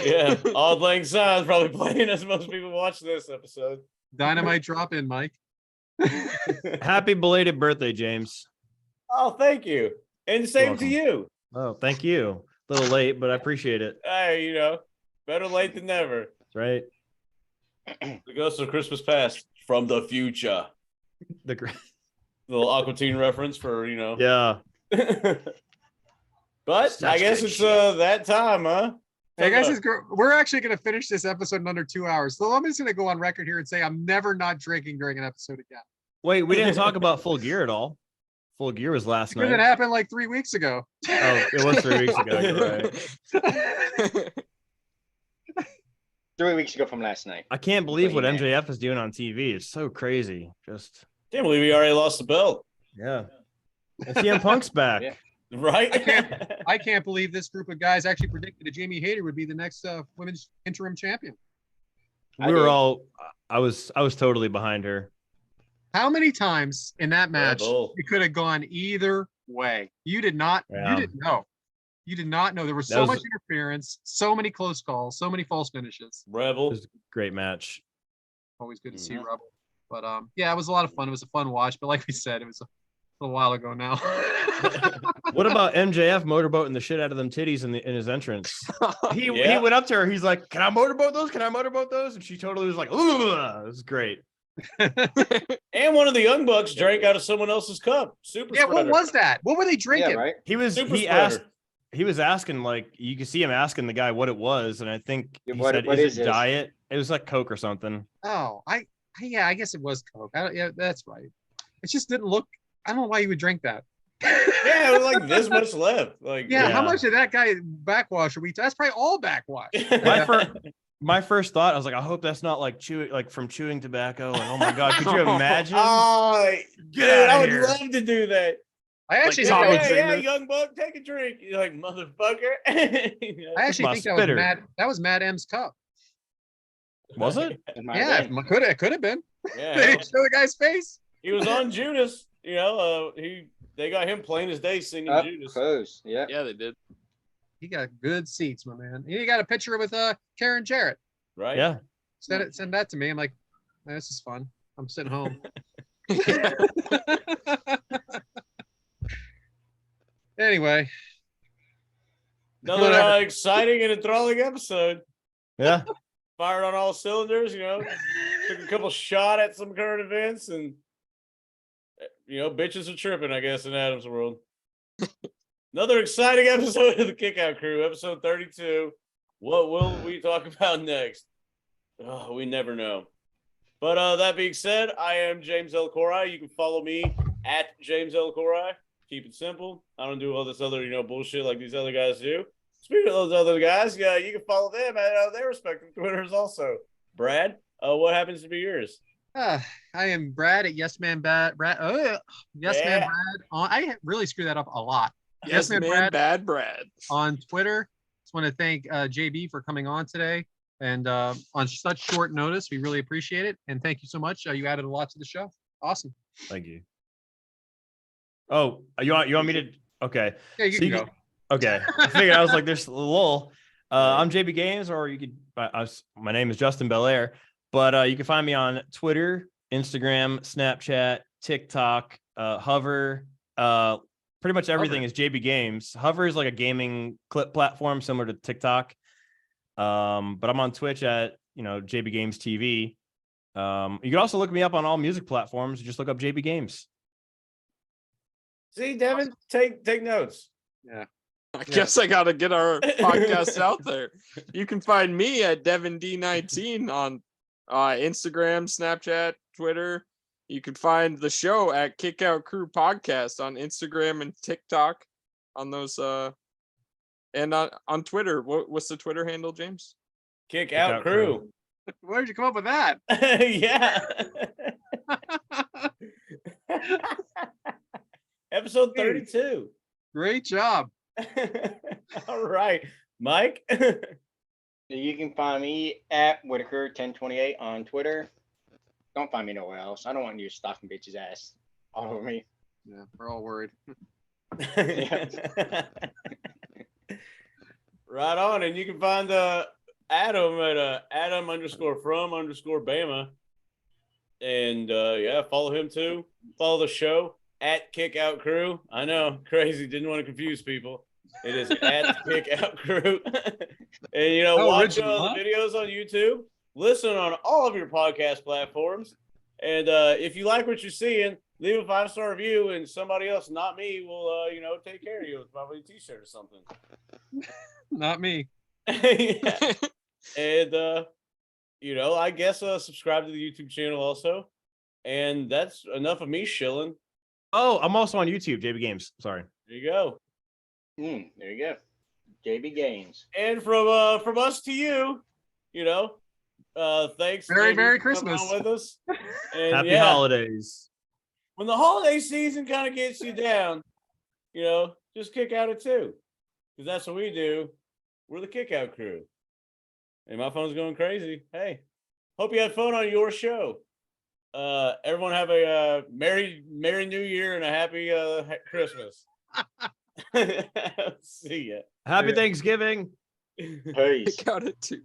Yeah, Auld Lang Syne's probably playing as most people watch this episode. Dynamite drop in, Mike. Happy belated birthday, James. Oh, thank you. And the same to you. Oh, thank you. A little late, but I appreciate it. Hey, better late than never. That's right. The ghost of Christmas past from the future. The little Aqua Teen reference for, Yeah. But Such I guess good it's shit. That time, huh? Hey guys, we're actually going to finish this episode in under 2 hours. So I'm just going to go on record here and say I'm never not drinking during an episode again. Wait, we didn't talk about Full Gear at all. Full Gear was last Because night. it happened like 3 weeks ago. Oh, it was 3 weeks ago. You're right. 3 weeks ago from last night. I can't believe what MJF is doing on TV. It's so crazy. Just can't believe he already lost the belt. Yeah. And CM Punk's back. Yeah. Right? I can't believe this group of guys actually predicted that Jamie Hayter would be the next women's interim champion. I was totally behind her. How many times in that match Rebel. it could have gone either way? You did not. Yeah. You didn't know. You did not know. There was so much interference, so many close calls, so many false finishes. Rebel. It was a great match. Always good to see Rebel. But yeah, it was a lot of fun. It was a fun watch. But like we said, it was a little while ago now. What about MJF motorboating the shit out of them titties in his entrance? He went up to her. He's like, "Can I motorboat those? Can I motorboat those?" And she totally was like, "Ooh, it was great." And one of the Young Bucks drank out of someone else's cup. Super Yeah, spreader. what was that? What were they drinking? Yeah, right. He was Super he spreader. asked he was asking, like, you could see him asking the guy what it was, and I think he said, what "Is is it this?" diet?" It was like Coke or something. Oh, I guess it was Coke. Yeah, that's right. It just didn't look. I don't know why you would drink that. Yeah, it was like this much left. Like, Yeah, how much of that guy backwash are we? That's probably all backwash. My first thought, I was like, I hope that's not like from chewing tobacco. Like, oh my god, could you imagine? Oh, dude, I would love to do that. I actually Like, think yeah, Young Buck, take a drink. You're like, motherfucker. I actually think that was Matt. That was Matt M's cup. Was it? Yeah, it could have been. Yeah, They didn't show the guy's face. he was on Judas. They got him plain as day singing Up Judas. close. Yeah. Yeah, they did. He got good seats, my man. He got a picture with Karen Jarrett. Right? Yeah. Send that to me. I'm like, this is fun. I'm sitting home. Anyway. Another exciting and enthralling episode. Yeah. Fired on all cylinders, took a couple shot at some current events, and bitches are tripping, I guess, in Adam's world. Another exciting episode of the Kickout Crew, episode 32. What will we talk about next? Oh, we never know. But that being said, I am James L. Corai. You can follow me at James L. Corai. Keep it simple. I don't do all this other, bullshit like these other guys do. Speaking of those other guys, you can follow them at their respective Twitters also. Brad, what happens to be yours? I am Brad at Yes Man Brad. Yes Man Yeah. Brad. I really screw that up a lot. Yes, man, bad Brad. On Twitter. Just want to thank JB for coming on today and on such short notice. We really appreciate it. And thank you so much. You added a lot to the show. Awesome. Thank you. Oh, you want me to? Okay. Yeah, you So can you go. Okay. I figured I was like, there's a lull. I'm JayBGames, or you could. My name is Justin Belair, but you can find me on Twitter, Instagram, Snapchat, TikTok, Hover. Pretty much everything is JayBGames. Hover is like a gaming clip platform similar to TikTok. But I'm on Twitch at JayBGames TV. You can also look me up on all music platforms. Just look up JayBGames. See, Devyn, take notes. Yeah. I guess I got to get our podcast out there. You can find me at DevynD19 on Instagram, Snapchat, Twitter. You can find the show at Kick Out Crew Podcast on Instagram and TikTok on those and on Twitter. What's the Twitter handle, James? Kick Out Crew. Where'd you come up with that? Yeah. Episode 32. Great job. All right, Mike. You can find me at Whitaker1028 on Twitter. Don't find me nowhere else. I don't want you stalking bitch's ass all over me. Yeah, we're all worried. Right on, and you can find Adam at Adam_from_Bama, and yeah, follow him too. Follow the show at Kick Out Crew. I know, crazy. Didn't want to confuse people. It is at Kick Out Crew. And watch the videos on YouTube. Listen on all of your podcast platforms. And if you like what you're seeing, leave a 5-star review, and somebody else, not me, will take care of you with probably a t-shirt or something. Not me. Yeah. And I guess subscribe to the YouTube channel also. And that's enough of me shilling. Oh, I'm also on YouTube, JayBGames. Sorry. There you go. There you go. JayBGames. And from us to you, thanks. Merry Christmas with us. And Happy holidays. When the holiday season kind of gets you down, just kick out it too, because that's what we do. We're the Kick Out Crew. And my phone's going crazy. Hey, hope you had fun on your show. Everyone have a merry New Year and a happy Christmas. See ya. Happy Thanksgiving. Peace. Kick out it too.